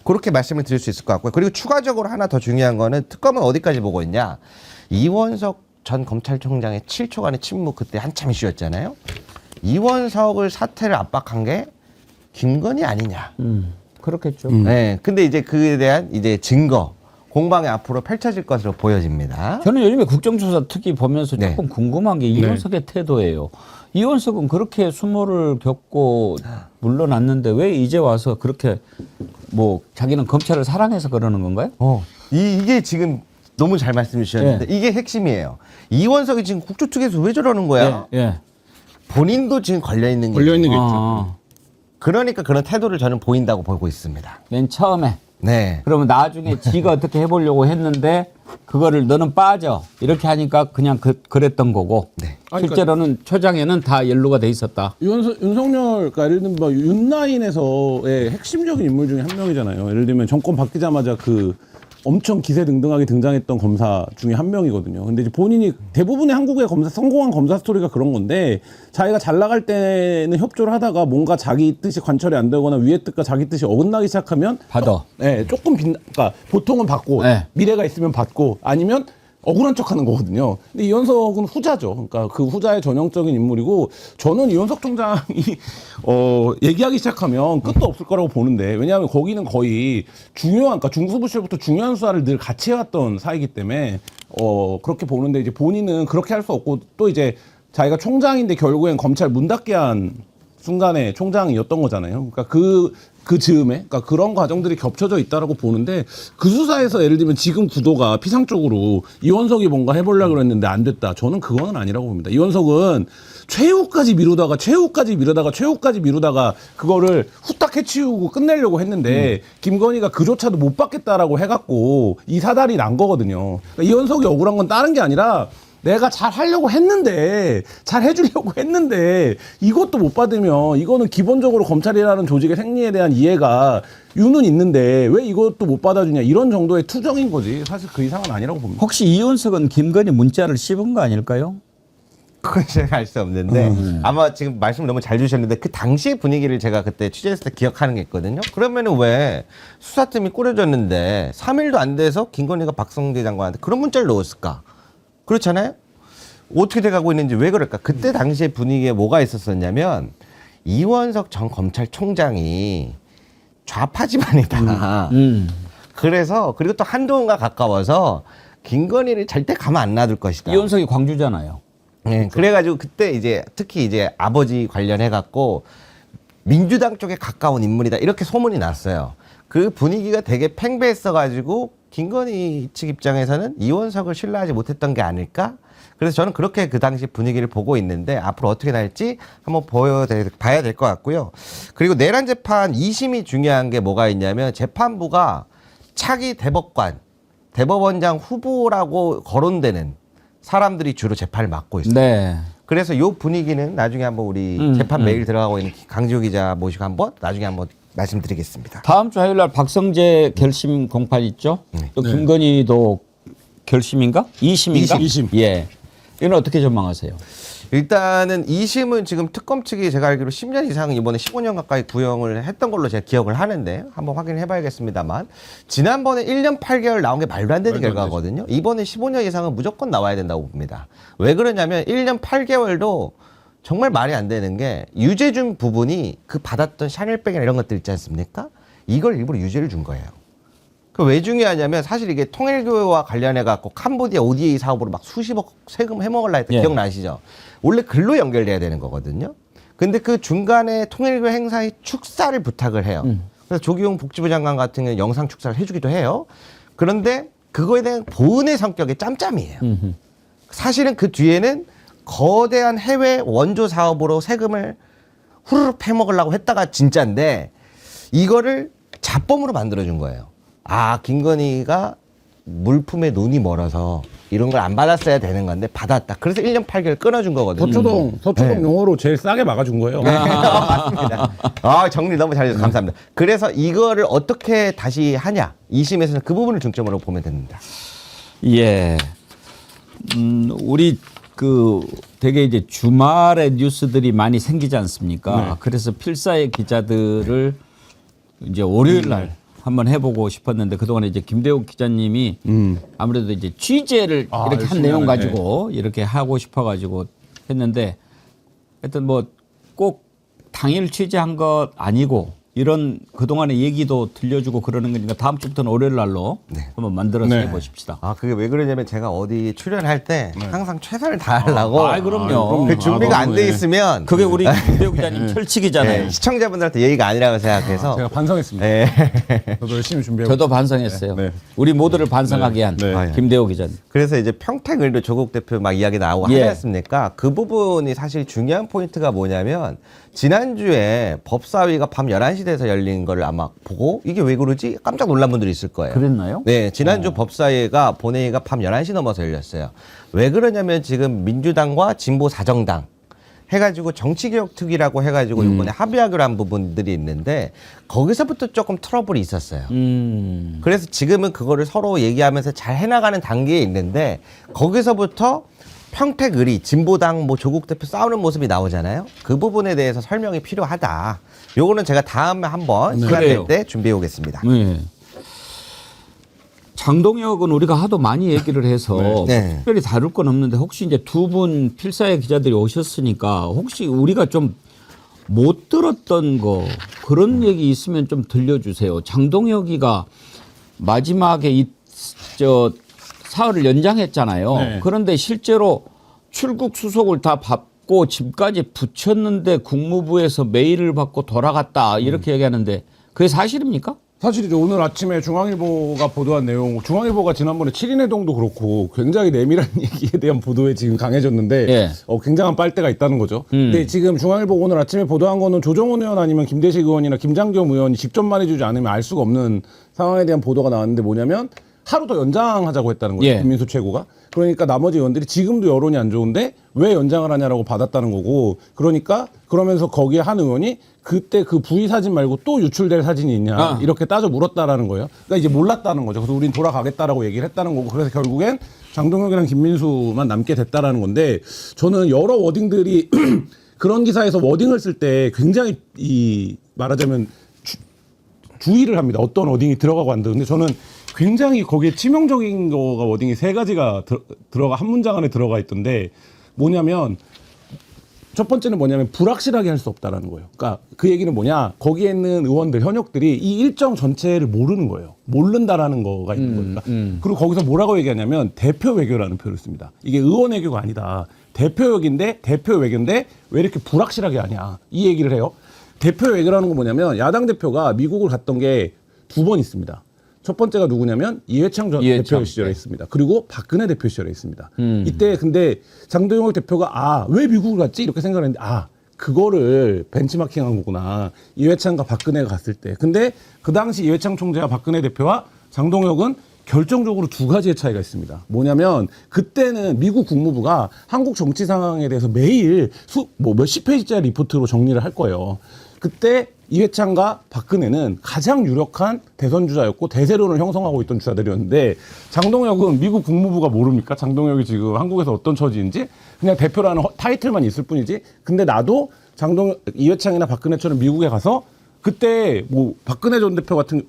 그렇게 말씀을 드릴 수 있을 것 같고요. 그리고 추가적으로 하나 더 중요한 거는 특검은 어디까지 보고 있냐. 이원석 전 검찰총장의 7초간의 침묵 그때 한참 이슈였잖아요. 이원석을 사퇴를 압박한 게 김건희 아니냐. 그렇겠죠. 네. 근데 이제 그에 대한 이제 증거 공방이 앞으로 펼쳐질 것으로 보여집니다. 저는 요즘에 국정조사 특히 보면서 조금 궁금한 게 이원석의 태도예요. 이원석은 그렇게 수모를 겪고 물러났는데 왜 이제 와서 그렇게 뭐 자기는 검찰을 사랑해서 그러는 건가요? 이게 지금 너무 잘 말씀해 주셨는데 이게 핵심이에요. 이원석이 지금 국조특위에서 왜 저러는 거야? 본인도 지금 걸려 있는 게 있죠. 그러니까 그런 태도를 저는 보인다고 보고 있습니다. 맨 처음에. 네. 그러면 나중에 지가 어떻게 해보려고 했는데 그거를 너는 빠져 이렇게 하니까 그냥 그랬던 거고 실제로는 초장에는 다 연루가 돼 있었다. 윤석열, 그러니까 예를 들면 뭐 윤라인에서의 핵심적인 인물 중에 한 명이잖아요. 예를 들면 정권 바뀌자마자 그 엄청 기세등등하게 등장했던 검사 중에 한 명이거든요. 근데 이제 본인이 대부분의 한국의 성공한 검사 스토리가 그런 건데 자기가 잘 나갈 때는 협조를 하다가 뭔가 자기 뜻이 관철이 안 되거나 위의 뜻과 자기 뜻이 어긋나기 시작하면 받아. 조금 그러니까 보통은 받고 미래가 있으면 받고 아니면 억울한 척하는 거거든요. 근데 이현석은 후자죠. 그러니까 그 후자의 전형적인 인물이고 저는 이현석 총장이 얘기하기 시작하면 끝도 없을 거라고 보는데 왜냐하면 거기는 거의 중요한 그러니까 중수부 시절부터 중요한 수사를 늘 같이 해왔던 사이기 때문에 그렇게 보는데 이제 본인은 그렇게 할 수 없고 또 이제 자기가 총장인데 결국엔 검찰 문 닫게 한 순간에 총장이었던 거잖아요. 그러니까 그 즈음에, 그러니까 그런 과정들이 겹쳐져 있다라고 보는데 그 수사에서 예를 들면 지금 구도가 피상적으로 이원석이 뭔가 해보려고 했는데 안 됐다. 저는 그거는 아니라고 봅니다. 이원석은 최후까지 미루다가 그거를 후딱 해치우고 끝내려고 했는데 김건희가 그조차도 못 받겠다라고 해갖고 이 사달이 난 거거든요. 그러니까 이원석이 억울한 건 다른 게 아니라 내가 잘 하려고 했는데 잘 해주려고 했는데 이것도 못 받으면 이거는 기본적으로 검찰이라는 조직의 생리에 대한 이해가 유는 있는데 왜 이것도 못 받아주냐 이런 정도의 투정인 거지 사실 그 이상은 아니라고 봅니다. 혹시 이윤석은 김건희 문자를 씹은 거 아닐까요? 그건 제가 알 수 없는데 아마 지금 말씀 너무 잘 주셨는데 그 당시의 분위기를 제가 그때 취재했을 때 기억하는 게 있거든요. 그러면은 왜 수사팀이 꾸려졌는데 3일도 안 돼서 김건희가 박성재 장관한테 그런 문자를 넣었을까? 그렇잖아요. 어떻게 돼가고 있는지 왜 그럴까? 그때 당시에 분위기에 뭐가 있었었냐면 이원석 전 검찰총장이 좌파 집안이다. 그래서 그리고 또 한동훈과 가까워서 김건희를 절대 가만 안 놔둘 것이다. 이윤석이 광주잖아요. 네, 그래가지고 그때 이제 특히 이제 아버지 관련해갖고 민주당 쪽에 가까운 인물이다 이렇게 소문이 났어요. 그 분위기가 되게 팽배했어가지고 김건희 측 입장에서는 이원석을 신뢰하지 못했던 게 아닐까? 그래서 저는 그렇게 그 당시 분위기를 보고 있는데 앞으로 어떻게 날지 한번 봐야 될 것 같고요. 그리고 내란 재판 2심이 중요한 게 뭐가 있냐면 재판부가 차기 대법원장 후보라고 거론되는 사람들이 주로 재판을 맡고 있어요. 네. 그래서 이 분위기는 나중에 한번 우리 재판 메일 들어가고 있는 강지호 기자 모시고 한번 나중에 한번 말씀드리겠습니다. 다음 주 화요일 날 박성재 결심 공판 있죠? 또 김건희도 결심인가? 2심인가? 2심. 예. 이건 어떻게 전망하세요? 일단은 2심은 지금 특검 측이 제가 알기로 10년 이상 이번에 15년 가까이 구형을 했던 걸로 제가 기억을 하는데 한번 확인해 봐야겠습니다만 지난번에 1년 8개월 나온 게 말도 안 되는 결과거든요. 이번에 15년 이상은 무조건 나와야 된다고 봅니다. 왜 그러냐면 1년 8개월도 정말 말이 안 되는 게 유죄 준 부분이 그 받았던 샤넬백이나 이런 것들 있지 않습니까? 이걸 일부러 유죄를 준 거예요. 그 왜 중요하냐면 사실 이게 통일교와 관련해 갖고 캄보디아 ODA 사업으로 막 수십억 세금 해먹으려 했던 기억나시죠? 원래 글로 연결돼야 되는 거거든요. 근데 그 중간에 통일교 행사의 축사를 부탁을 해요. 그래서 조기용 복지부 장관 같은 경우는 영상 축사를 해주기도 해요. 그런데 그거에 대한 보은의 성격이 짬짬이에요. 사실은 그 뒤에는 거대한 해외 원조 사업으로 세금을 후루룩 패먹으려고 했다가 진짜인데 이거를 잡범으로 만들어준 거예요. 아, 김건희가 물품에 눈이 멀어서 이런 걸 안 받았어야 되는 건데 받았다. 그래서 1년 8개월 끊어준 거거든요. 서초동 용어로 제일 싸게 막아준 거예요. 맞습니다. 아, 정리 너무 잘해주셔서 감사합니다. 그래서 이거를 어떻게 다시 하냐. 2심에서는 그 부분을 중점으로 보면 됩니다. 예. 우리 되게 이제 주말에 뉴스들이 많이 생기지 않습니까? 그래서 필사의 기자들을 이제 월요일 날 한번 해보고 싶었는데 그동안에 이제 김대욱 기자님이 아무래도 이제 취재를 이렇게 한 내용 가지고 이렇게 하고 싶어가지고 했는데 하여튼 뭐 꼭 당일 취재한 것 아니고 이런 그동안의 얘기도 들려주고 그러는 거니까 다음 주부터는 월요일 날로 한번 만들어서 해보십시다. 아, 그게 왜 그러냐면 제가 어디 출연할 때 항상 최선을 다하려고. 그럼요. 그 준비가 안 돼 있으면. 그게 우리 김대우 기자님 철칙이잖아요. 네, 시청자분들한테 예의가 아니라고 생각해서. 제가 반성했습니다. 네. 저도 열심히 준비하고. 저도 반성했어요. 우리 모두를 반성하게 한 김대우 기자님. 그래서 이제 평택을도 조국 대표 막 이야기 나오고 하지 않습니까? 그 부분이 사실 중요한 포인트가 뭐냐면 지난주에 법사위가 밤 11시 돼서 열린 걸 아마 보고 이게 왜 그러지? 깜짝 놀란 분들이 있을 거예요. 그랬나요? 네, 지난주 법사위가 본회의가 밤 11시 넘어서 열렸어요. 왜 그러냐면 지금 민주당과 진보 사정당 해가지고 정치개혁특위라고 해가지고 이번에 합의하기로 한 부분들이 있는데 거기서부터 조금 트러블이 있었어요. 그래서 지금은 그거를 서로 얘기하면서 잘 해나가는 단계에 있는데 거기서부터 평택의리, 진보당, 뭐 조국 대표 싸우는 모습이 나오잖아요. 그 부분에 대해서 설명이 필요하다. 요거는 제가 다음에 한번 시간 낼 때 준비해 오겠습니다. 네. 장동혁은 우리가 하도 많이 얘기를 해서 네. 특별히 다룰 건 없는데 혹시 이제 두 분 필사의 기자들이 오셨으니까 혹시 우리가 좀 못 들었던 거 그런 얘기 있으면 좀 들려주세요. 장동혁이가 마지막에 저 사흘을 연장했잖아요. 네. 그런데 실제로 출국 수속을 다 받고 집까지 붙였는데 국무부에서 메일을 받고 돌아갔다 이렇게 얘기하는데 그게 사실입니까? 사실이죠. 오늘 아침에 중앙일보가 보도한 내용, 중앙일보가 지난번에 7인회동도 그렇고 굉장히 내밀한 얘기에 대한 보도에 지금 강해졌는데 예. 굉장한 빨대가 있다는 거죠. 근데 지금 중앙일보 오늘 아침에 보도한 거는 조정훈 의원 아니면 김대식 의원이나 김장겸 의원이 직접 말해주지 않으면 알 수가 없는 상황에 대한 보도가 나왔는데 뭐냐면 하루 더 연장하자고 했다는 거예요. 예. 김민수 최고가. 그러니까 나머지 의원들이 지금도 여론이 안 좋은데 왜 연장을 하냐라고 받았다는 거고 그러니까 그러면서 거기에 한 의원이 그때 그 부의 사진 말고 또 유출될 사진이 있냐 이렇게 따져 물었다라는 거예요. 그러니까 이제 몰랐다는 거죠. 그래서 우린 돌아가겠다라고 얘기를 했다는 거고 그래서 결국엔 장동혁이랑 김민수만 남게 됐다라는 건데 저는 여러 워딩들이 그런 기사에서 워딩을 쓸 때 굉장히 말하자면 주의를 합니다. 어떤 워딩이 들어가고 안 들어가고. 근데 저는 굉장히 거기에 치명적인 거가 워딩이 세 가지가 들어가 한 문장 안에 들어가 있던데 뭐냐면 첫 번째는 뭐냐면 불확실하게 할 수 없다라는 거예요. 그러니까 그 얘기는 뭐냐 거기에 있는 의원들 현역들이 이 일정 전체를 모르는 거예요. 모른다라는 거가 있는 겁니다. 그리고 거기서 뭐라고 얘기하냐면 대표 외교라는 표현을 씁니다. 이게 의원 외교가 아니다. 대표 외교인데 왜 이렇게 불확실하게 하냐 이 얘기를 해요. 대표 외교라는 건 뭐냐면 야당 대표가 미국을 갔던 게 2번 있습니다. 첫 번째가 누구냐면 이회창 전 대표 시절에 있습니다. 그리고 박근혜 대표 시절에 있습니다. 이때 근데 장동혁 대표가 왜 미국을 갔지? 이렇게 생각을 했는데 그거를 벤치마킹한 거구나. 이회창과 박근혜가 갔을 때. 근데 그 당시 이회창 총재와 박근혜 대표와 장동혁은 결정적으로 두 가지의 차이가 있습니다. 뭐냐면 그때는 미국 국무부가 한국 정치 상황에 대해서 매일 몇십 페이지짜리 리포트로 정리를 할 거예요. 그때 이회창과 박근혜는 가장 유력한 대선 주자였고 대세론을 형성하고 있던 주자들이었는데 장동혁은 미국 국무부가 모릅니까? 장동혁이 지금 한국에서 어떤 처지인지 그냥 대표라는 타이틀만 있을 뿐이지. 근데 나도 이회창이나 박근혜처럼 미국에 가서 그때 박근혜 전 대표 같은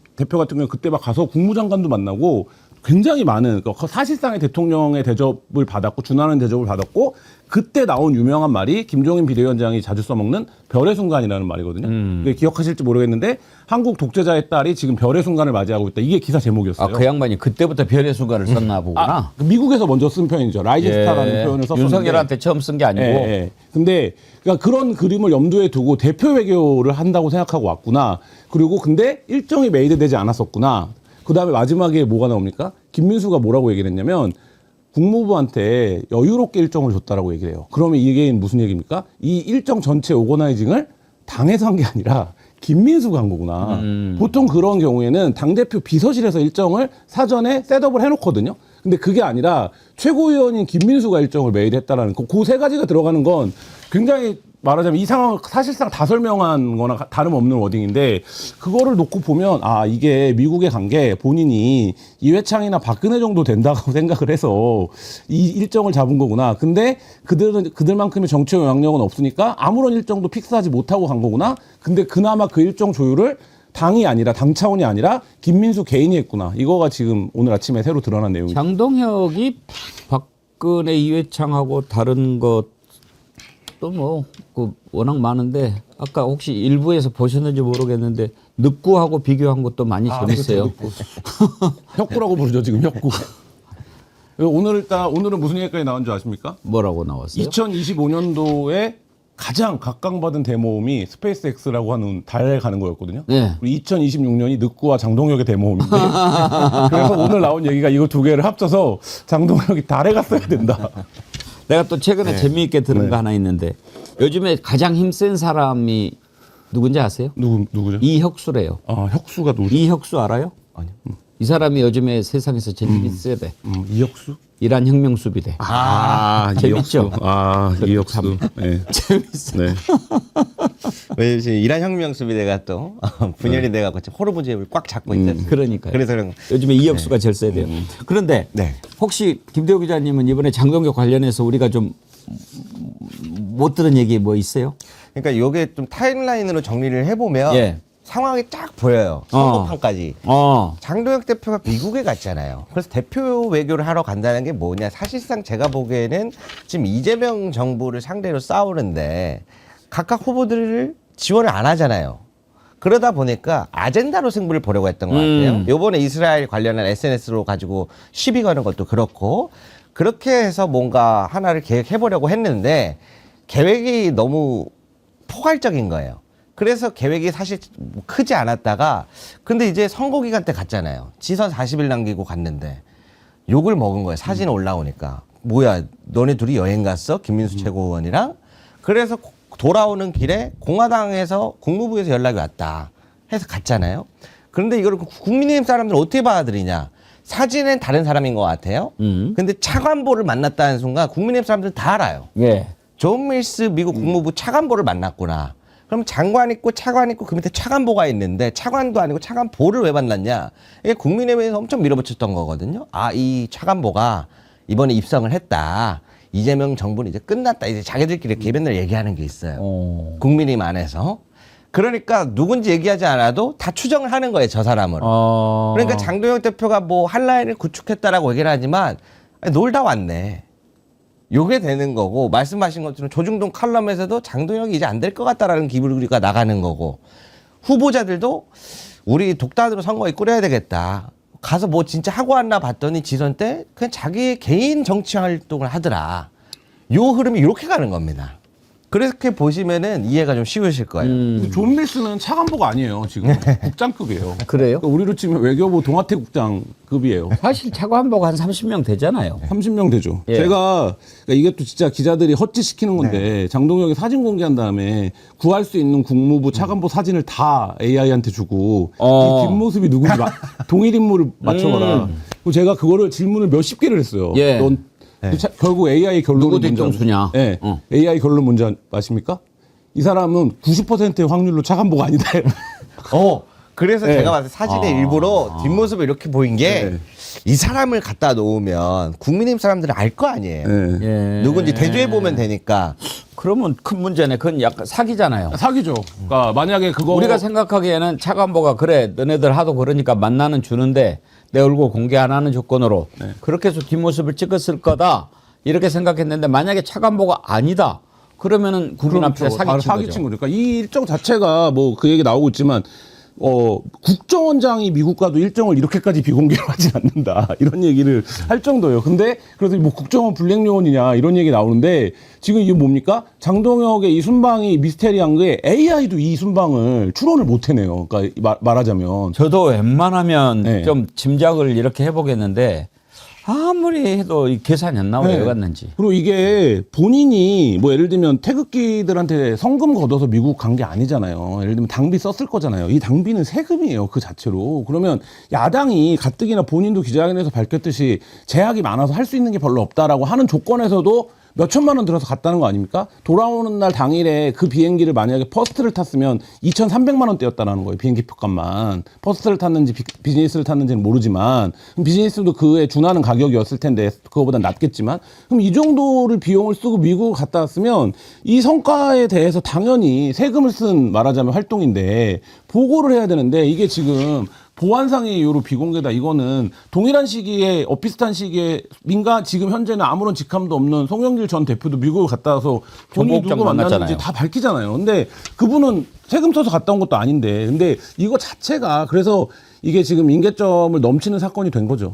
경우 그때 막 가서 국무장관도 만나고 굉장히 많은 사실상의 대통령의 대접을 받았고 준하는 대접을 받았고 그때 나온 유명한 말이 김종인 비대위원장이 자주 써먹는 별의 순간이라는 말이거든요. 기억하실지 모르겠는데 한국 독재자의 딸이 지금 별의 순간을 맞이하고 있다. 이게 기사 제목이었어요. 그 양반이 그때부터 별의 순간을 썼나 보구나. 미국에서 먼저 쓴 표현이죠. 라이징 스타라는 표현을 썼었는데 윤석열한테 처음 쓴 게 아니고. 근데 그러니까 그런 그림을 염두에 두고 대표 외교를 한다고 생각하고 왔구나. 그리고 근데 일정이 메이드되지 않았었구나. 그다음에 마지막에 뭐가 나옵니까? 김민수가 뭐라고 얘기를 했냐면 국무부한테 여유롭게 일정을 줬다라고 얘기를 해요. 그러면 이게 무슨 얘기입니까? 이 일정 전체 오거나이징을 당에서 한 게 아니라 김민수가 한 거구나. 보통 그런 경우에는 당대표 비서실에서 일정을 사전에 셋업을 해놓거든요. 근데 그게 아니라 최고위원인 김민수가 일정을 메이드했다라는 그 세 가지가 들어가는 건 굉장히 말하자면 이 상황을 사실상 다 설명한 거나 다름없는 워딩인데 그거를 놓고 보면 이게 미국에 간 게 본인이 이회창이나 박근혜 정도 된다고 생각을 해서 이 일정을 잡은 거구나. 근데 그들만큼의 정치적 영향력은 없으니까 아무런 일정도 픽스하지 못하고 간 거구나. 근데 그나마 그 일정 조율을 당 차원이 아니라 김민수 개인이 했구나. 이거가 지금 오늘 아침에 새로 드러난 내용이죠. 장동혁이 박근혜 이회창하고 다른 것도 워낙 많은데 아까 혹시 일부에서 보셨는지 모르겠는데 늑구하고 비교한 것도 많이 재밌어요. 혁구라고 부르죠 지금 혁구. 오늘은 무슨 얘기까지 나온 줄 아십니까? 뭐라고 나왔어요? 2025년도에 가장 각광받은 대모험이 스페이스X라고 하는 달에 가는 거였거든요. 네. 그리고 2026년이 늑구와 장동혁의 대모험인데 그래서 오늘 나온 얘기가 이거 두 개를 합쳐서 장동혁이 달에 갔어야 된다. 내가 또 최근에 재미있게 들은 거 하나 있는데 요즘에 가장 힘센 사람이 누군지 아세요? 누구죠? 이혁수래요. 혁수가 누구죠? 이혁수 알아요? 아니요. 이 사람이 요즘에 세상에서 제일 힘이 세대. 이혁수? 이란 혁명 수비대. 재밌죠? 이혁수. 네. 재밌어. 네. 왜 지금 이란 혁명 수비대가 또 분열이 돼갖고 호르무즈를 꽉 잡고 있잖아요. 그러니까요. 그래서 그런 거. 요즘에 이혁수가 제일 세대요. 그런데 네. 혹시 김대호 기자님은 이번에 장동혁 관련해서 우리가 좀 못 들은 얘기 뭐 있어요? 그러니까 이게 좀 타임라인으로 정리를 해보면 예. 상황이 딱 보여요. 선거판까지. 장동혁 대표가 미국에 갔잖아요. 그래서 대표 외교를 하러 간다는 게 뭐냐. 사실상 제가 보기에는 지금 이재명 정부를 상대로 싸우는데 각각 후보들을 지원을 안 하잖아요. 그러다 보니까 아젠다로 승부를 보려고 했던 것 같아요. 요번에 이스라엘 관련한 SNS로 가지고 시비 거는 것도 그렇고 그렇게 해서 뭔가 하나를 계획해보려고 했는데 계획이 너무 포괄적인 거예요. 그래서 계획이 사실 크지 않았다가 근데 이제 선거 기간 때 갔잖아요. 지선 40일 남기고 갔는데 욕을 먹은 거예요. 사진 올라오니까. 뭐야 너네 둘이 여행 갔어? 김민수 최고위원이랑. 그래서 돌아오는 길에 공화당에서 국무부에서 연락이 왔다 해서 갔잖아요. 그런데 이걸 국민의힘 사람들은 어떻게 받아들이냐. 사진은 다른 사람인 것 같아요. 근데 차관보를 만났다는 순간 국민의힘 사람들은 다 알아요. 예. 존 밀스 미국 국무부 차관보를 만났구나. 그럼 장관 있고 차관 있고 그 밑에 차관보가 있는데 차관도 아니고 차관보를 왜 만났냐. 이게 국민의힘에서 엄청 밀어붙였던 거거든요. 아, 이 차관보가 이번에 입성을 했다. 이재명 정부는 이제 끝났다. 이제 자기들끼리 이렇게 맨날 얘기하는 게 있어요. 국민의힘 안에서. 그러니까 누군지 얘기하지 않아도 다 추정을 하는 거예요. 저 사람을. 그러니까 장동혁 대표가 뭐 한 라인을 구축했다라고 얘기를 하지만 아니, 놀다 왔네. 요게 되는 거고 말씀하신 것처럼 조중동 칼럼에서도 장동혁이 이제 안 될 것 같다라는 기분이 나가는 거고 후보자들도 우리 독단으로 선거에 꾸려야 되겠다. 가서 뭐 진짜 하고 왔나 봤더니 지선 때 그냥 자기의 개인 정치 활동을 하더라. 요 흐름이 이렇게 가는 겁니다. 그렇게 보시면은 이해가 좀 쉬우실 거예요. 존 밀스는 차관보가 아니에요. 지금 국장급이에요. 그래요? 그러니까 우리로 치면 외교부 동아태 국장급이에요. 사실 차관보가 한 30명 되잖아요. 30명 되죠. 예. 제가 그러니까 이게 또 진짜 기자들이 헛짓시키는 건데 장동혁이 사진 공개한 다음에 구할 수 있는 국무부 차관보 사진을 다 AI한테 주고 이 뒷모습이 누군지 동일 인물을 맞춰봐라. 그리고 제가 그거를 질문을 몇십 개를 했어요. 예. 넌 결국 AI 결론은 누구 뒤통수냐? 네. AI 결론 뭔지 아십니까? 이 사람은 90%의 확률로 차관보가 아니다. 그래서 제가 봤을 때 사진의 일부러 뒷모습을 이렇게 보인 게 이 사람을 갖다 놓으면 국민의힘 사람들은 알 거 아니에요. 예. 누군지 대조해 보면 되니까. 그러면 큰 문제네. 그건 약간 사기잖아요. 사기죠. 그러니까 만약에 그거 우리가 생각하기에는 차관보가 그래 너네들 하도 그러니까 만나는 주는데 내 얼굴 공개 안 하는 조건으로 그렇게 해서 뒷모습을 찍었을 거다 이렇게 생각했는데 만약에 차관보가 아니다 그러면은 국민 앞에 사기친 거죠. 사기친 거죠. 그러니까 이 일정 자체가 뭐 그 얘기 나오고 있지만 국정원장이 미국 가도 일정을 이렇게까지 비공개로 하진 않는다. 이런 얘기를 할 정도예요. 근데 그래서 뭐 국정원 블랙 요원이냐 이런 얘기 나오는데 지금 이게 뭡니까? 장동혁의 이 순방이 미스테리한 게 AI도 이 순방을 추론을 못 해내요. 그러니까 말하자면. 저도 웬만하면 좀 짐작을 이렇게 해보겠는데 아무리 해도 이 계산이 안 나와요. 왜 갔는지. 그리고 이게 본인이 뭐 예를 들면 태극기들한테 성금 걷어서 미국 간 게 아니잖아요. 예를 들면 당비 썼을 거잖아요. 이 당비는 세금이에요. 그 자체로. 그러면 야당이 가뜩이나 본인도 기자회견에서 밝혔듯이 제약이 많아서 할 수 있는 게 별로 없다라고 하는 조건에서도 몇 천만 원 들어서 갔다는 거 아닙니까? 돌아오는 날 당일에 그 비행기를 만약에 퍼스트를 탔으면 2,300만 원대였다라는 거예요. 비행기 표값만. 퍼스트를 탔는지 비즈니스를 탔는지는 모르지만 그럼 비즈니스도 그에 준하는 가격이었을 텐데 그거보다 낮겠지만 그럼 이 정도를 비용을 쓰고 미국을 갔다 왔으면 이 성과에 대해서 당연히 세금을 쓴 말하자면 활동인데 보고를 해야 되는데 이게 지금 보안상의 이유로 비공개다. 이거는 동일한 시기에 비슷한 시기에 지금 현재는 아무런 직함도 없는 송영길 전 대표도 미국을 갔다 와서 본인이 누구 만났는지 다 밝히잖아요. 근데 그분은 세금 써서 갔다 온 것도 아닌데 근데 이거 자체가 그래서 이게 지금 임계점을 넘치는 사건이 된 거죠.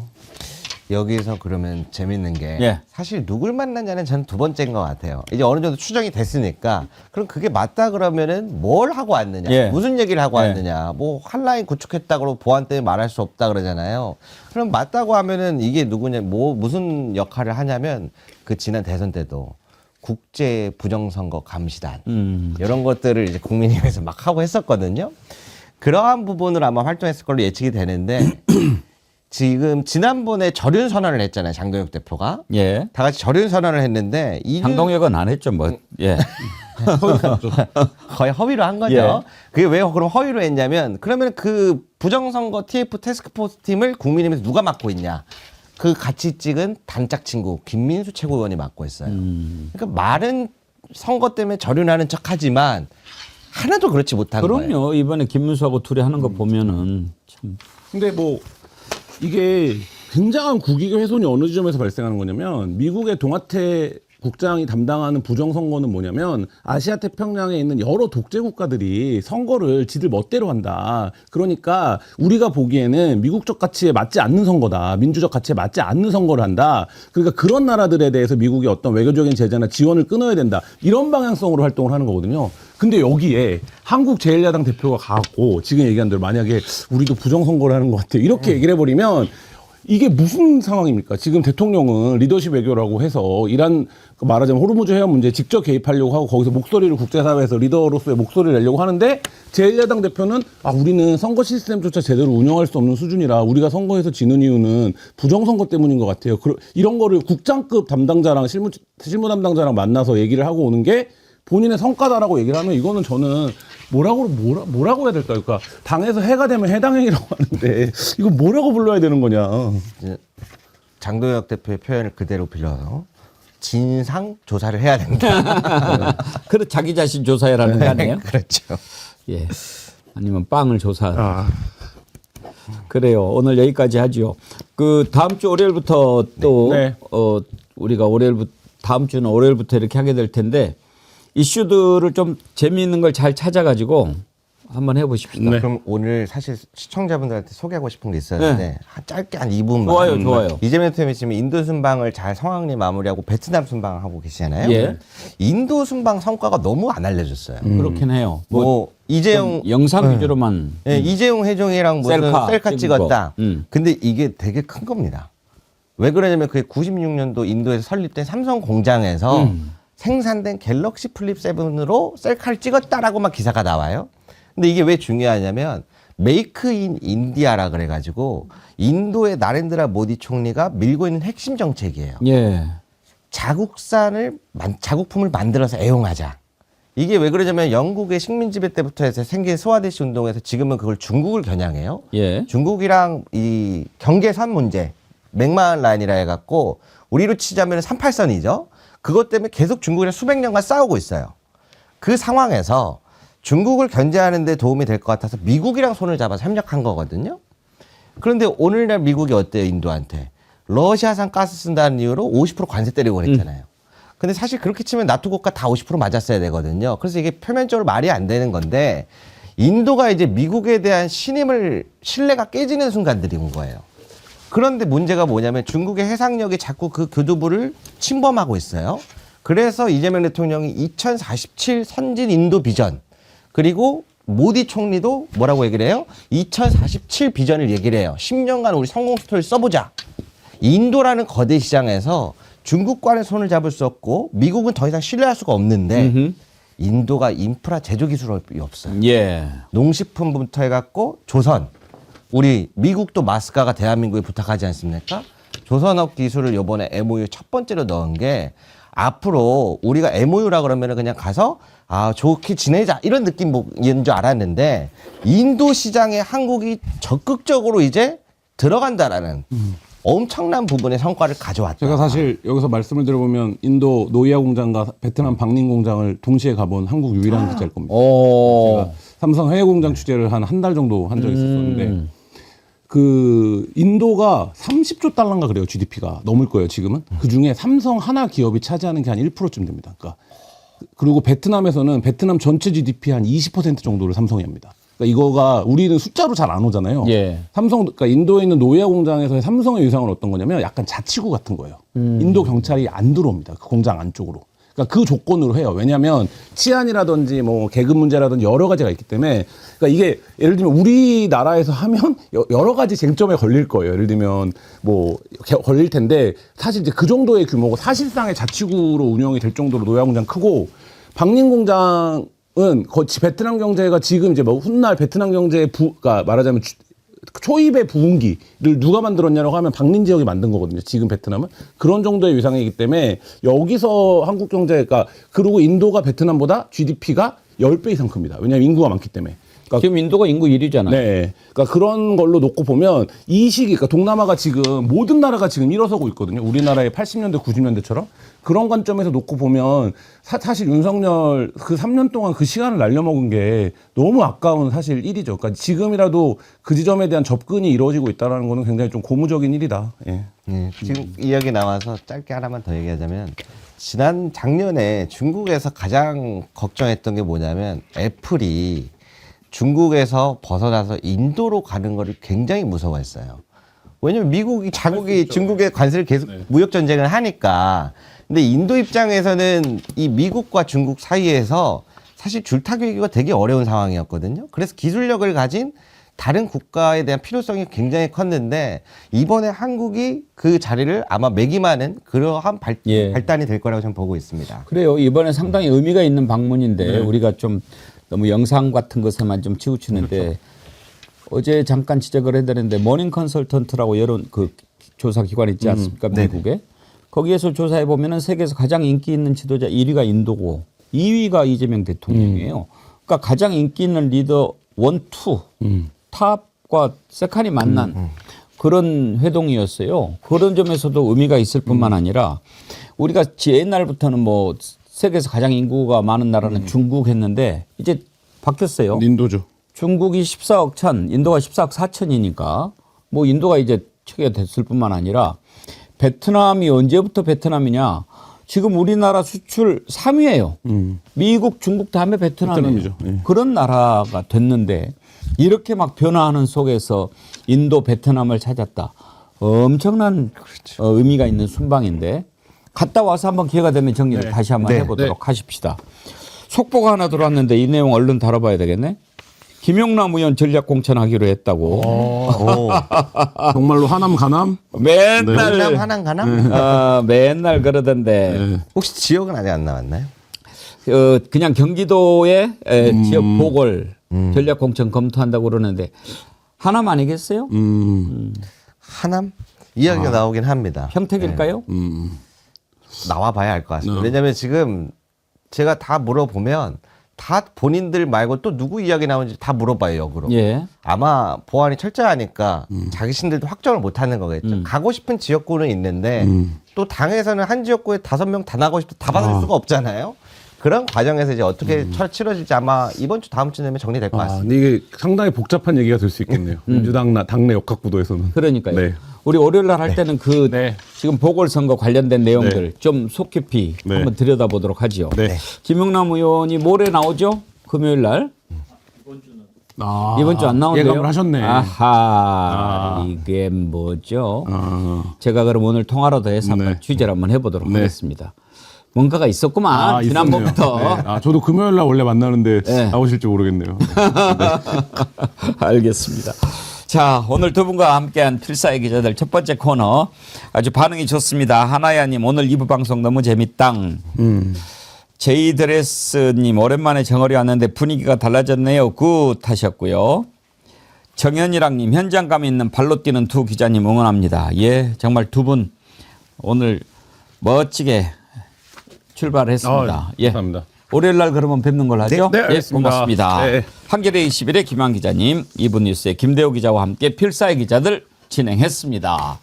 여기서 그러면 재밌는 게 사실 누굴 만났냐는 저는 두 번째인 것 같아요. 이제 어느 정도 추정이 됐으니까 그럼 그게 맞다 그러면은 뭘 하고 왔느냐, 무슨 얘기를 하고 왔느냐, 뭐 한 라인 구축했다고 보안 때문에 말할 수 없다 그러잖아요. 그럼 맞다고 하면은 이게 누구냐, 뭐 무슨 역할을 하냐면 그 지난 대선 때도 국제 부정선거 감시단 이런 것들을 이제 국민의힘에서 막 하고 했었거든요. 그러한 부분을 아마 활동했을 걸로 예측이 되는데. 지금 지난번에 절윤 선언을 했잖아요. 장동혁 대표가. 다 같이 절윤 선언을 했는데 장동혁은 안 했죠. 뭐. 거의 허위로 한 거죠. 그게 왜 그럼 허위로 했냐면 그러면 그 부정선거 TF 태스크포스 팀을 국민의힘에서 누가 맡고 있냐. 그 같이 찍은 단짝 친구 김민수 최고위원이 맡고 있어요. 그러니까 말은 선거 때문에 절윤하는 척하지만 하나도 그렇지 못한 거예요. 그럼요. 이번에 김문수하고 둘이 하는 거 보면은 참. 근데 뭐 이게 굉장한 국익의 훼손이 어느 지점에서 발생하는 거냐면 미국의 동아태 국장이 담당하는 부정선거는 뭐냐면 아시아 태평양에 있는 여러 독재 국가들이 선거를 지들 멋대로 한다. 그러니까 우리가 보기에는 미국적 가치에 맞지 않는 선거다. 민주적 가치에 맞지 않는 선거를 한다. 그러니까 그런 나라들에 대해서 미국이 어떤 외교적인 제재나 지원을 끊어야 된다. 이런 방향성으로 활동을 하는 거거든요. 근데 여기에 한국 제1야당 대표가 가고 지금 얘기한 대로 만약에 우리도 부정선거를 하는 것 같아요. 이렇게 얘기를 해버리면 이게 무슨 상황입니까? 지금 대통령은 리더십 외교라고 해서 이란 말하자면 호르무즈 해협 문제에 직접 개입하려고 하고 거기서 목소리를 국제사회에서 리더로서의 목소리를 내려고 하는데 제1야당 대표는 우리는 선거 시스템조차 제대로 운영할 수 없는 수준이라 우리가 선거에서 지는 이유는 부정선거 때문인 것 같아요. 이런 거를 국장급 담당자랑 실무 담당자랑 만나서 얘기를 하고 오는 게 본인의 성과다라고 얘기를 하면 이거는 저는 뭐라고 해야 될까요? 그러니까 당에서 해가 되면 해당행위라고 하는데 이거 뭐라고 불러야 되는 거냐? 장동혁 대표의 표현을 그대로 빌려서 진상 조사를 해야 된다. 그래 자기 자신 조사해라는 거 아니에요? 그렇죠. 예. 아니면 빵을 조사. 그래요. 오늘 여기까지 하죠. 그 다음 주 월요일부터 또 네. 우리가 다음 주는 월요일부터 이렇게 하게 될 텐데 이슈들을 좀 재미있는 걸 잘 찾아가지고 한번 해보십시다. 네. 그럼 오늘 사실 시청자분들한테 소개하고 싶은 게 있었는데 짧게 한 2분만. 좋아요. 이재명 대통령이 지금 인도 순방을 잘 성황리 마무리하고 베트남 순방을 하고 계시잖아요. 예. 인도 순방 성과가 너무 안 알려졌어요. 그렇긴 해요. 뭐 이재용 영상 위주로만. 네, 이재용 회장이랑 무슨 셀카 찍었다. 근데 이게 되게 큰 겁니다. 왜 그러냐면 그게 96년도 인도에서 설립된 삼성 공장에서 생산된 갤럭시 플립 7으로 셀카를 찍었다라고만 기사가 나와요. 근데 이게 왜 중요하냐면 메이크 인 인디아라 그래가지고 인도의 나렌드라 모디 총리가 밀고 있는 핵심 정책이에요. 예. 자국품을 만들어서 애용하자. 이게 왜 그러냐면 영국의 식민 지배 때부터 해서 생긴 스와데시 운동에서 지금은 그걸 중국을 겨냥해요. 예. 중국이랑 이 경계선 문제, 맥마한 라인이라 해갖고 우리로 치자면 38선이죠. 그것 때문에 계속 중국이랑 수백 년간 싸우고 있어요. 그 상황에서 중국을 견제하는 데 도움이 될 것 같아서 미국이랑 손을 잡아서 협력한 거거든요. 그런데 오늘날 미국이 어때요, 인도한테? 러시아산 가스 쓴다는 이유로 50% 관세 때리고 그랬잖아요. 근데 사실 그렇게 치면 나토 국가 다 50% 맞았어야 되거든요. 그래서 이게 표면적으로 말이 안 되는 건데 인도가 이제 미국에 대한 신뢰가 깨지는 순간들이 온 거예요. 그런데 문제가 뭐냐면 중국의 해상력이 자꾸 그 교두보를 침범하고 있어요. 그래서 이재명 대통령이 2047 선진 인도 비전 그리고 모디 총리도 뭐라고 얘기를 해요? 2047 비전을 얘기를 해요. 10년간 우리 성공 스토리를 써보자. 인도라는 거대 시장에서 중국과는 손을 잡을 수 없고 미국은 더 이상 신뢰할 수가 없는데 인도가 인프라 제조 기술이 없어요. 예. 농식품부터 해갖고 조선. 우리 미국도 마스카가 대한민국에 부탁하지 않습니까? 조선업 기술을 이번에 MOU 첫 번째로 넣은 게 앞으로 우리가 MOU라 그러면 그냥 가서 좋게 지내자 이런 느낌인 줄 알았는데 인도 시장에 한국이 적극적으로 이제 들어간다라는 엄청난 부분의 성과를 가져왔다. 제가 사실 여기서 말씀을 들어보면 인도 노이아 공장과 베트남 박닝 공장을 동시에 가본 한국 유일한 기자일 겁니다. 제가 삼성 해외 공장 취재를 한 달 정도 한 적이 있었는데 그 인도가 30조 달러인가 그래요. GDP가 넘을 거예요. 지금은. 그중에 삼성 하나 기업이 차지하는 게 한 1%쯤 됩니다. 그러니까 그리고 베트남에서는 베트남 전체 GDP 한 20% 정도를 삼성이 합니다. 그러니까 이거가 우리는 숫자로 잘 안 오잖아요. 예. 그러니까 인도에 있는 노이아 공장에서의 삼성의 위상은 어떤 거냐면 약간 자치구 같은 거예요. 인도 경찰이 안 들어옵니다. 그 공장 안쪽으로. 그러니까 그 조건으로 해요. 왜냐하면 치안이라든지 뭐 계급 문제라든지 여러 가지가 있기 때문에 그러니까 이게 예를 들면 우리나라에서 하면 여러 가지 쟁점에 걸릴 거예요. 예를 들면 뭐 걸릴 텐데 사실 이제 그 정도의 규모고 사실상의 자치구로 운영이 될 정도로 노이아 공장 크고 박닝 공장은 베트남 경제가 지금 이제 뭐 훗날 베트남 경제의 그러니까 말하자면 초입의 부흥기를 누가 만들었냐라고 하면 박린 지역이 만든 거거든요. 지금 베트남은 그런 정도의 위상이기 때문에 여기서 한국 경제가 그리고 인도가 베트남보다 GDP가 10배 이상 큽니다. 왜냐하면 인구가 많기 때문에 지금 인도가 인구 1위잖아요. 네. 그러니까 그런 걸로 놓고 보면 이 시기, 그러니까 동남아가 지금 모든 나라가 지금 일어서고 있거든요. 우리나라의 80년대, 90년대처럼. 그런 관점에서 놓고 보면 사실 윤석열 그 3년 동안 그 시간을 날려먹은 게 너무 아까운 사실 일이죠. 그러니까 지금이라도 그 지점에 대한 접근이 이루어지고 있다는 거는 굉장히 좀 고무적인 일이다. 예. 지금 이야기 나와서 짧게 하나만 더 얘기하자면 지난 작년에 중국에서 가장 걱정했던 게 뭐냐면 애플이 중국에서 벗어나서 인도로 가는 거를 굉장히 무서워했어요. 왜냐면 미국이 자국이 중국에 관세를 계속 무역 전쟁을 하니까. 근데 인도 입장에서는 이 미국과 중국 사이에서 사실 줄타기가 되게 어려운 상황이었거든요. 그래서 기술력을 가진 다른 국가에 대한 필요성이 굉장히 컸는데 이번에 한국이 그 자리를 아마 매김하는 그러한 발단이 될 거라고 저는 보고 있습니다. 그래요. 이번에 상당히 의미가 있는 방문인데 우리가 좀 너무 영상 같은 것에만 좀 치우치는데 어제 잠깐 지적을 해드렸는데 모닝 컨설턴트라고 여론 그 조사 기관 있지 않습니까? 미국에. 거기에서 조사해 보면은 세계에서 가장 인기 있는 지도자 1위가 인도고 2위가 이재명 대통령이에요. 그러니까 가장 인기 있는 리더 1, 2, 탑과 세칸이 만난 그런 회동이었어요. 그런 점에서도 의미가 있을 뿐만 아니라 우리가 옛날부터는 뭐 세계에서 가장 인구가 많은 나라는 중국 했는데 이제 바뀌었어요. 인도죠. 중국이 14억 천, 인도가 14억 4천이니까 뭐 인도가 이제 체계가 됐을 뿐만 아니라 베트남이 언제부터 베트남이냐? 지금 우리나라 수출 3위예요. 미국, 중국 다음에 베트남이죠. 그런 나라가 됐는데 이렇게 막 변화하는 속에서 인도, 베트남을 찾았다. 엄청난 의미가 있는 순방인데 갔다 와서 한번 기회가 되면 정리를 다시 한번 해보도록 하십시다. 속보가 하나 들어왔는데 이 내용 얼른 다뤄봐야 되겠네. 김용남 의원 전략 공천하기로 했다고. 정말로 하남 가남? 맨날 하남 가남? 맨날 그러던데. 혹시 지역은 아직 안 나왔나요? 그냥 경기도의 지역 보궐 전략 공천 검토한다고 그러는데 하남 아니겠어요? 하남? 이야기가 나오긴 합니다. 평택일까요? 나와봐야 알 것 같습니다. 왜냐하면 지금 제가 다 물어보면 다 본인들 말고 또 누구 이야기 나오는지 다 물어봐요, 역으로. 예. 아마 보안이 철저하니까 자기신들도 확정을 못하는 거겠죠. 가고 싶은 지역구는 있는데 또 당에서는 한 지역구에 5명 다 나가고 싶다 다 받을 수가 없잖아요. 그런 과정에서 이제 어떻게 치러질지 아마 이번 주 다음 주 되면 정리될 것 같습니다. 근데 이게 상당히 복잡한 얘기가 될 수 있겠네요. 민주당 당내 역학구도에서는. 그러니까요. 네. 우리 월요일 날 할 때는 그 지금 보궐선거 관련된 내용들 좀 속 깊이 한번 들여다보도록 하지요. 김용남 의원이 모레 나오죠? 금요일 날. 이번 주 안 나온대요. 예감을 하셨네. 아하. 이게 뭐죠? 제가 그럼 오늘 통화로 더해서 한번 취재를 한번 해보도록 하겠습니다. 뭔가가 있었구만. 지난번부터. 저도 금요일 날 원래 만나는데 나오실지 모르겠네요. 알겠습니다. 자, 오늘 두 분과 함께한 필사의 기자들 첫 번째 코너 아주 반응이 좋습니다. 하나야님 오늘 2부 방송 너무 재밌당. 제이드레스님 오랜만에 정어리 왔는데 분위기가 달라졌네요. 굿 하셨고요. 정현이랑님 현장감 있는 발로 뛰는 두 기자님 응원합니다. 예, 정말 두 분 오늘 멋지게 출발했습니다. 감사합니다. 월요일 날 그러면 뵙는 걸로 하죠? 네, 알겠습니다. 고맙습니다. 한겨레 21의 김한 기자님, 이분 뉴스의 김대호 기자와 함께 필사의 기자들 진행했습니다.